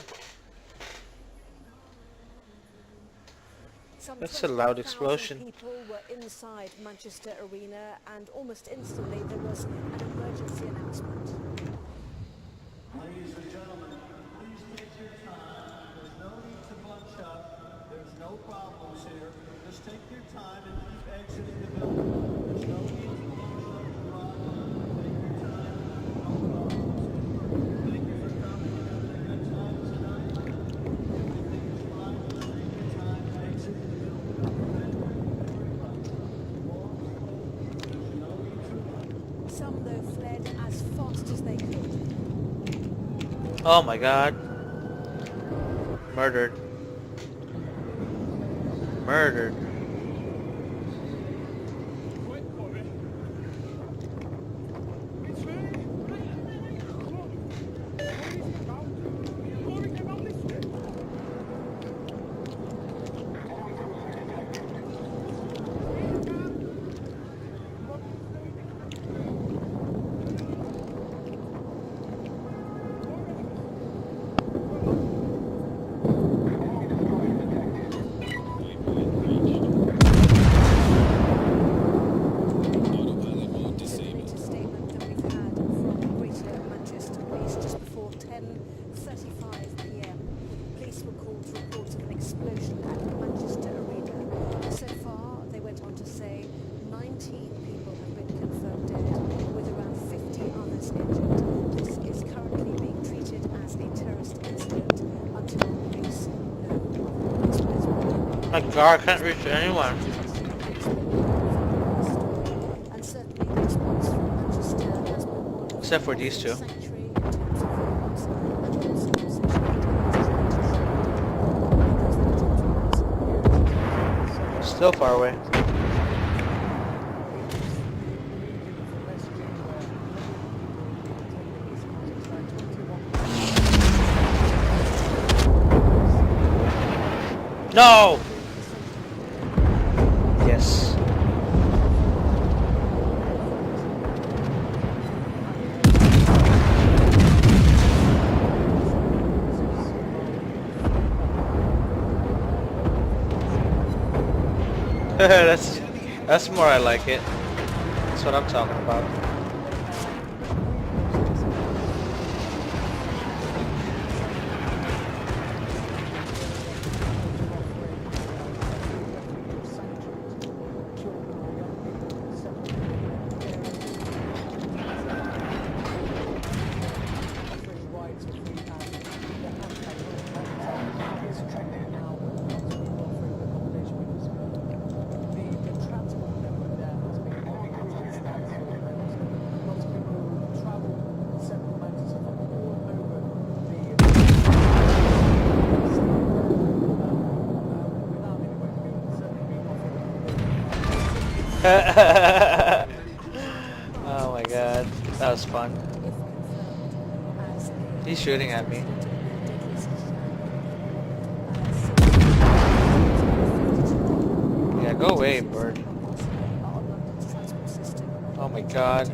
That's a loud explosion. People were inside Manchester Arena, and almost instantly there was an emergency announcement. Ladies and gentlemen, please take your time. There's no need to bunch up. There's There's no problems here. Just take your time and keep exiting the building. There's no need to rush up and run. Take your time. No problems. Thank you for coming. Having a good time tonight. Everything is fine. Just take your time exiting the building. There's no need to rush. Some, though, fled as fast as they could. Oh my god. Murdered. Murdered. My god, I can't reach anyone. Except for these two. Still far away. No! Yes. that's more I like it. That's what I'm talking about. Oh my god, that was fun. He's shooting at me. Yeah, go away, bird. Oh my god.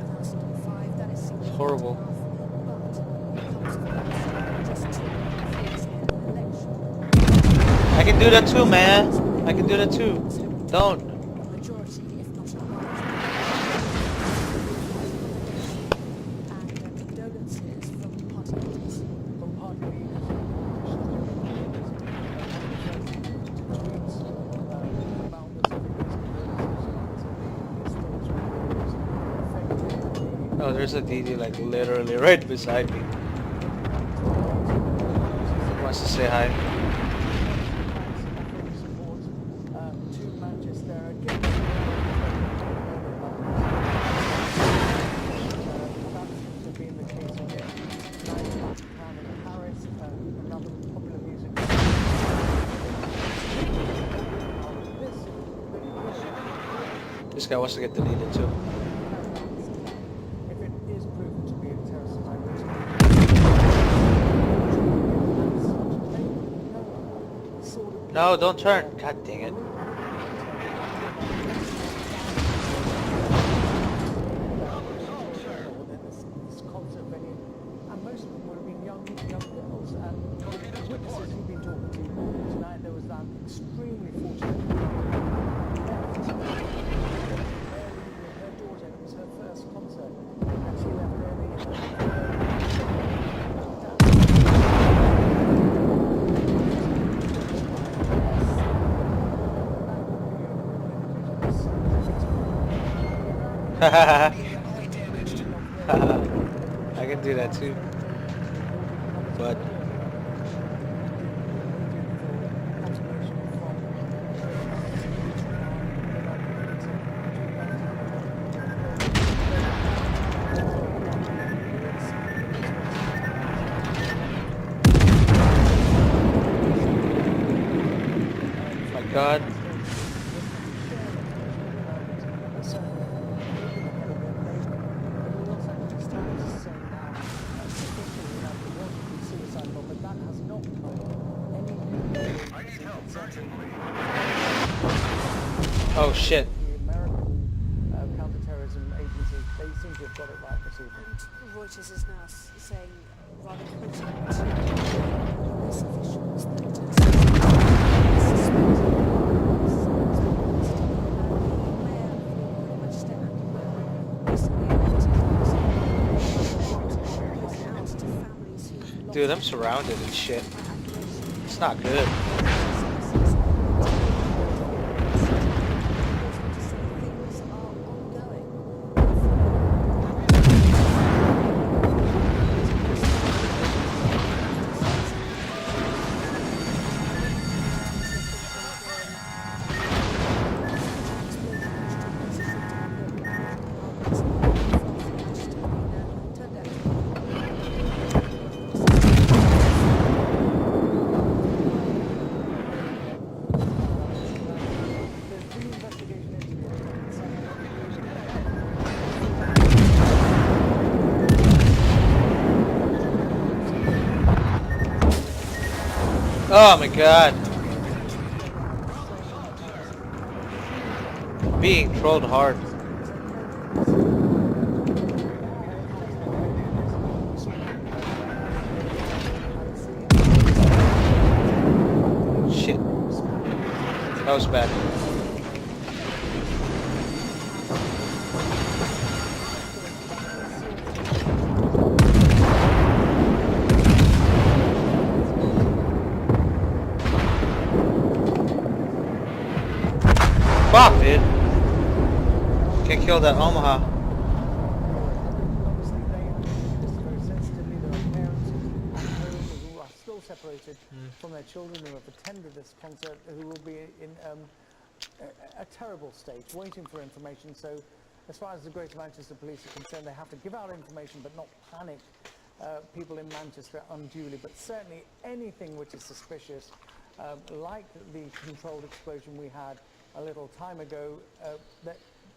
It's horrible. I can do that too, man. I can do that too. Don't. Oh, there's a DD like literally right beside me. He wants to say hi. This guy wants to get deleted too. No, don't turn. God dang it. I can do that too. But my God. Oh shit. The American counterterrorism agency, they seem to have got it right this evening. And Reuters is now saying, rather pointing to US officials that Dude, I'm surrounded and shit. It's not good. Oh my God. Being trolled hard. Shit. That was bad. Fuck, dude. Can't kill that Omaha. Obviously, this is very sensitively. There are parents at home who are still separated from their children who have attended this concert, who will be in a terrible state, waiting for information. So, as far as the Greater Manchester Police are concerned, they have to give out information but not panic people in Manchester unduly. But certainly anything which is suspicious, like the controlled explosion we had a little time ago,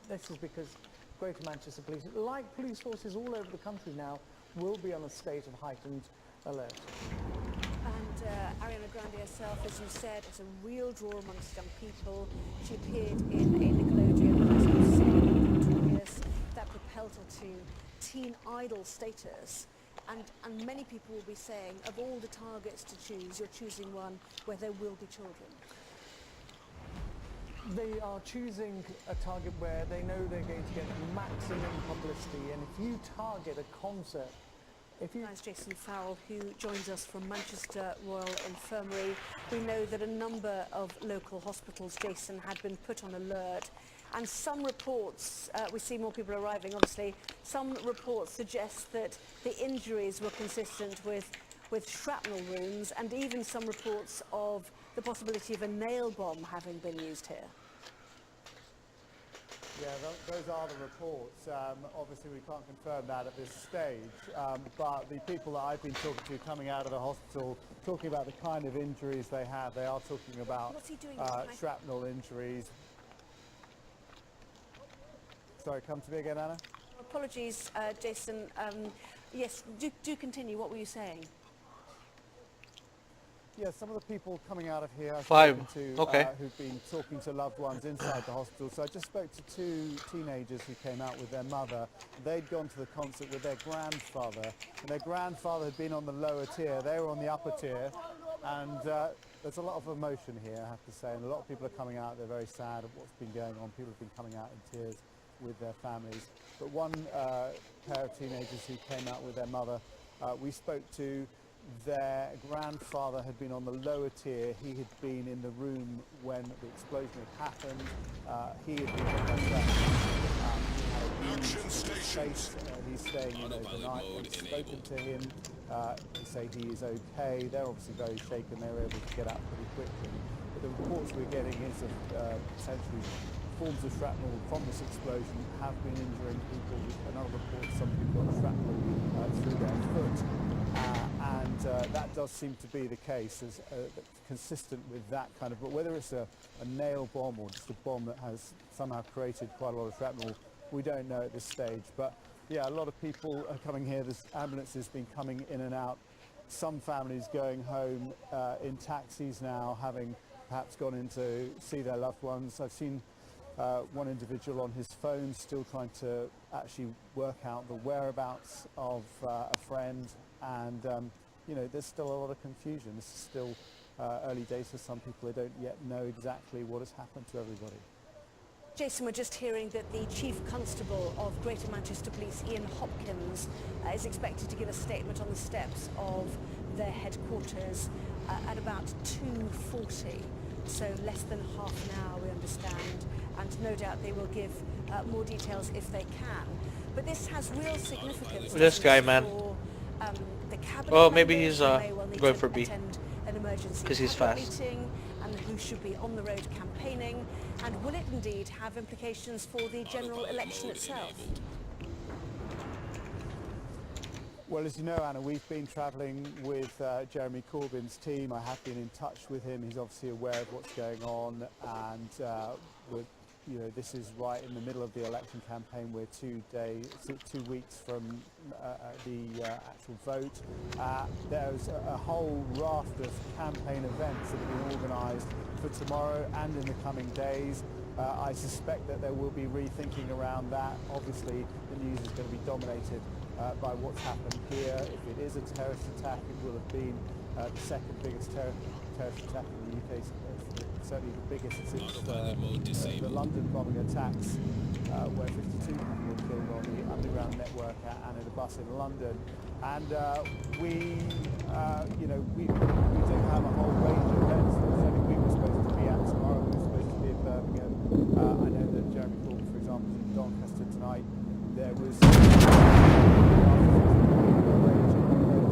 this is because Greater Manchester Police, like police forces all over the country now, will be on a state of heightened alert. And Ariana Grande herself, as you said, is a real draw amongst young people. She appeared in a Nickelodeon high school singing that propelled her to teen idol status. And many people will be saying, of all the targets to choose, you're choosing one where there will be children. They are choosing a target where they know they're going to get maximum publicity, and if you target a concert, That's Jason Farrell, who joins us from Manchester Royal Infirmary. We know that a number of local hospitals, Jason, had been put on alert, and some reports, we see more people arriving obviously, some reports suggest that the injuries were consistent with shrapnel wounds, and even some reports of the possibility of a nail bomb having been used here. Yeah, those are the reports. Obviously, we can't confirm that at this stage, but the people that I've been talking to coming out of the hospital, talking about the kind of injuries they have, they are talking about shrapnel injuries. Sorry, come to me again, Anna. Apologies, Jason. Yes, do continue. What were you saying? Yeah, some of the people coming out of here who've been talking to loved ones inside the hospital. So I just spoke to two teenagers who came out with their mother. They'd gone to the concert with their grandfather, and their grandfather had been on the lower tier. They were on the upper tier, and there's a lot of emotion here, I have to say, and a lot of people are coming out. They're very sad of what's been going on. People have been coming out in tears with their families. But one pair of teenagers who came out with their mother, we spoke to. Their grandfather had been on the lower tier. He had been in the room when the explosion had happened. He had been space. He's staying in overnight. We've spoken to him. They say he is okay. They're obviously very shaken. They were able to get out pretty quickly. But the reports we're getting is of potentially forms of shrapnel from this explosion have been injuring people. Another report, some people got shrapnel through their foot. And that does seem to be the case, as consistent with that kind of, but whether it's a nail bomb or just a bomb that has somehow created quite a lot of shrapnel, we don't know at this stage. But yeah, a lot of people are coming here. There's ambulances been coming in and out. Some families going home in taxis now, having perhaps gone in to see their loved ones. I've seen one individual on his phone still trying to actually work out the whereabouts of a friend, and you know, there's still a lot of confusion. This is still early days for some people. They don't yet know exactly what has happened to everybody. Jason, we're just hearing that the Chief Constable of Greater Manchester Police, Ian Hopkins, is expected to give a statement on the steps of their headquarters at about 2:40, so less than half an hour, we understand, and no doubt they will give more details if they can. But this has real significance. This guy, man. For, the cabinet Oh, maybe members he's who may well need going to for B. attend an emergency Because he's cabinet fast. meeting, and who should be on the road campaigning, and will it indeed have implications for the general election itself? Well, as you know, Anna, we've been travelling with Jeremy Corbyn's team. I have been in touch with him. He's obviously aware of what's going on, and you know, this is right in the middle of the election campaign. We're 2 weeks from the actual vote. There's a whole raft of campaign events that have been organised for tomorrow and in the coming days. I suspect that there will be rethinking around that. Obviously, the news is going to be dominated by what's happened here. If it is a terrorist attack, it will have been the second biggest terrorist attack in the UK, certainly the biggest since the London bombing attacks, where 52 people were killed on the underground network and in a bus in London. And we do have a whole range of events. Certainly we were supposed to be at tomorrow. We were supposed to be in Birmingham. I know that Jeremy Corbyn, for example, is in Doncaster tonight. There was no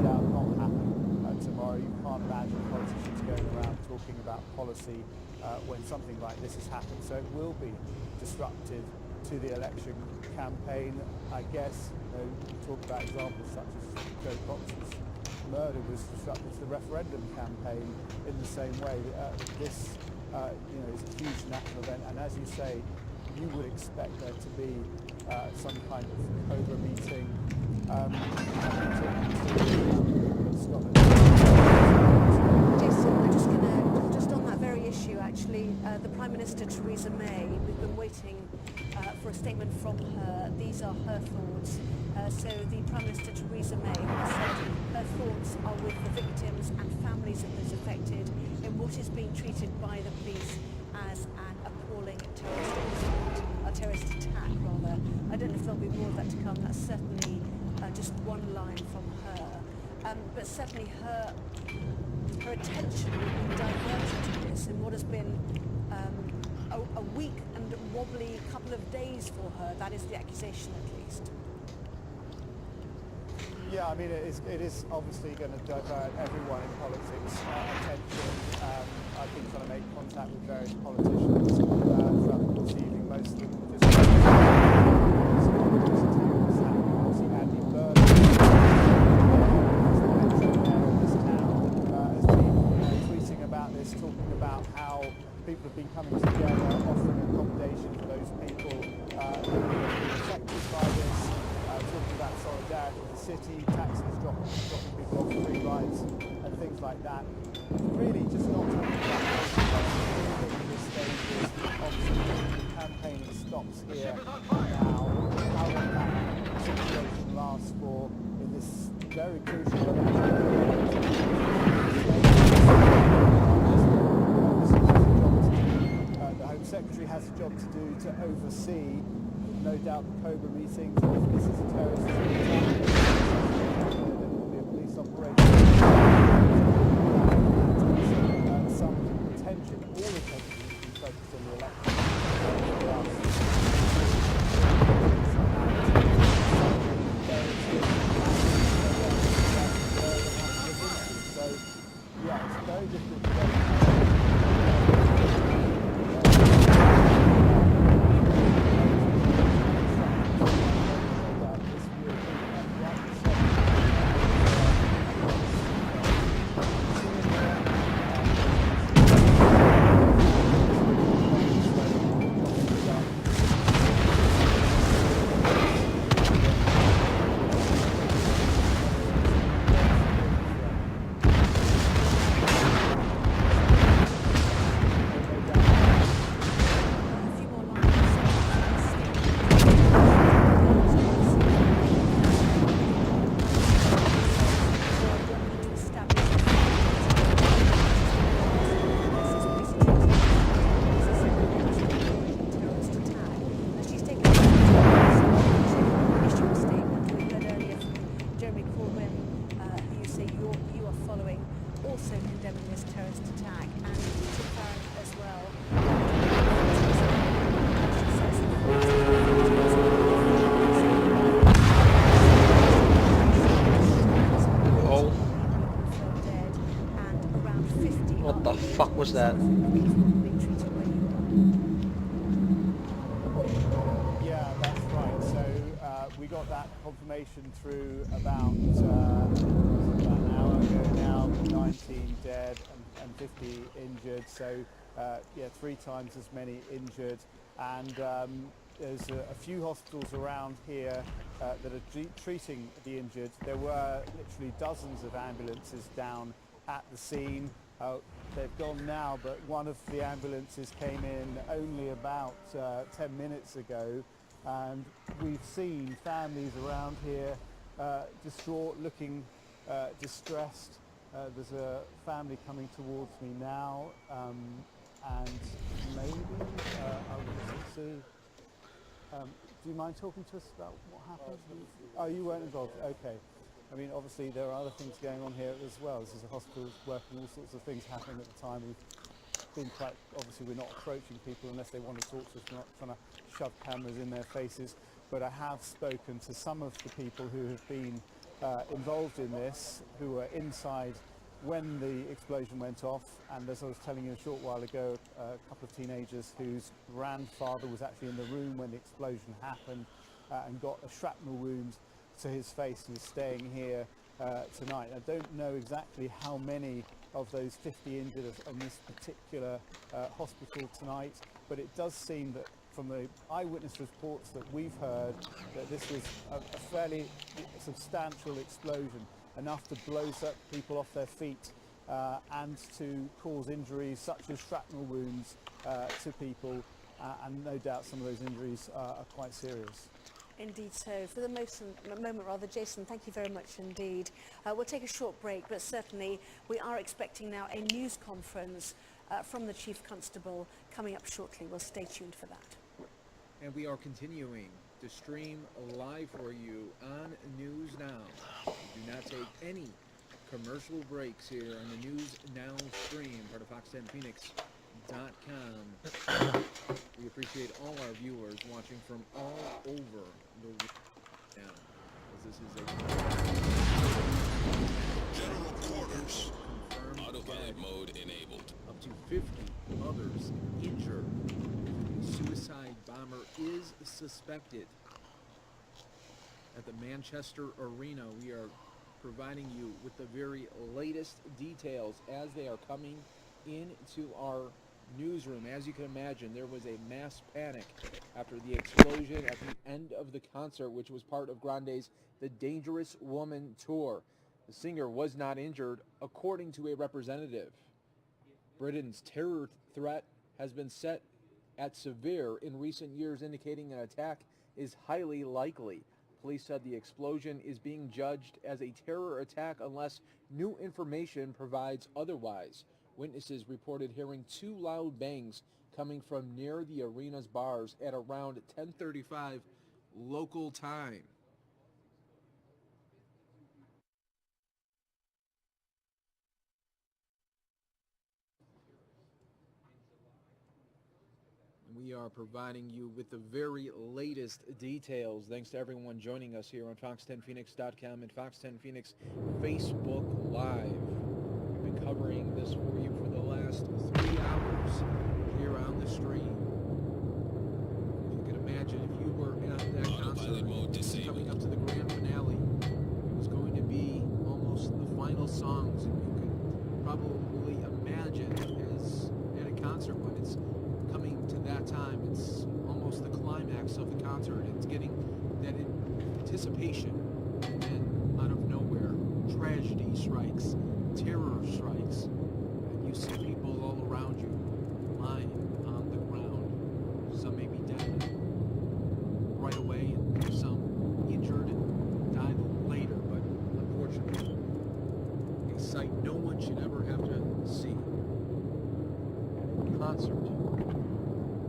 doubt not happen tomorrow. You can't imagine politicians going around talking about policy when something like this has happened. So it will be disruptive to the election campaign. I guess you talk about examples such as Joe Cox's murder was disruptive to the referendum campaign in the same way. This is a huge national event, and as you say, you would expect there to be some kind of Cobra meeting. Jason, just on that very issue, actually, the Prime Minister Theresa May, we've been waiting for a statement from her. These are her thoughts. So the Prime Minister Theresa May has said her thoughts are with the victims and families of those affected in what is being treated by the police as an appalling terrorist attack, rather. I don't know if there'll be more of that to come. That's certainly just one line from her. But certainly her attention will be diverted to this in what has been a weak and wobbly couple of days for her. That is the accusation, at least. Yeah, I mean, it is obviously going to divert everyone in politics' attention. I've been trying to make contact with various politicians throughout the course of the evening. Most of them just Andy Burnham, this town, has been tweeting about this, talking about how people have been coming together, offering accommodation for those people who have been affected by this. Talking about solidarity with the city, taxis dropping people off free rides and things like that. Really just not talking about this stage is obviously the campaigning stops here now. How long that situation lasts for in this very crucial election. The Home Secretary has a job to do to oversee, no doubt, the Cobra meetings. If this is a terrorist attack, there will be a police operation. Some attention, all attention, will be focused on the election. was that? Yeah, that's right. So we got that confirmation through about an hour ago now. 19 dead and 50 injured. So yeah, 3 times as many injured. And there's a few hospitals around here that are treating the injured. There were literally dozens of ambulances down at the scene. They've gone now, but one of the ambulances came in only about 10 minutes ago, and we've seen families around here distraught, looking distressed. There's a family coming towards me now, and maybe I'll see. Do you mind talking to us about what happened? Oh, you weren't involved. Okay. I mean, obviously there are other things going on here as well. This is a hospital working, all sorts of things happening at the time. We've been quite, obviously we're not approaching people unless they want to talk to us. We're not trying to shove cameras in their faces. But I have spoken to some of the people who have been involved in this, who were inside when the explosion went off. And as I was telling you a short while ago, a couple of teenagers whose grandfather was actually in the room when the explosion happened and got a shrapnel wound to his face and is staying here tonight. I don't know exactly how many of those 50 injured are in this particular hospital tonight, but it does seem that from the eyewitness reports that we've heard that this was a fairly substantial explosion, enough to blow people off their feet and to cause injuries such as shrapnel wounds to people, and no doubt some of those injuries are quite serious. Indeed so. For the moment rather, Jason, thank you very much indeed. We'll take a short break, but certainly we are expecting now a news conference from the Chief Constable coming up shortly. We'll stay tuned for that. And we are continuing to stream live for you on News Now. Do not take any commercial breaks here on the News Now stream, part of Fox10Phoenix.com. We appreciate all our viewers watching from all over the world now, as this is a General quarters. Autopilot mode enabled. Up to 50 others injured. Suicide bomber is suspected. At the Manchester Arena, we are providing you with the very latest details as they are coming into our newsroom. As you can imagine, there was a mass panic after the explosion at the end of the concert, which was part of Grande's The Dangerous Woman tour. The singer was not injured, according to a representative. Britain's terror threat has been set at severe in recent years, indicating an attack is highly likely. Police said the explosion is being judged as a terror attack unless new information provides otherwise. Witnesses reported hearing 2 loud bangs coming from near the arena's bars at around 10:35 local time. We are providing you with the very latest details. Thanks to everyone joining us here on Fox10Phoenix.com and Fox10 Phoenix Facebook Live. We've been covering this for you for the last 3 hours here on the stream. If you can imagine, if you were at that concert coming up to the grand finale, it was going to be almost the final songs. And you could probably imagine as at a concert when it's coming to that time, it's almost the climax of the concert. It's getting that anticipation, and then out of nowhere, tragedy strikes, terror strikes, and you see people all around you lying on the ground. Some may be dead right away, and some injured and died later, but unfortunately, a sight no one should ever have to see. Concert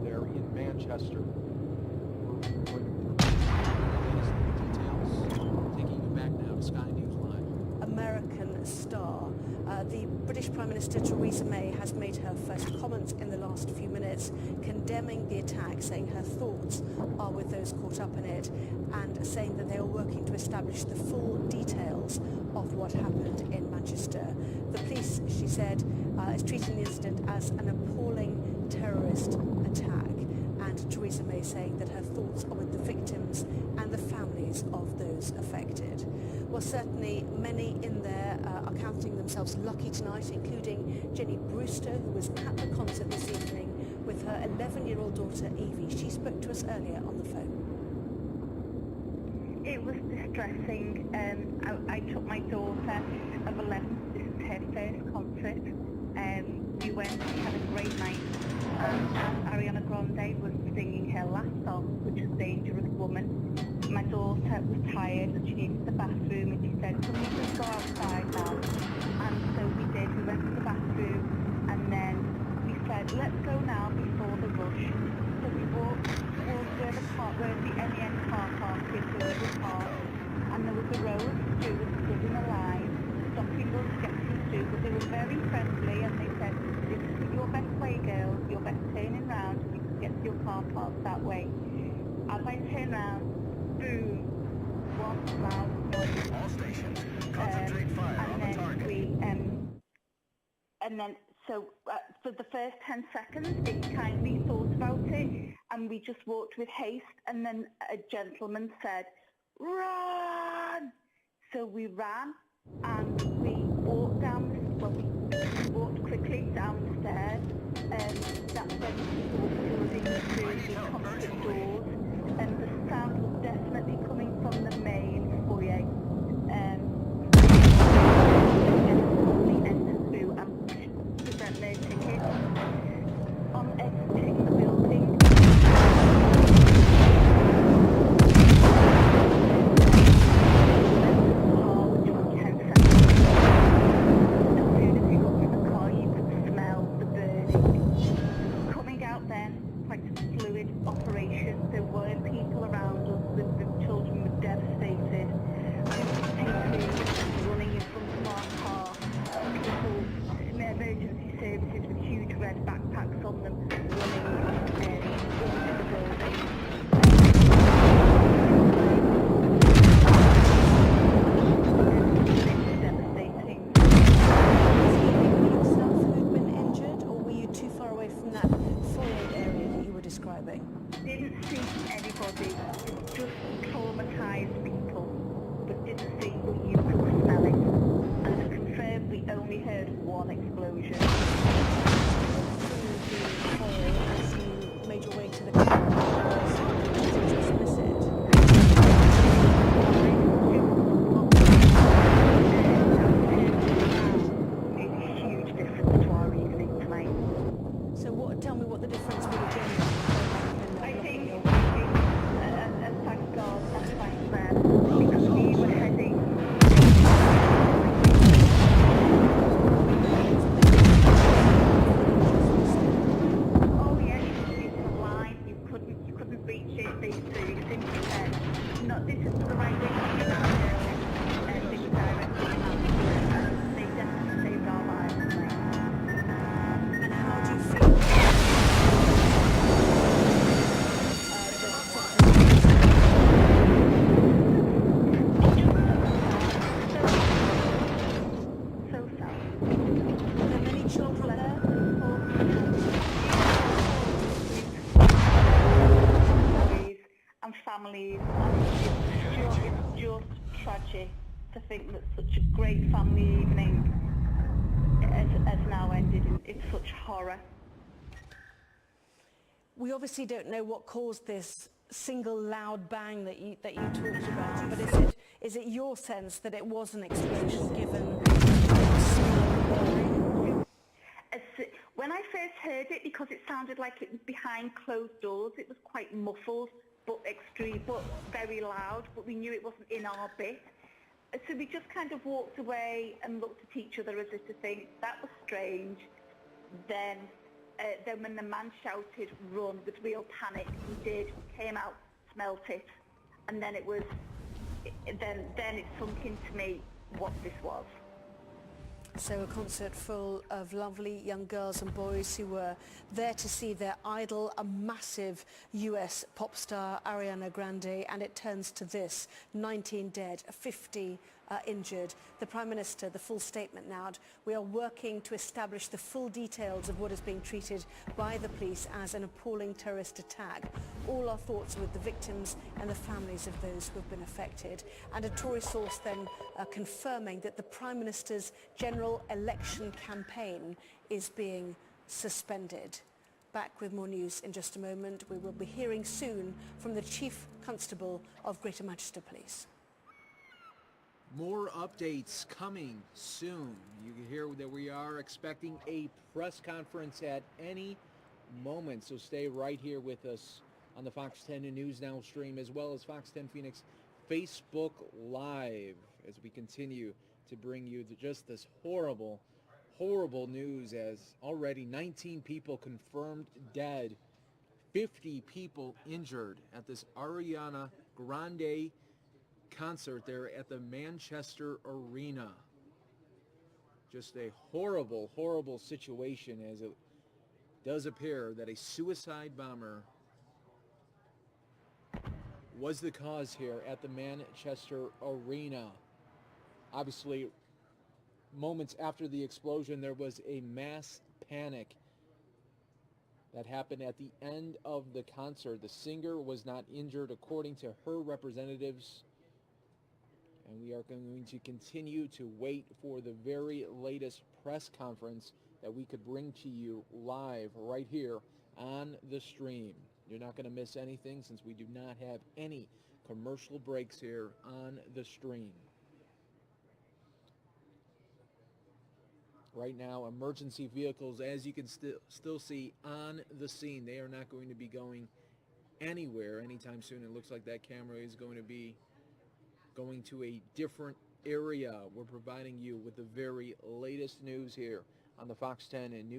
there in Manchester. We're going to provide the latest details. Taking you back now to Sky News Live. America American star. The British Prime Minister Theresa May has made her first comments in the last few minutes, condemning the attack, saying her thoughts are with those caught up in it, and saying that they are working to establish the full details of what happened in Manchester. The police, she said, is treating the incident as an appalling terrorist attack, and Theresa May saying that her thoughts are with the victims and the families of those affected. Well, certainly many in there are counting themselves lucky tonight, including Jenny Brewster, who was at the concert this evening with her 11-year-old daughter Evie. She spoke to us earlier on the phone. It was distressing. I took my daughter of 11, this is her first concert. We went, we had a great night, and as Ariana Grande was singing her last song, which was Dangerous Woman, my daughter was tired and she needed the bathroom, and she said, can we just go outside now? And so we did. We went to the bathroom, and then we said, let's go now before the rush. So we walked towards where the NEN car park is, where it was parked, and there was a row of students stood in a line, stopping us getting through, but they were very friendly, and they said, this is your best way, girls, you're best turning round, and you can get to your car park that way. As I turn round, boom, one loud noise. All stations, concentrate fire on the target. So for the first 10 seconds, it kindly thought about it, and we just walked with haste, and then a gentleman said, run! So we ran, and we walked we walked quickly down the stairs, and that's when we were building through the concert doors, and the sound was definitely coming from the main foyer. We entered through and present their tickets. On exiting the building, operation. There were people around us, the children were devastated. People running in front of our car, people in emergency services with huge red backpacks on them running into the building. It's devastating. Was it yourself who'd been injured, or were you too far away from that foyer area that you were describing? Didn't see anybody, just traumatised people, but didn't see, but you could smell it. And to confirm, we only heard one explosion. Through the foyer, as you made your way to the car, did you dismiss it? Made a huge difference to our evening tonight. So tell me what the difference would have been. I think, and thank God, and thank them, because we were heading. Oh yeah, it's a line. You couldn't reach it. They simply said, "No, this is the right way to do that." And they directed us. They definitely saved our lives tonight. And how do you feel? So sad. Are there many children there? And families. It's just tragic to think that such a great family evening has now ended in such horror. We obviously don't know what caused this single loud bang that you talked about, but is it your sense that it was an explosion given the smell? When I first heard it, because it sounded like it was behind closed doors, it was quite muffled, but very loud, but we knew it wasn't in our bit. So we just kind of walked away and looked at each other as if to think, that was strange. Then when the man shouted, run, with real panic, we did, came out, smelt it, and then it sunk into me what this was. So a concert full of lovely young girls and boys who were there to see their idol, a massive US pop star, Ariana Grande, and it turns to this: 19 dead, 50 injured. The Prime Minister, the full statement now: we are working to establish the full details of what is being treated by the police as an appalling terrorist attack. All our thoughts are with the victims and the families of those who have been affected. And a Tory source then confirming that the Prime Minister's general election campaign is being suspended. Back with more news in just a moment. We will be hearing soon from the Chief Constable of Greater Manchester Police. More updates coming soon. You can hear that we are expecting a press conference at any moment, so stay right here with us on the Fox 10 News Now stream, as well as Fox 10 Phoenix Facebook Live, as we continue to bring you just this horrible news, as already 19 people confirmed dead, 50 people injured at this Ariana Grande concert there at the Manchester Arena. Just a horrible situation, as it does appear that a suicide bomber was the cause here at the Manchester Arena. Obviously, moments after the explosion, there was a mass panic that happened at the end of the concert. The singer was not injured, according to her representatives. And we are going to continue to wait for the very latest press conference that we could bring to you live right here on the stream. You're not going to miss anything, since we do not have any commercial breaks here on the stream. Right now, emergency vehicles, as you can still see on the scene, they are not going to be going anywhere anytime soon. It looks like that camera is going to be going to a different area. We're providing you with the very latest news here on the Fox 10 and News.